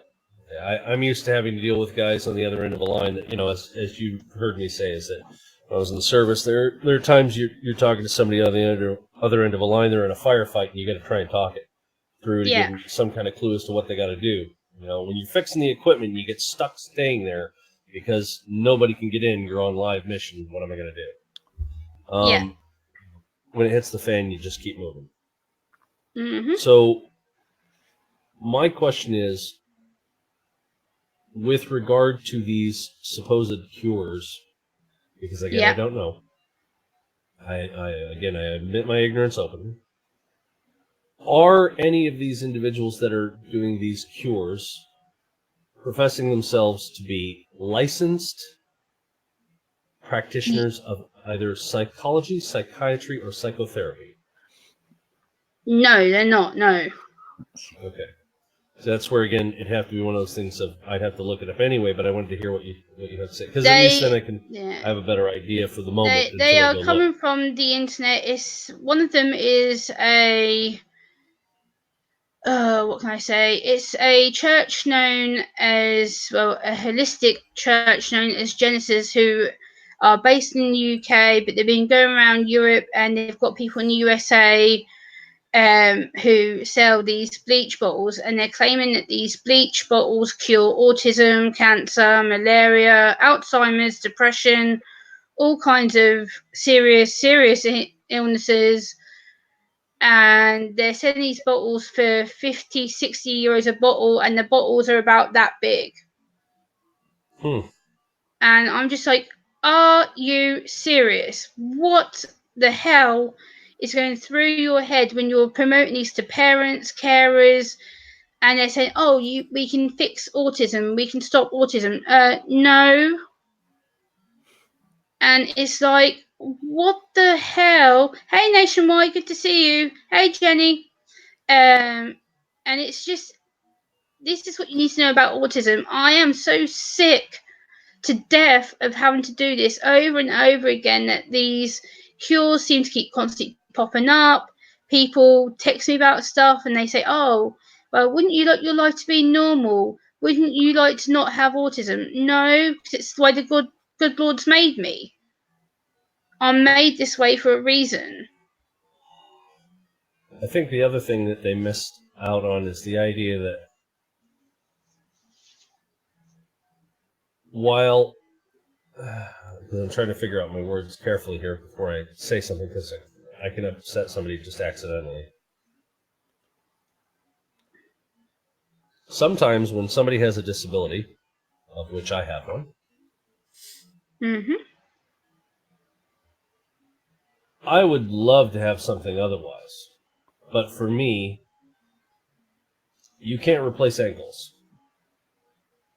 I'm used to having to deal with guys on the other end of a line that, as you heard me say, is that when I was in the service, there are times you're talking to somebody on the other end of a line, they're in a firefight, and you got to try and talk it through to give them some kind of clue as to what they got to do. When you're fixing the equipment, you get stuck staying there because nobody can get in. You're on live mission. What am I going to do? When it hits the fan, you just keep moving. So my question is, with regard to these supposed cures, because again, I don't know. I admit my ignorance openly. Are any of these individuals that are doing these cures professing themselves to be licensed practitioners of either psychology, psychiatry, or psychotherapy? No, they're not. No. Okay. So that's where, again, it'd have to be one of those things of I'd have to look it up anyway, but I wanted to hear what you have to say. Because at least then I can have a better idea for the moment. They are coming from the internet. One of them is a... what can I say? It's a church known as, well, a holistic church known as Genesis, who are based in the UK, but they've been going around Europe, and they've got people in the USA who sell these bleach bottles, and they're claiming that these bleach bottles cure autism, cancer, malaria, Alzheimer's, depression, all kinds of serious illnesses. And they're selling these bottles for 50, 60 euros a bottle, and the bottles are about that big. And I'm just like, are you serious? What the hell is going through your head when you're promoting these to parents, carers, and they're saying, oh, we can fix autism, we can stop autism? No. And it's like, what the hell? Hey, Nationwide, good to see you. Hey, Jenny. And it's just, this is what you need to know about autism. I am so sick to death of having to do this over and over again, that these cures seem to keep constantly popping up. People text me about stuff and they say, oh, well, wouldn't you like your life to be normal? Wouldn't you like to not have autism? No, because it's the way the good Lord's made me. I'm made this way for a reason. I think the other thing that they missed out on is the idea that while I'm trying to figure out my words carefully here before I say something, because I can upset somebody just accidentally. Sometimes when somebody has a disability, of which I have one, I would love to have something otherwise. But for me, you can't replace ankles.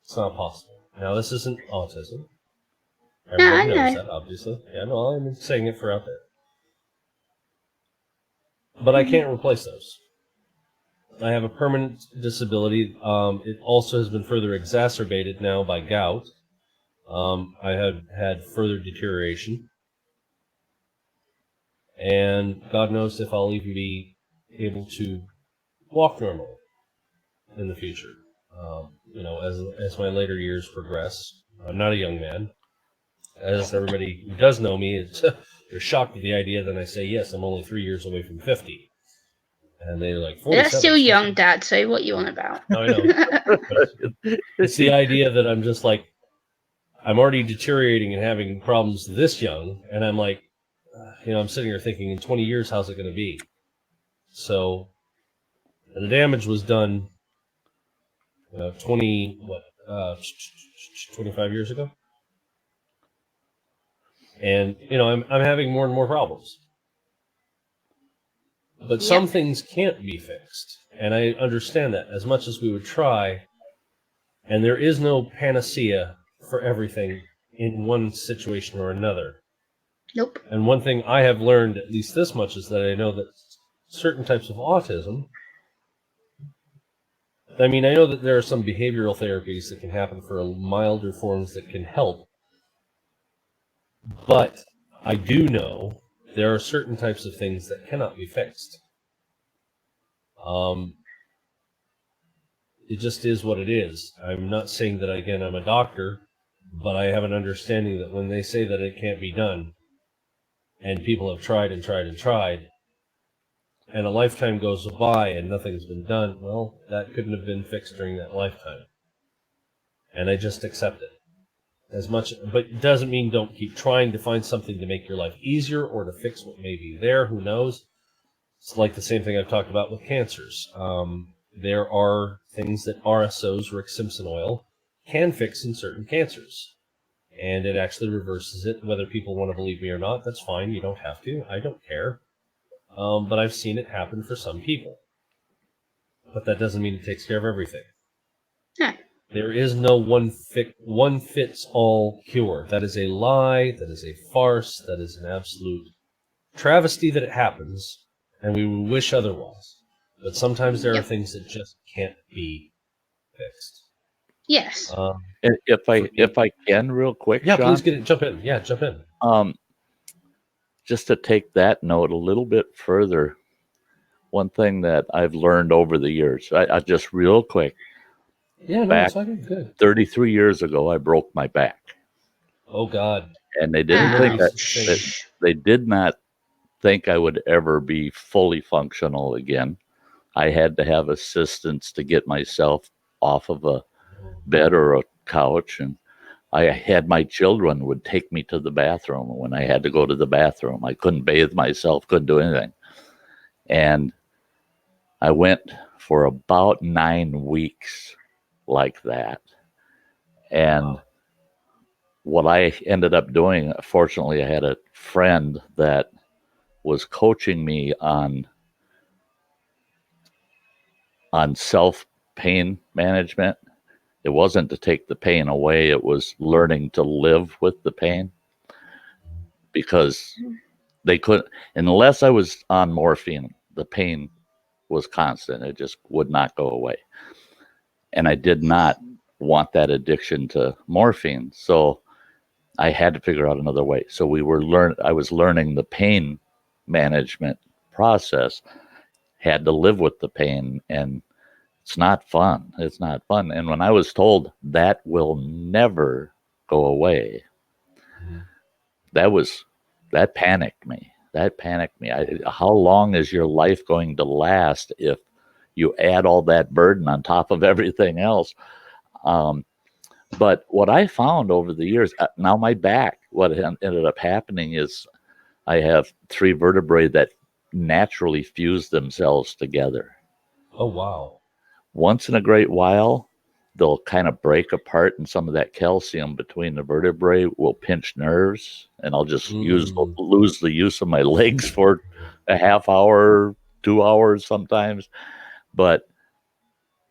It's not possible. Now, this isn't autism. Everybody knows that, obviously. Yeah, no, I'm saying it for out there. But I can't replace those. I have a permanent disability. It also has been further exacerbated now by gout. I have had further deterioration. And God knows if I'll even be able to walk normally in the future. As my later years progress. I'm not a young man. as everybody who does know me is they're shocked at the idea that I say, yes, I'm only 3 years away from 50. And they're like, 47. That's still young, Dad, so what you on about? No, I know. It's the idea that I'm just like, I'm already deteriorating and having problems this young. And I'm like, I'm sitting here thinking, in 20 years, how's it going to be? So, and the damage was done 25 years ago. And, I'm having more and more problems. But some things can't be fixed. And I understand that as much as we would try. And there is no panacea for everything in one situation or another. Nope. And one thing I have learned, at least this much, is that I know that certain types of autism, I mean, I know that there are some behavioral therapies that can happen for milder forms that can help. But I do know there are certain types of things that cannot be fixed. It just is what it is. I'm not saying that, again, I'm a doctor, but I have an understanding that when they say that it can't be done, and people have tried and tried and tried, and a lifetime goes by and nothing's been done, well, that couldn't have been fixed during that lifetime. And I just accept it. But it doesn't mean don't keep trying to find something to make your life easier or to fix what may be there. Who knows? It's like the same thing I've talked about with cancers. There are things that RSOs, Rick Simpson oil, can fix in certain cancers. And it actually reverses it. Whether people want to believe me or not, that's fine. You don't have to. I don't care. But I've seen it happen for some people. But that doesn't mean it takes care of everything. No. There is no one fits all cure. That is a lie. That is a farce. That is an absolute travesty that it happens, and we wish otherwise. But sometimes there are things that just can't be fixed. Yes. If I can, real quick, yeah, Sean, please jump in. Yeah, jump in. Just to take that note a little bit further, one thing that I've learned over the years, I just real quick. Yeah, no, it's fine. Good. 33 years ago, I broke my back. Oh God! And they didn't think they did not think I would ever be fully functional again. I had to have assistance to get myself off of a bed or a couch, and I had my children would take me to the bathroom when I had to go to the bathroom. I couldn't bathe myself, couldn't do anything. And I went for about 9 weeks like that. And what I ended up doing, fortunately, I had a friend that was coaching me on self-pain management. It wasn't to take the pain away. It was learning to live with the pain, because they couldn't, unless I was on morphine, the pain was constant. It just would not go away. And I did not want that addiction to morphine. So I had to figure out another way. So I was learning the pain management process, had to live with the pain, and it's not fun. It's not fun. And when I was told that will never go away, that panicked me. How long is your life going to last if you add all that burden on top of everything else? But what I found over the years, now my back, what ended up happening is I have 3 vertebrae that naturally fuse themselves together. Oh, wow. Once in a great while, they'll kind of break apart, and some of that calcium between the vertebrae will pinch nerves, and I'll just lose the use of my legs for a half hour, 2 hours sometimes. But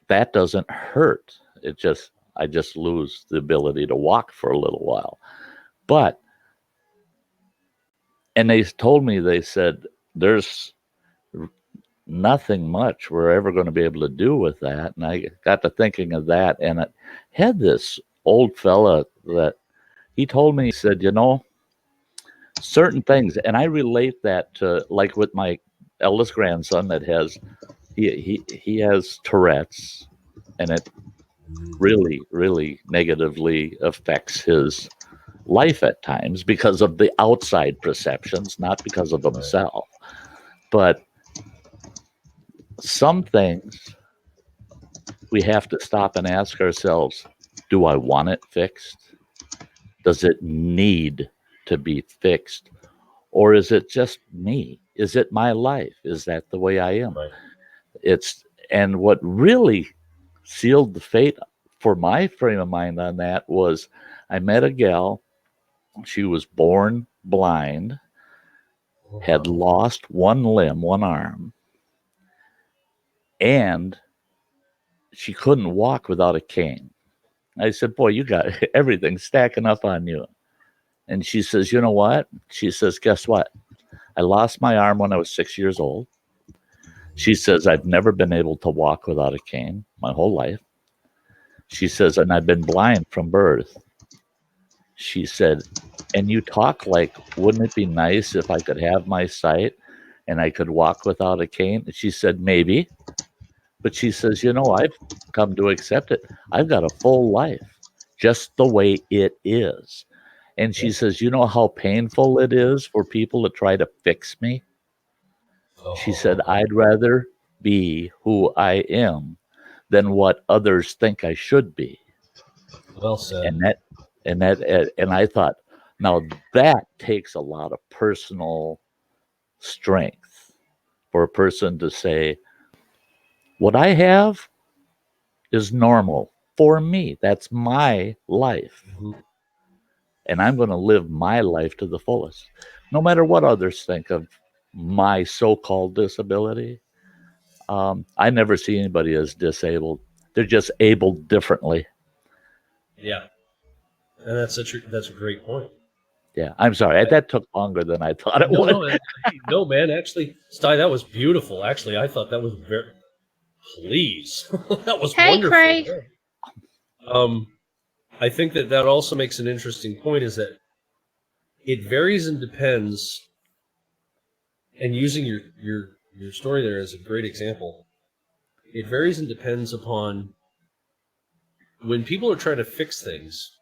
that doesn't hurt. I just lose the ability to walk for a little while. And they told me, they said, there's nothing much we're ever going to be able to do with that. And I got to thinking of that, and it had this old fella that he told me, he said, certain things, and I relate that to, like with my eldest grandson that he has Tourette's, and it really, really negatively affects his life at times because of the outside perceptions, not because of himself. But some things we have to stop and ask ourselves, do I want it fixed? Does it need to be fixed? Or is it just me? Is it my life? Is that the way I am? Right. And what really sealed the fate for my frame of mind on that was I met a gal. She was born blind, had lost one limb, one arm, and she couldn't walk without a cane. I said, boy, you got everything stacking up on you. And she says, you know what? She says, guess what? I lost my arm when I was 6 years old. She says, I've never been able to walk without a cane my whole life. She says, and I've been blind from birth. She said, and you talk like, wouldn't it be nice if I could have my sight and I could walk without a cane? And she said, maybe. But she says, you know, I've come to accept it. I've got a full life, just the way it is. And she says, you know how painful it is for people to try to fix me? She said, I'd rather be who I am than what others think I should be. Well said. And I thought, now that takes a lot of personal strength for a person to say, what I have is normal for me. That's my life. Mm-hmm. And I'm going to live my life to the fullest, no matter what others think of my so-called disability. I never see anybody as disabled. They're just able differently. Yeah, and that's a great point. Yeah, I'm sorry. That took longer than I thought it would. No, man. Actually, Sty, that was beautiful. Actually, I thought that was very. Please, that was Hey, wonderful. Craig. I think that also makes an interesting point. Is that it varies and depends. And using your story there as a great example, it varies and depends upon when people are trying to fix things.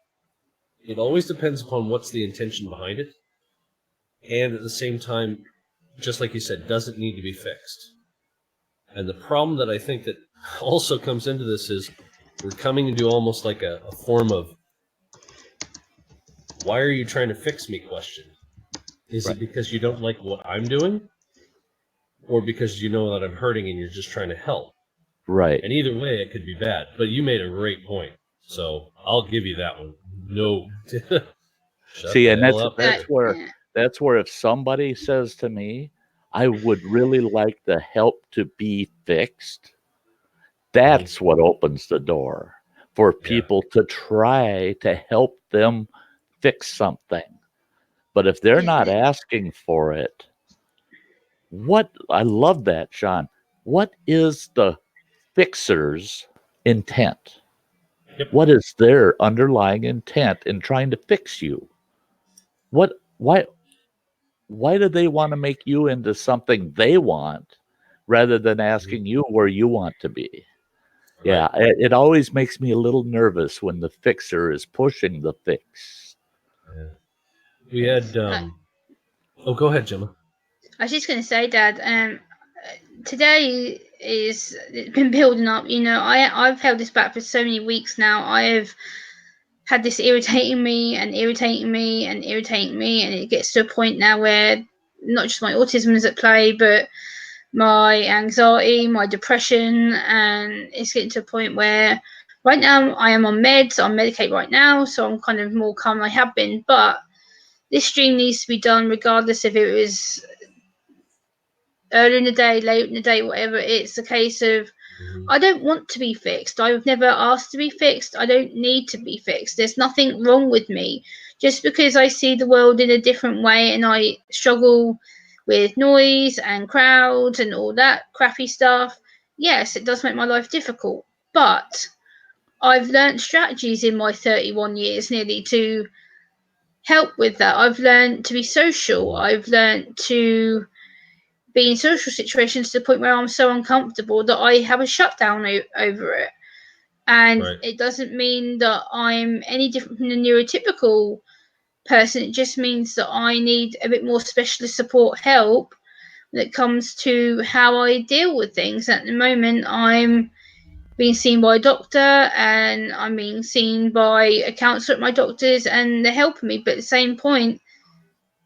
It always depends upon what's the intention behind it, and at the same time, just like you said, doesn't need to be fixed. And the problem that I think that also comes into this is we're coming into almost like a form of why are you trying to fix me question. Is it because you don't like what I'm doing? Or because you know that I'm hurting and you're just trying to help? Right. And either way, it could be bad. But you made a great point. So I'll give you that one. No. See, and that's where if somebody says to me, I would really like the help to be fixed, that's what opens the door for people to try to help them fix something. But if they're not asking for it, I love that, Sean. What is the fixer's intent? Yep. What is their underlying intent in trying to fix you? Why do they want to make you into something they want rather than asking you where you want to be? Right. Yeah, it always makes me a little nervous when the fixer is pushing the fix. Yeah. We had go ahead, Gemma. I was just going to say, Dad, today it's been building up. You know, I've held this back for so many weeks now. I have had this irritating me, and it gets to a point now where not just my autism is at play, but my anxiety, my depression, and it's getting to a point where right now I am on meds. I'm medicated right now, so I'm kind of more calm than I have been. But this stream needs to be done regardless if it was early in the day, late in the day, whatever. It's a case of I don't want to be fixed. I've never asked to be fixed. I don't need to be fixed. There's nothing wrong with me. Just because I see the world in a different way and I struggle with noise and crowds and all that crappy stuff, yes, it does make my life difficult. But I've learned strategies in my 31 years nearly to help with that. I've learned to be social. I've learned to be in social situations to the point where I'm so uncomfortable that I have a shutdown over it. And it doesn't mean that I'm any different from the neurotypical person. It just means that I need a bit more specialist support help when it comes to how I deal with things. At the moment, I'm being seen by a doctor and I'm being seen by a counsellor at my doctor's, and they're helping me. But at the same point,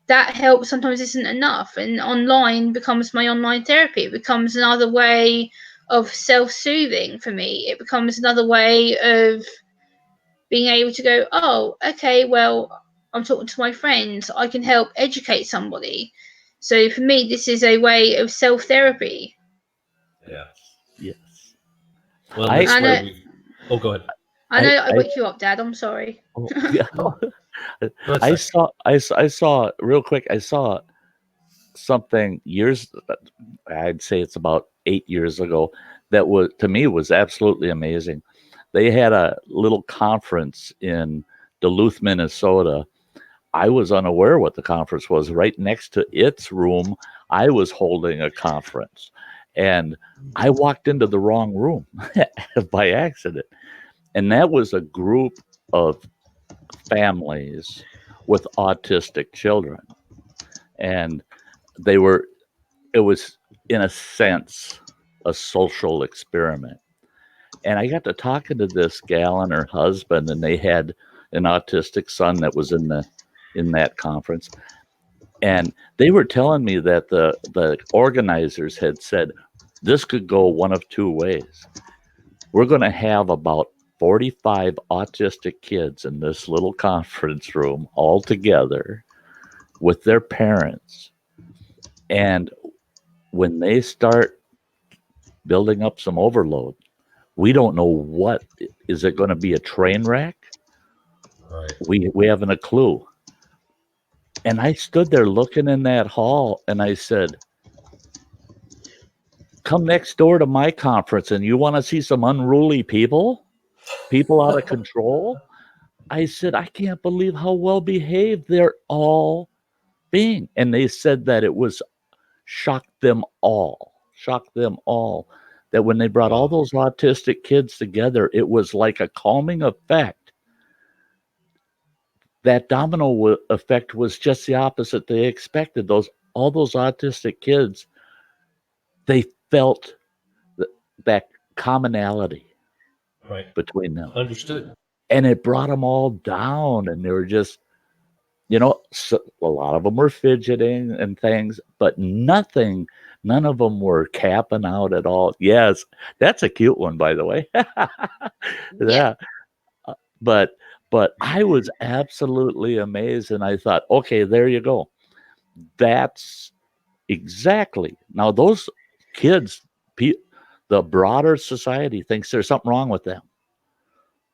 that help sometimes isn't enough, and online becomes my online therapy. It becomes another way of self-soothing for me. It becomes another way of being able to go, oh, okay, well, I'm talking to my friends, I can help educate somebody. So for me, this is a way of self-therapy. Yeah. Yes. Well, I- that's I where know- we. Oh, go ahead. I know I wake you up, Dad. I'm sorry. Oh, yeah. That's I fine. saw real quick. I saw something years. I'd say it's about 8 years ago. That was, to me, was absolutely amazing. They had a little conference in Duluth, Minnesota. I was unaware what the conference was. Right next to its room, I was holding a conference, and I walked into the wrong room by accident. And that was a group of families with autistic children. And they were, it was, in a sense, a social experiment. And I got to talking to this gal and her husband, and they had an autistic son that was in that conference. And they were telling me that the organizers had said this could go one of two ways. We're going to have about 45 autistic kids in this little conference room all together with their parents. And when they start building up some overload, we don't know what is it going to be, a train wreck? Right. We haven't a clue. And I stood there looking in that hall and I said, come next door to my conference and you want to see some unruly people out of control? I said, I can't believe how well behaved they're all being. And they said that it was shocked them all, that when they brought all those autistic kids together, it was like a calming effect. That domino effect was just the opposite they expected. All those autistic kids, they felt that commonality Right. between them, Understood. and it brought them all down. And they were just, so a lot of them were fidgeting and things, but none of them were capping out at all. Yes, that's a cute one, by the way. Yeah, but I was absolutely amazed, and I thought, okay, there you go. That's exactly, now those kids, the broader society thinks there's something wrong with them.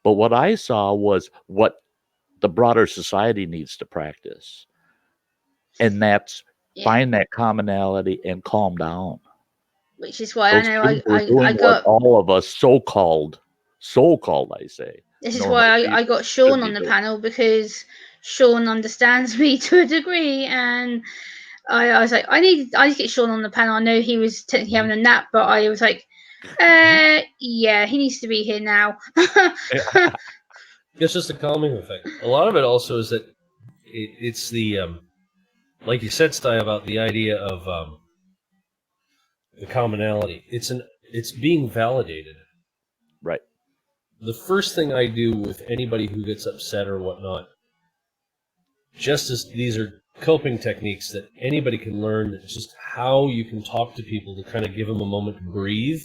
But what I saw was what the broader society needs to practice, and that's find that commonality and calm down. Which is why Those I know kids were I doing what got. all of us so-called, I say, This is normal why I people got should Sean be on the doing. panel, because Sean understands me to a degree, and I was like, I need to get Sean on the panel. I know he was technically having a nap, but I was like, yeah, he needs to be here now. It's just a calming effect. A lot of it also is that it's the like you said, Sty, about the idea of the commonality. It's being validated. Right. The first thing I do with anybody who gets upset or whatnot, just as these are coping techniques that anybody can learn, it's just how you can talk to people to kind of give them a moment to breathe.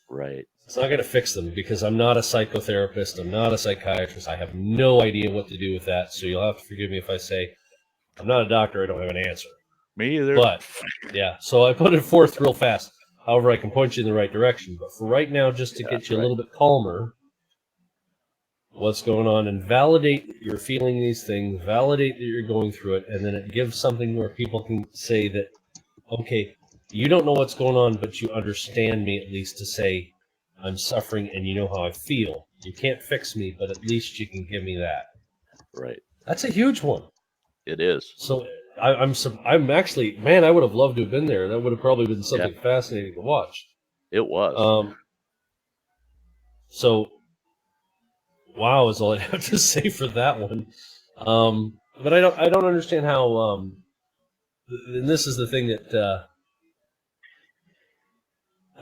Right. It's not going to fix them, because I'm not a psychotherapist. I'm not a psychiatrist. I have no idea what to do with that. So you'll have to forgive me if I say I'm not a doctor. I don't have an answer. Me either. But, yeah, so I put it forth real fast. However, I can point you in the right direction. But for right now, just to get you a little bit calmer, what's going on, and validate that you're feeling these things, validate that you're going through it, and then it gives something where people can say that, okay, you don't know what's going on, but you understand me, at least to say, I'm suffering and you know how I feel. You can't fix me, but at least you can give me that. Right. That's a huge one. It is. So I'm actually, man, I would have loved to have been there. That would have probably been something fascinating to watch. It was. So, wow, is all I have to say for that one. but I don't understand how. And this is the thing that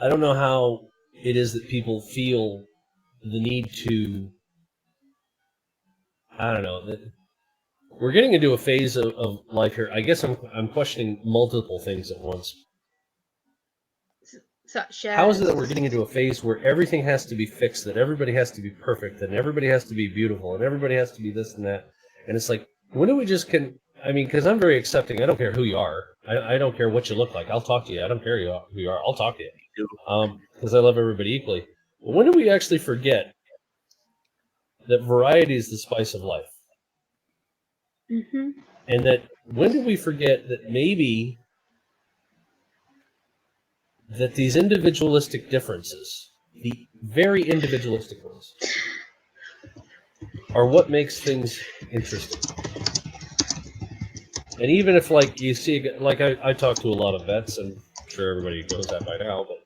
I don't know how it is that people feel the need to. I don't know. We're getting into a phase of life here. I guess I'm questioning multiple things at once. Such as, how is it that we're getting into a phase where everything has to be fixed, that everybody has to be perfect, and everybody has to be beautiful, and everybody has to be this and that? And it's like, when do we just I mean, because I'm very accepting. I don't care who you are. I don't care what you look like. I'll talk to you. I don't care who you are. I'll talk to you. Because I love everybody equally. But when do we actually forget that variety is the spice of life? Mm-hmm. And that when do we forget that maybe that these individualistic differences, the very individualistic ones, are what makes things interesting? And even if, like, you see, like, I talk to a lot of vets, and I'm sure everybody knows that by now, but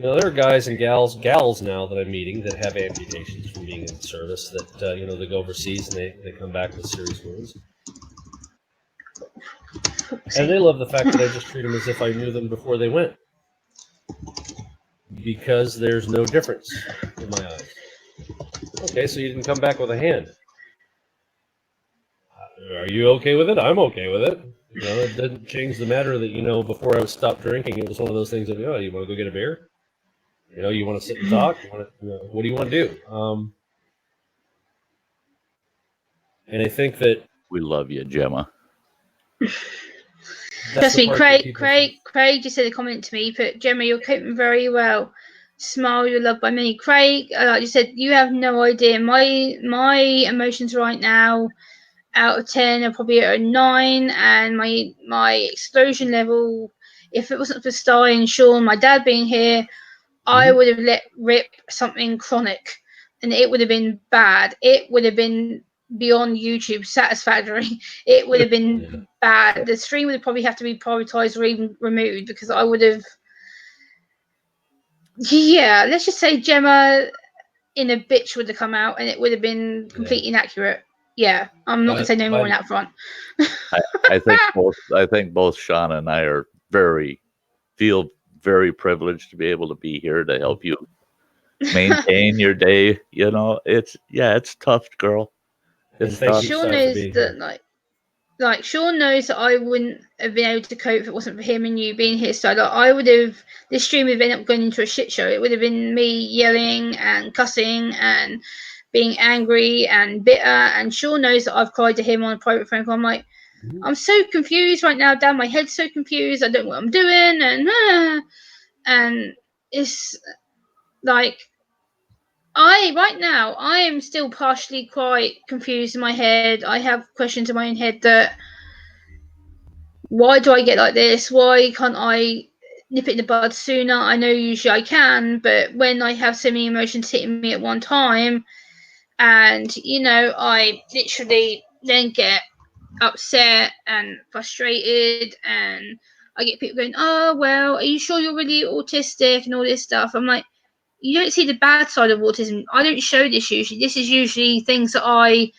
there are guys and gals now that I'm meeting that have amputations from being in the service, that they go overseas and they come back with serious wounds. And they love the fact that I just treat them as if I knew them before they went. Because there's no difference in my eyes. Okay, so you didn't come back with a hand. Are you okay with it? I'm okay with it. It doesn't change the matter that, before I stopped drinking, it was one of those things of, you want to go get a beer? You want to sit and talk? What do you want to do? And I think that... We love you, Gemma. Trust me, Craig just said a comment to me. He put, Gemma, you're coping very well. Smile, you're loved by many. Craig, like you said, you have no idea. My emotions right now, out of 10, are probably at a 9, and my explosion level, if it wasn't for Sty and Sean, my dad being here, I would have let rip something chronic, and it would have been bad. It would have been beyond YouTube satisfactory. It would have been bad. The stream would probably have to be prioritized or even removed, because I would have. Yeah, let's just say Gemma in a bitch would have come out, and it would have been completely inaccurate. Yeah, I'm not gonna say no more on that front. I think both Sean and I feel very privileged to be able to be here to help you maintain your day. It's tough, girl. It's tough. Sean knows that, like Sean knows that I wouldn't have been able to cope if it wasn't for him and you being here. So I would have, this stream would have ended up going into a shit show. It would have been me yelling and cussing and being angry and bitter. And Sean knows that I've cried to him on a private phone call. I'm like, I'm so confused right now, Dad. My head's so confused. I don't know what I'm doing, and it's like, right now I am still partially quite confused in my head. I have questions in my own head that, why do I get like this? Why can't I nip it in the bud sooner? I know usually I can, but when I have so many emotions hitting me at one time, and I literally then get upset and frustrated, and I get people going, oh, well, are you sure you're really autistic and all this stuff? I'm like, you don't see the bad side of autism. I don't show this usually. This is usually things that I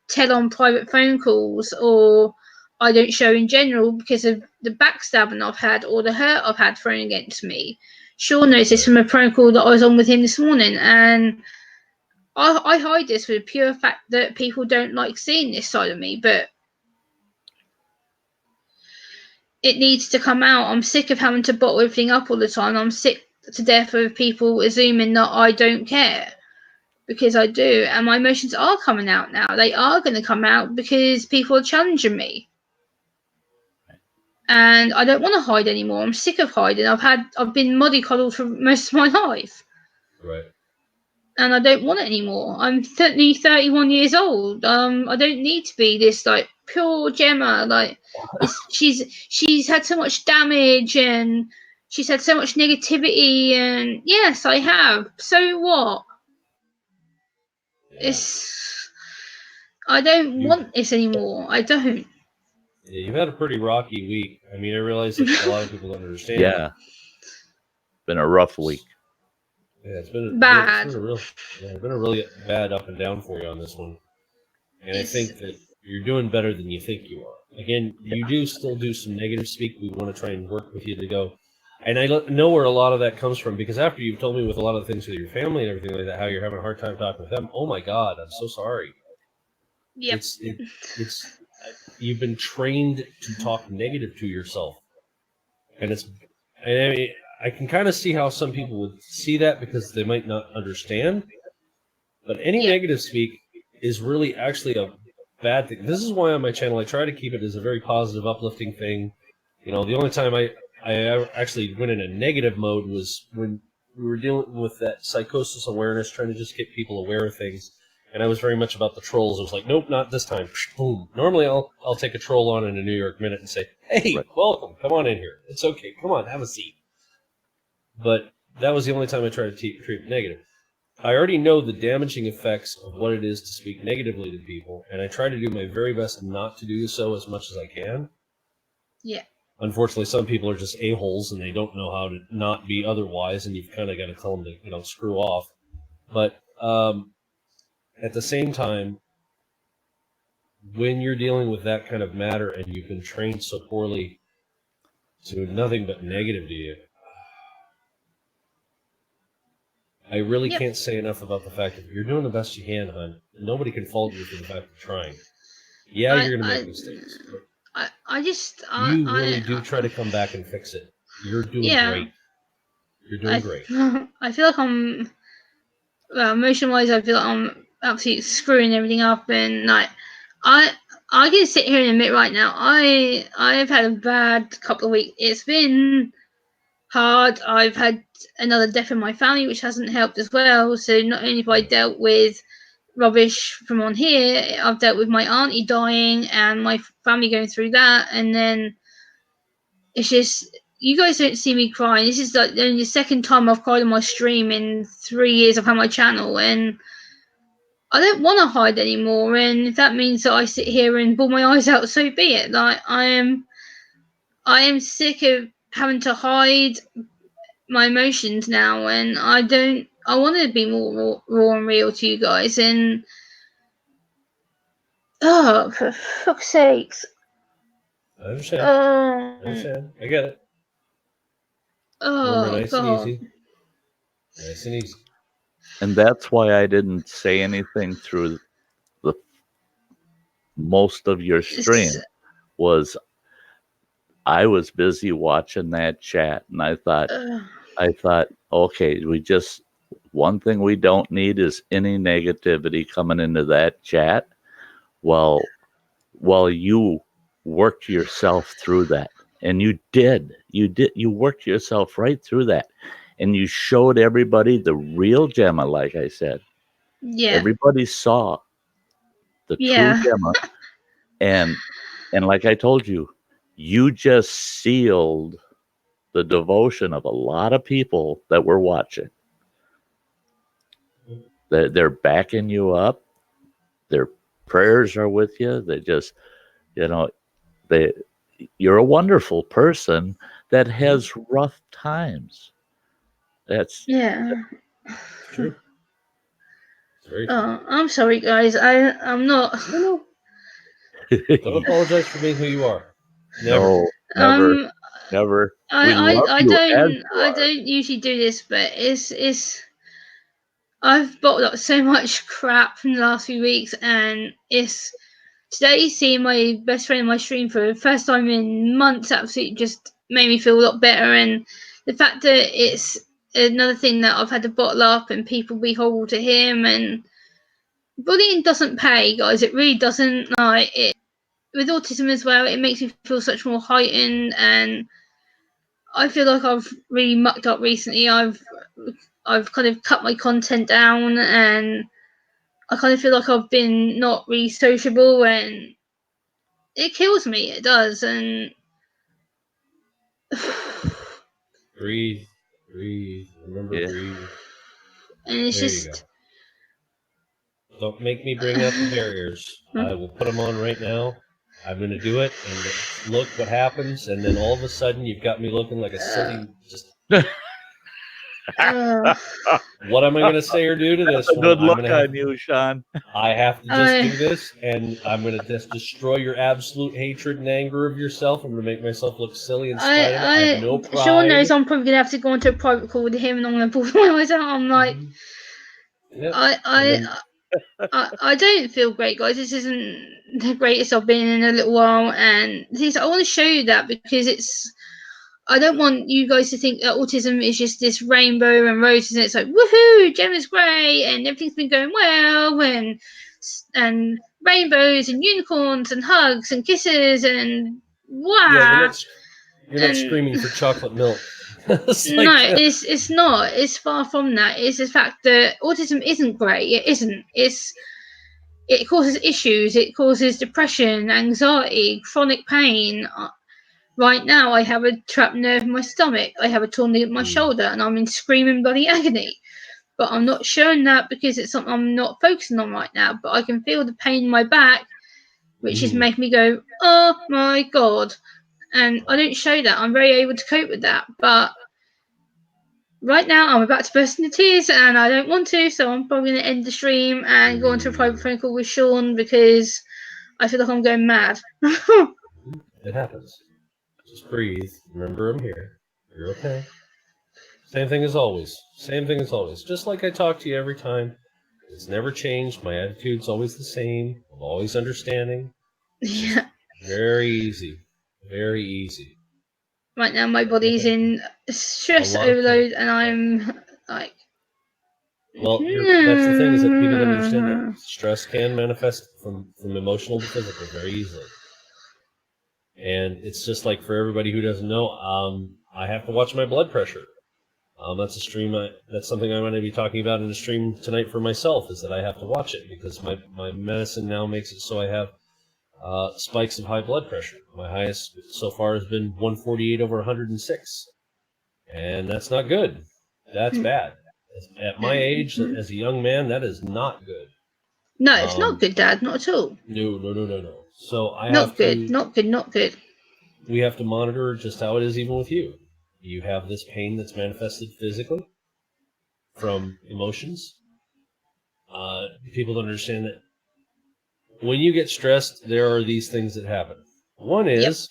tell on private phone calls, or I don't show in general because of the backstabbing I've had or the hurt I've had thrown against me. Sean knows this from a phone call that I was on with him this morning, and I hide this for the pure fact that people don't like seeing this side of me, but it needs to come out. I'm sick of having to bottle everything up all the time. I'm sick to death of people assuming that I don't care, because I do, and my emotions are coming out now. They are going to come out because people are challenging me, and I don't want to hide anymore. I'm sick of hiding. I've been mollycoddled for most of my life, right? And I don't want it anymore. I'm 31 years old. I don't need to be this like pure Gemma. Like, she's had so much damage, and she's had so much negativity, and yes, I have. So what? Yeah. I don't want this anymore. I don't. Yeah, you've had a pretty rocky week. I mean, I realize that a lot of people don't understand. Yeah, been a rough week. Yeah, it's been bad. It's been a really bad up and down for you on this one. And I think that you're doing better than you think you are. Again, you do still do some negative speak. We want to try and work with you to go. And I know where a lot of that comes from, because after you've told me with a lot of things with your family and everything like that, how you're having a hard time talking with them. Oh my God, I'm so sorry. Yep. It's you've been trained to talk negative to yourself, and I mean, I can kind of see how some people would see that because they might not understand. But any negative speak is really actually a bad thing. This is why on my channel I try to keep it as a very positive, uplifting thing. The only time I actually went in a negative mode was when we were dealing with that psychosis awareness, trying to just get people aware of things. And I was very much about the trolls. I was like, nope, not this time. Boom. Normally I'll take a troll on in a New York Minute and say, hey, welcome, come on in here. It's okay, come on, have a seat. But that was the only time I tried to treat it negative. I already know the damaging effects of what it is to speak negatively to people, and I try to do my very best not to do so as much as I can. Yeah. Unfortunately, some people are just a-holes and they don't know how to not be otherwise, and you've kind of got to tell them to, screw off. But at the same time, when you're dealing with that kind of matter and you've been trained so poorly to nothing but negative to you, I really can't say enough about the fact that you're doing the best you can, hon. Nobody can fault you for the fact of trying. Yeah, you're going to make mistakes. You really do try to come back and fix it. You're doing great. You're doing great. I feel like emotion-wise, I feel like I'm absolutely screwing everything up, and like I can sit here and admit right now, I've had a bad couple of weeks. It's been hard. I've had another death in my family, which hasn't helped as well. So not only have I dealt with rubbish from on here, I've dealt with my auntie dying and my family going through that, and then it's just, you guys don't see me crying. This is like only the second time I've cried on my stream in 3 years I've had my channel, and I don't want to hide anymore. And if that means that I sit here and bawl my eyes out, so be it. Like I am sick of having to hide my emotions now, and I want to be more raw and real to you guys. And oh, for fuck's sakes! I understand. I understand. I get it. Remember, nice God. and easy. Nice and easy. And that's why I didn't say anything through the most of your stream. Was I was busy watching that chat, and I thought, okay, one thing we don't need is any negativity coming into that chat. While you worked yourself through that, and you worked yourself right through that, and you showed everybody the real Gemma. Like I said, everybody saw the true Gemma, and like I told you, you just sealed the devotion of a lot of people that were watching. They're backing you up. Their prayers are with you. They just, you're a wonderful person that has rough times. That's true. I'm sorry, guys. I'm not. Don't apologize for being who you are. Never. No, never. I don't usually do this, but it's. I've bottled up so much crap from the last few weeks, and it's today seeing my best friend in my stream for the first time in months absolutely just made me feel a lot better. And the fact that it's another thing that I've had to bottle up and people be horrible to him, and bullying doesn't pay, guys. It really doesn't. Like it with autism as well, it makes me feel such more heightened, and I feel like I've really mucked up recently. I've kind of cut my content down, and I kind of feel like I've been not really sociable, and it kills me. It does, and breathe. Remember, breathe. And it's there just. You go. Don't make me bring up the barriers. I will put them on right now. I'm going to do it, and look what happens. And then all of a sudden, you've got me looking like a silly, just What am I going to say or do to this one? Good I'm luck gonna have, on you, Sean. I have to just I- do this, and I'm going to just destroy your absolute hatred and anger of yourself. I'm going to make myself look silly in spite of it. I have no pride. Sean knows I'm probably gonna have to go into a private call with him, and I'm gonna pull my eyes out. I'm like, Yep. I, And I, then- I don't feel great, guys. This isn't the greatest I've been in a little while, and this I want to show you that because it's. I don't want you guys to think that autism is just this rainbow and roses, and it's like woohoo, Gemma's great, and everything's been going well, and rainbows and unicorns and hugs and kisses and yeah, wow. you're not And screaming for chocolate milk. It's no, like, it's not. It's far from that. It's the fact that autism isn't great. It isn't. It causes issues. It causes depression, anxiety, chronic pain. Right now, I have a trapped nerve in my stomach. I have a torn ligament in my shoulder, and I'm in screaming bloody agony. But I'm not showing that because it's something I'm not focusing on right now. But I can feel the pain in my back, which is making me go, "Oh my god!" And I don't show that. I'm very able to cope with that. But right now, I'm about to burst into tears, and I don't want to. So I'm probably going to end the stream and go into a private phone call with Sean because I feel like I'm going mad. it happens. Just breathe. Remember, I'm here. You're okay. Same thing as always. Same thing as always. Just like I talk to you every time. It's never changed. My attitude's always the same. I'm always understanding. Yeah. Very easy. Very easy. Right now, my body's in stress A lot of overload, and I'm like, Well, that's the thing, is that people don't understand that stress can manifest from emotional to physical very easily. And it's just like, for everybody who doesn't know, I have to watch my blood pressure. That's a stream. That's something I'm going to be talking about in a stream tonight for myself, is that I have to watch it because my medicine now makes it so I have spikes of high blood pressure. My highest so far has been 148 over 106. And that's not good. That's bad. At my age, as a young man, that is not good. no, it's not good, Dad. Not at all. No. So I Not have good. to. Not good. Not good. We have to monitor just how it is, even with you. You have this pain that's manifested physically from emotions. People don't understand that when you get stressed, there are these things that happen. One is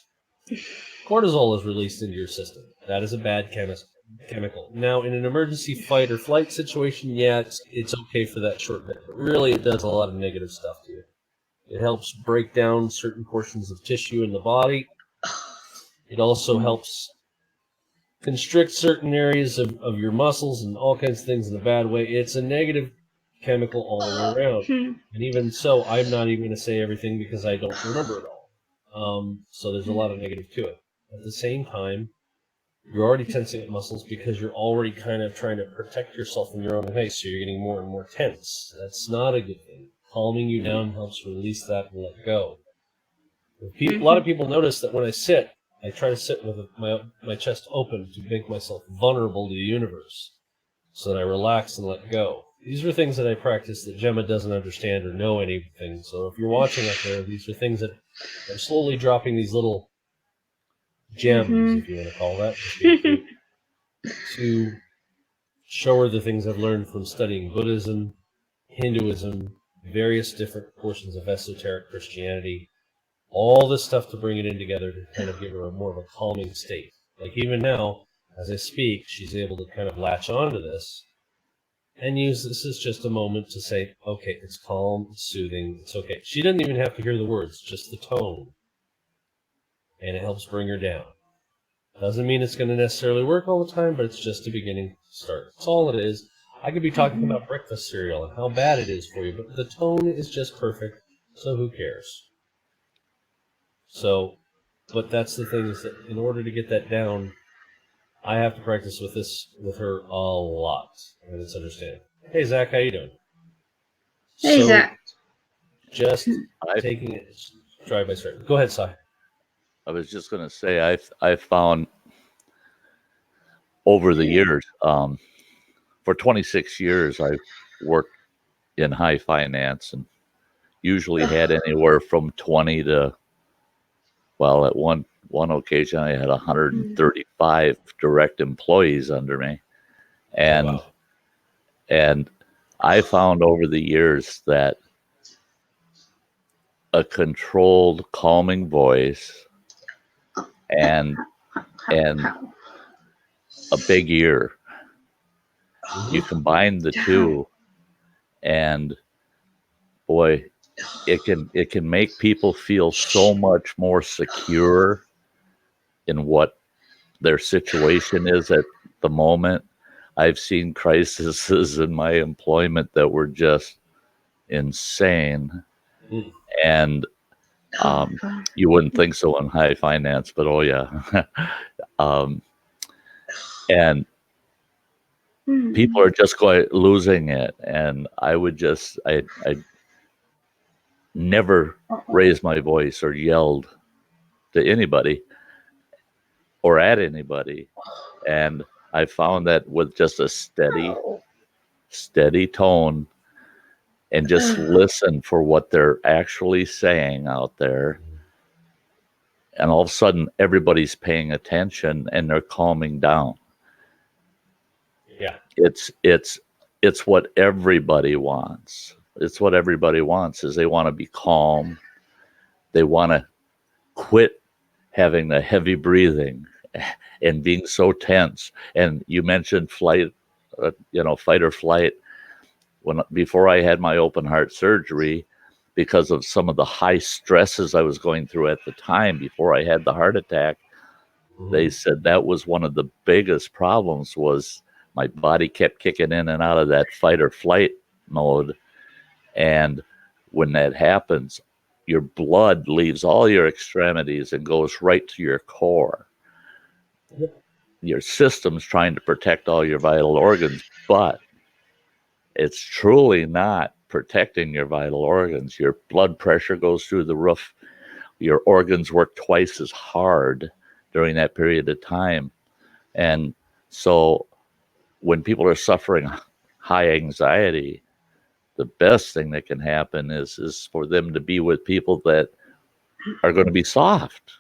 cortisol is released into your system. That is a bad chemical. Now, in an emergency fight or flight situation, yeah, it's okay for that short bit, but really it does a lot of negative stuff to you. It helps break down certain portions of tissue in the body. It also helps constrict certain areas of your muscles and all kinds of things in a bad way. It's a negative chemical all the way around. And even so, I'm not even going to say everything because I don't remember it all. So there's a lot of negative to it. At the same time, you're already tensing up muscles because you're already kind of trying to protect yourself in your own way, so you're getting more and more tense. That's not a good thing. Calming you down helps release that and let go. A lot of people notice that when I sit, I try to sit with my chest open to make myself vulnerable to the universe so that I relax and let go. These are things that I practice that Gemma doesn't understand or know anything. So if you're watching out there, these are things that I'm slowly dropping, these little gems, if you want to call that, to show her the things I've learned from studying Buddhism, Hinduism, various different portions of esoteric Christianity, all this stuff to bring it in together to kind of give her more of a calming state. Like even now, as I speak, she's able to kind of latch onto this and use this as just a moment to say, okay, it's calm, it's soothing, it's okay. She doesn't even have to hear the words, just the tone. And it helps bring her down. Doesn't mean it's going to necessarily work all the time, but it's just a beginning start. That's all it is. I could be talking about breakfast cereal and how bad it is for you, but the tone is just perfect, so who cares? So, but that's the thing, is that in order to get that down, I have to practice with her a lot. And it's understanding. Hey, Zach, how you doing? Hey, So, Zach. just taking it stride by stride. Go ahead, Sai. I was just going to say, I found over the years, for 26 years, I worked in high finance and usually had anywhere from 20 to, well, at one occasion I had 135 direct employees under me. And wow. and I found over the years that a controlled, calming voice and a big ear, you combine the two, and boy, it can make people feel so much more secure in what their situation is at the moment. I've seen crises in my employment that were just insane, Mm. and you wouldn't think so in high finance, but oh yeah. um, and people are just quite losing it, and I never raised my voice or yelled to anybody or at anybody. And I found that with just a steady tone and just listen for what they're actually saying out there. And all of a sudden, everybody's paying attention and they're calming down. Yeah. It's what everybody wants. It's what everybody wants is they want to be calm. They want to quit having the heavy breathing and being so tense. And you mentioned fight or flight. Before I had my open heart surgery, because of some of the high stresses I was going through at the time before I had the heart attack, they said that was one of the biggest problems was my body kept kicking in and out of that fight or flight mode. And when that happens, your blood leaves all your extremities and goes right to your core. Your system's trying to protect all your vital organs, but it's truly not protecting your vital organs. Your blood pressure goes through the roof. Your organs work twice as hard during that period of time. And so when people are suffering high anxiety, the best thing that can happen is for them to be with people that are going to be soft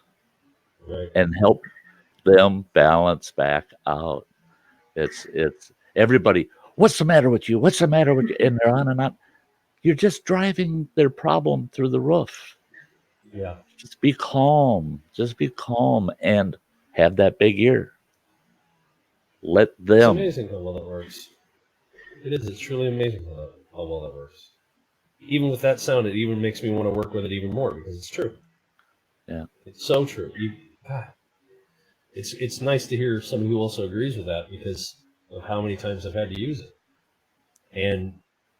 and help them balance back out. It's everybody, what's the matter with you? What's the matter with you? And they're on and on. You're just driving their problem through the roof. Yeah. Just be calm. Just be calm and have that big ear. Let It's them. amazing how well that works. It is. It's truly amazing how well that works. Even with that sound, it even makes me want to work with it even more because it's true. Yeah. It's so true. It's nice to hear somebody who also agrees with that because of how many times I've had to use it. And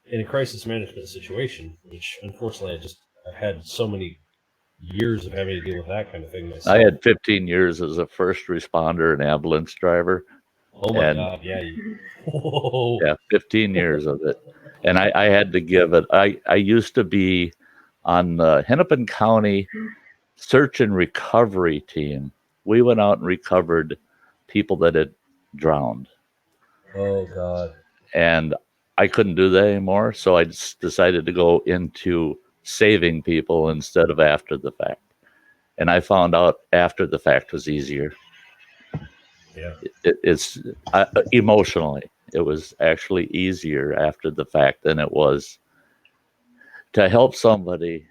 in a crisis management situation, which unfortunately I've had so many years of having to deal with that kind of thing myself. I had 15 years as a first responder and ambulance driver. Oh my God, yeah. Yeah, 15 years of it. And I had to give it. I used to be on the Hennepin County search and recovery team. We went out and recovered people that had drowned. Oh God. And I couldn't do that anymore. So I just decided to go into saving people instead of after the fact. And I found out after the fact was easier. Yeah. It's emotionally, it was actually easier after the fact than it was to help somebody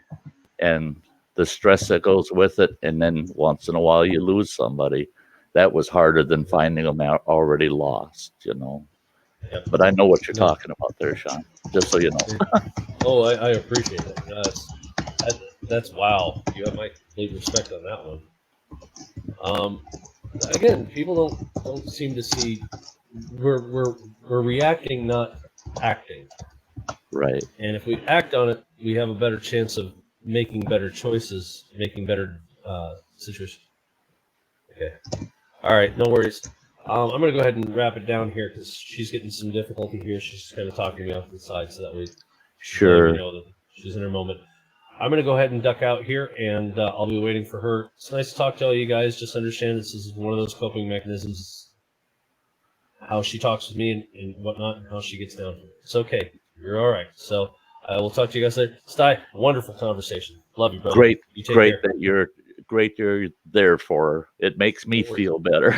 and the stress that goes with it. And then once in a while you lose somebody. That was harder than finding them out already lost, Yep. But I know what you're talking about there, Sean, just so you know. Oh, I appreciate that. That's wow. You have my complete respect on that one. Again, people don't seem to see we're reacting, not acting. Right. And if we act on it, we have a better chance of making better choices, making better situations. Okay. All right, no worries. I'm going to go ahead and wrap it down here because she's getting some difficulty here. She's kind of talking me off to the side so that way Sure. me know that she's in her moment. I'm going to go ahead and duck out here, and I'll be waiting for her. It's nice to talk to all you guys. Just understand this is one of those coping mechanisms, how she talks with me and whatnot, and how she gets down. It's okay. You're all right. So I will talk to you guys later. Sty, wonderful conversation. Love you, brother. Great. You take Great care. that you're there for her. It makes me feel better.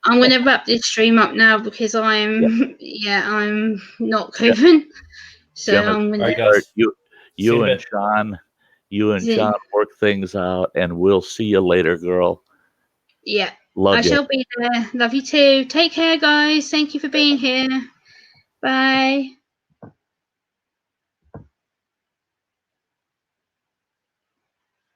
I'm going to wrap this stream up now because I'm I'm not coping. So Jim, I'm going All right, to. guys. you See you in a and bit. Sean, you and See- Sean work things out, and we'll see you later, girl. Yeah, Love I you. shall be there. Love you too. Take care, guys. Thank you for being here. Bye.